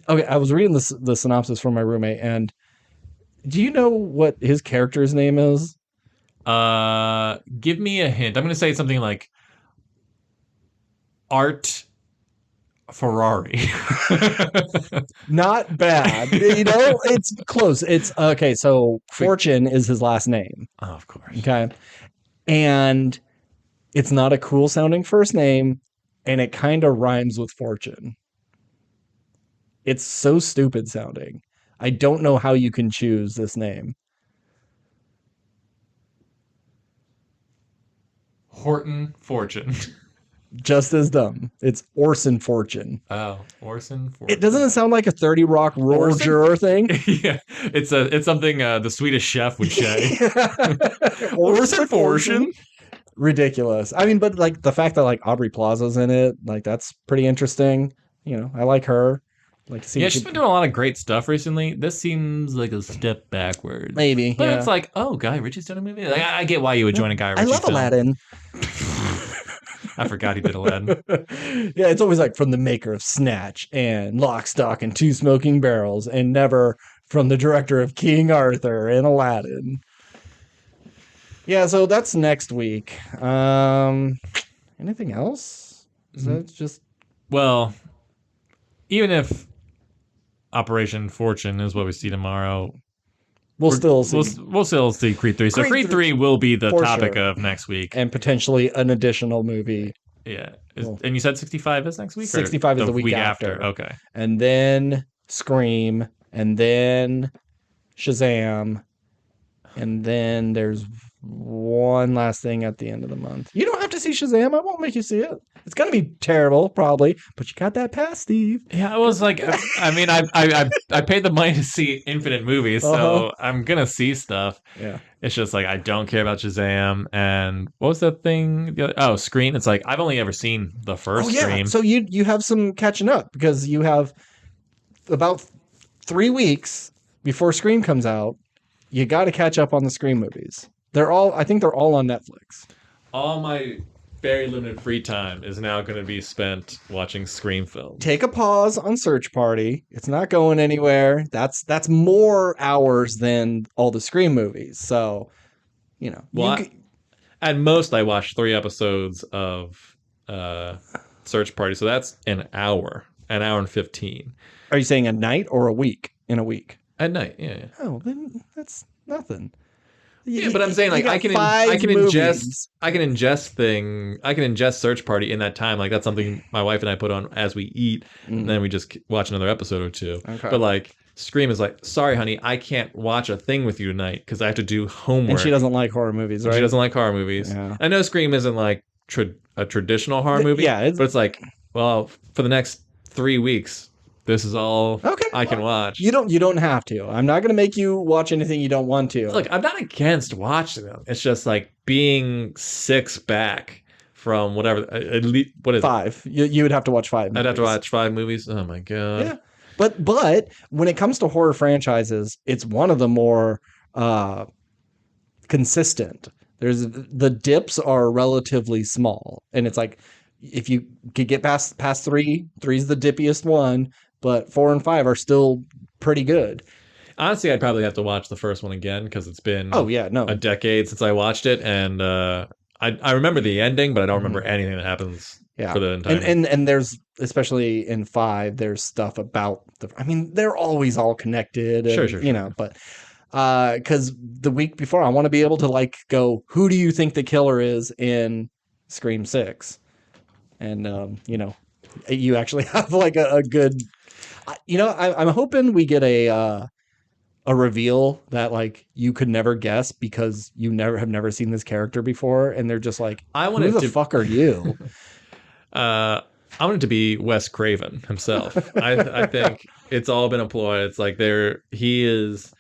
Okay, I was reading the synopsis from my roommate, and do you know what his character's name is? Give me a hint. I'm going to say something like Art Ferrari. Not bad. You know, it's close. It's okay. So Fortune is his last name. Oh, of course. Okay. And it's not a cool sounding first name, and it kind of rhymes with fortune. It's so stupid sounding. I don't know how you can choose this name. Horton Fortune. Just as dumb. It's Orson Fortune. Oh, Orson Fortune. It doesn't sound like a 30 Rock roll juror thing. Yeah, it's something the Swedish Chef would say. Orson Fortune. Ridiculous. I mean, but like the fact that like Aubrey Plaza's in it, like that's pretty interesting. You know, I like her. Like, see she's been doing a lot of great stuff recently. This seems like a step backwards. Maybe, but it's like, oh, Guy Ritchie's doing a movie. Like, I get why you would join a Guy Ritchie. I love film. Aladdin. I forgot he did Aladdin. Yeah, it's always like from the maker of Snatch and Lock, Stock, and Two Smoking Barrels, and never from the director of King Arthur and Aladdin. Yeah, so that's next week. Anything else? Is that just Well, even if Operation Fortune is what we see tomorrow, we'll still see, we'll still see Creed 3. So Creed Creed 3 will be the for topic sure. of next week. and potentially an additional movie. Yeah. Well, And you said 65 is next week? 65 is the week after. Okay. And then Scream, and then Shazam, and then there's one last thing at the end of the month. You don't have to see Shazam. I won't make you see it. It's gonna be terrible, probably, but you got that pass, Steve. Yeah, I was like, I mean, I paid the money to see infinite movies, so I'm gonna see stuff. Yeah. It's just like I don't care about Shazam. And what was that thing? Scream. It's like I've only ever seen the first Scream. So you have some catching up because you have about 3 weeks before Scream comes out. You got to catch up on the Scream movies. I think they're all on Netflix. All my very limited free time is now going to be spent watching Scream films. Take a pause on Search Party. It's not going anywhere. That's more hours than all the Scream movies. So, at most, I watched 3 episodes of Search Party, so that's an hour and 15. Are you saying a night or a week? In a week? At night, yeah. Oh, then that's nothing. Yeah, but I'm saying like I can ingest Search Party in that time. Like that's something my wife and I put on as we eat, and then we just watch another episode or two. Okay. But like Scream is like, sorry, honey, I can't watch a thing with you tonight because I have to do homework. And she doesn't like horror movies, right? She doesn't like horror movies. Yeah. I know Scream isn't like a traditional horror movie. Yeah, but it's like, well, for the next 3 weeks, this is all I can watch. You don't have to. I'm not going to make you watch anything you don't want to. Look, I'm not against watching them. It's just like being 6 back from whatever. At least, what is 5. You would have to watch 5 movies. I'd have to watch 5 movies. Oh my god. Yeah. But when it comes to horror franchises, it's one of the more consistent. The dips are relatively small, and it's like if you could get past 3, 3's the dippiest one, but 4 and 5 are still pretty good. Honestly, I'd probably have to watch the first one again because it's been a decade since I watched it, and I remember the ending, but I don't remember anything that happens. Yeah, for the entire and there's, especially in 5, there's stuff about they're always all connected. And, sure. But because the week before, I want to be able to like go, who do you think the killer is in Scream 6? And you actually have like a good, I'm hoping we get a reveal that like you could never guess because you have never seen this character before, and they're just like, who the fuck are you? I want it to be Wes Craven himself. I think it's all been a ploy. It's like he is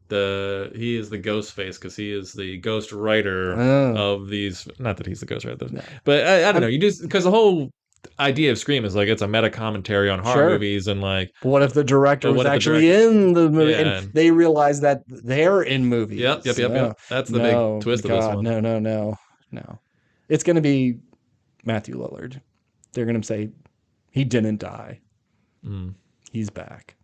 the ghost face because he is the ghost writer of these. Not that he's the ghost writer, but I don't know. You just because the whole idea of Scream is like it's a meta commentary on horror movies and like. What if the director was actually in the movie and they realize that they're in movies? Yep. That's the big twist of this one. No. It's going to be Matthew Lillard. They're going to say he didn't die. He's back.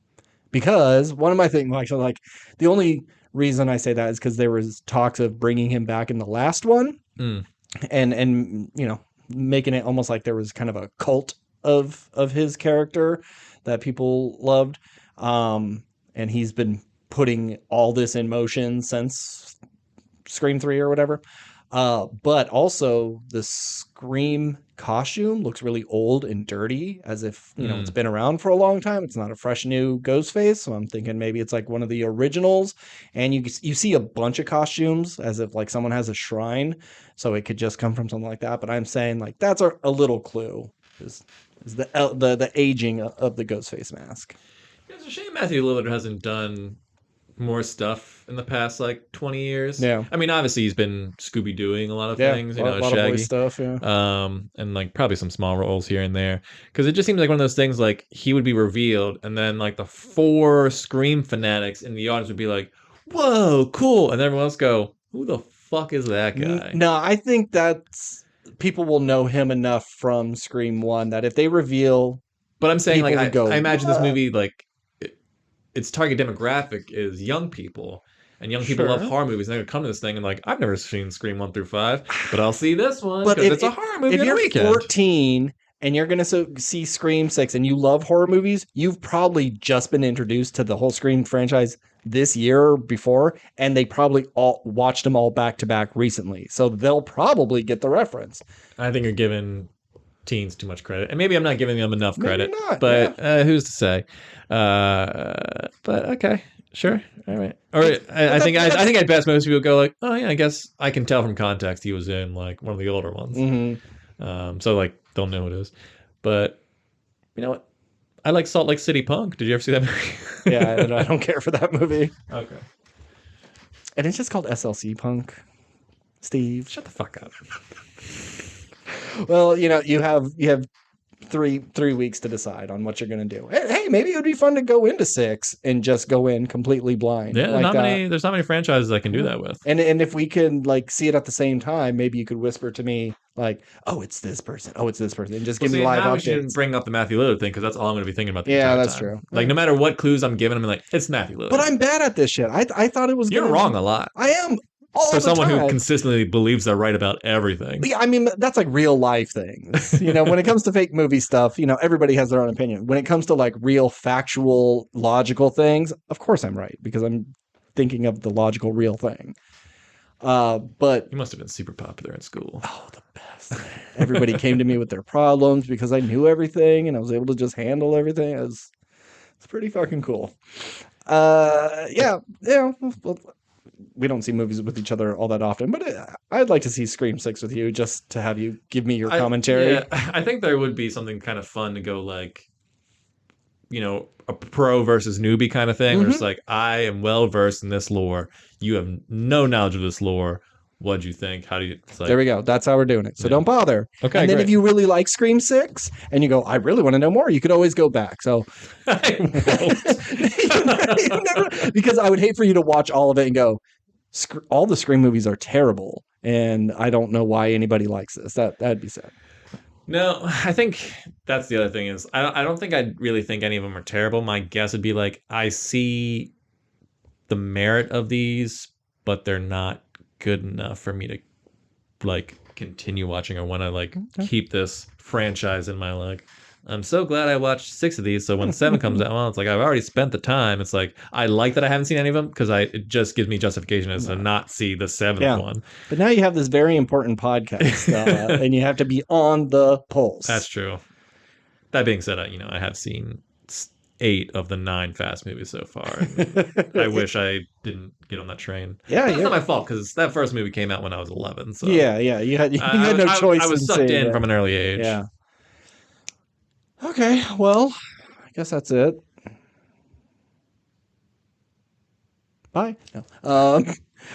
Because one of my things, actually, like the only reason I say that is because there was talks of bringing him back in the last one, and making it almost like there was kind of a cult of his character that people loved, and he's been putting all this in motion since Scream 3 or whatever. But also the Scream costume looks really old and dirty, as if it's been around for a long time. It's not a fresh new ghost face, so I'm thinking maybe it's like one of the originals. And you see a bunch of costumes as if like someone has a shrine, so it could just come from something like that. But I'm saying like that's a little clue is the aging of the ghost face mask. It's a shame Matthew Lillard hasn't done more stuff in the past like 20 years. Yeah. I mean, obviously he's been Scooby-Dooing a lot of things, a lot Shaggy of voice stuff, and like probably some small roles here and there. Because it just seems like one of those things like he would be revealed and then like the 4 Scream fanatics in the audience would be like, whoa, cool. And everyone else go, who the fuck is that guy? No, I think that's people will know him enough from Scream 1 that if they reveal, But I'm saying, people like, would go, I imagine this "Ah." movie, like, its target demographic is young people. And young people love Sure. horror movies. And they're going to come to this thing and, like, I've never seen Scream 1 through 5, but I'll see this one But because it's a horror movie if on a you're weekend. 14 and you're going to see Scream 6 and you love horror movies, you've probably just been introduced to the whole Scream franchise this year or before, and they probably all watched them all back to back recently. So they'll probably get the reference. I think you're giving teens too much credit. And maybe I'm not giving them enough credit. Maybe not, But who's to say? But okay. Sure. All right. All right. I think at best most people go like, oh yeah, I guess I can tell from context he was in like one of the older ones. Mm-hmm. So like don't know who it is. But you know what? I like Salt Lake City Punk. Did you ever see that movie? Yeah, I don't care for that movie. Okay. And it's just called SLC Punk. Steve. Shut the fuck up. Well, you have 3 weeks to decide on what you're going to do. Hey, maybe it would be fun to go into 6 and just go in completely blind. Yeah, like, there's not many franchises I can do that with. And if we can like see it at the same time, maybe you could whisper to me like, "Oh, it's this person. Oh, it's this person," and just give me live now updates. We shouldn't bring up the Matthew Lillard thing because that's all I'm going to be thinking about. Yeah, that's time. true. Like no matter what clues I'm giving, I'm like, it's Matthew Lillard. But I'm bad at this shit. I thought it was. You're wrong a lot. I am. All for the someone time. who consistently believes they're right about everything. Yeah, I mean, that's like real life things. When it comes to fake movie stuff, everybody has their own opinion. When it comes to like real factual, logical things, of course I'm right because I'm thinking of the logical, real thing. But you must have been super popular in school. Oh, the best. Everybody came to me with their problems because I knew everything and I was able to just handle everything. It's pretty fucking cool. Yeah. Well, we don't see movies with each other all that often, but I'd like to see Scream 6 with you just to have you give me your commentary. I think there would be something kind of fun to go like, a pro versus newbie kind of thing. Where it's like, I am well versed in this lore. You have no knowledge of this lore. What'd you think? How do you? Like, there we go. That's how we're doing it. So don't bother. Okay. And then great. if you really like Scream 6 and you go, I really want to know more, you could always go back. So because I would hate for you to watch all of it and go, all the Scream movies are terrible, and I don't know why anybody likes this. That'd be sad. No, I think that's the other thing is I don't think I'd really think any of them are terrible. My guess would be like I see the merit of these, but they're not good enough for me to like continue watching or want to keep this franchise in my like. I'm so glad I watched 6 of these. So when 7 comes out, well, it's like I've already spent the time. It's like I like that I haven't seen any of them because it just gives me justification as to not see the 7th one. But now you have this very important podcast, and you have to be on the pulse. That's true. That being said, I have seen 8 of the 9 Fast movies so far. And I wish I didn't get on that train. Yeah, it's not my fault because that first movie came out when I was 11. So yeah, you had no choice. I was sucked in from an early age. Yeah. Okay, well, I guess that's it. Bye. No.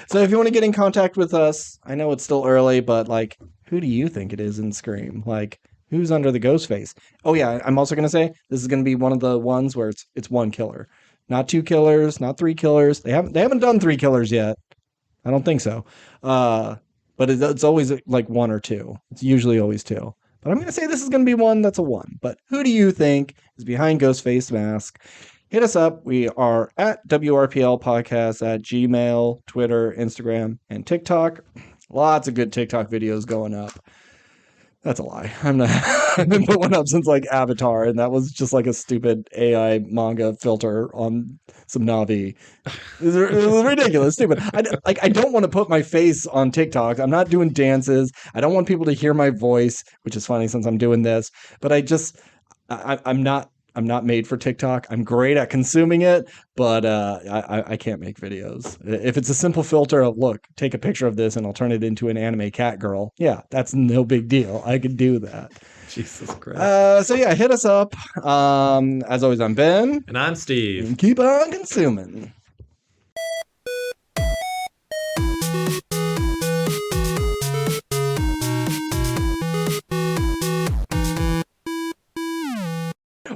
So if you want to get in contact with us, I know it's still early, but like, who do you think it is in Scream? Like, who's under the ghost face? Oh yeah, I'm also gonna say this is gonna be one of the ones where it's one killer, not 2 killers, not 3 killers. They haven't done 3 killers yet. I don't think so. But it's always like 1 or 2. It's usually always 2. But I'm going to say this is going to be one that's a 1. But who do you think is behind Ghostface Mask? Hit us up. We are at WRPL Podcast at Gmail, Twitter, Instagram, and TikTok. Lots of good TikTok videos going up. That's a lie. I've been put one up since like Avatar, and that was just like a stupid AI manga filter on some Navi. It was ridiculous, stupid. I don't want to put my face on TikTok. I'm not doing dances. I don't want people to hear my voice, which is funny since I'm doing this. But I'm not made for TikTok. I'm great at consuming it, but I can't make videos. If it's a simple filter of, look, take a picture of this and I'll turn it into an anime cat girl. Yeah, that's no big deal. I could do that. Jesus Christ. So yeah, hit us up. As always, I'm Ben. And I'm Steve. And keep on consuming.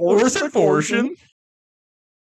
Orson Fortune.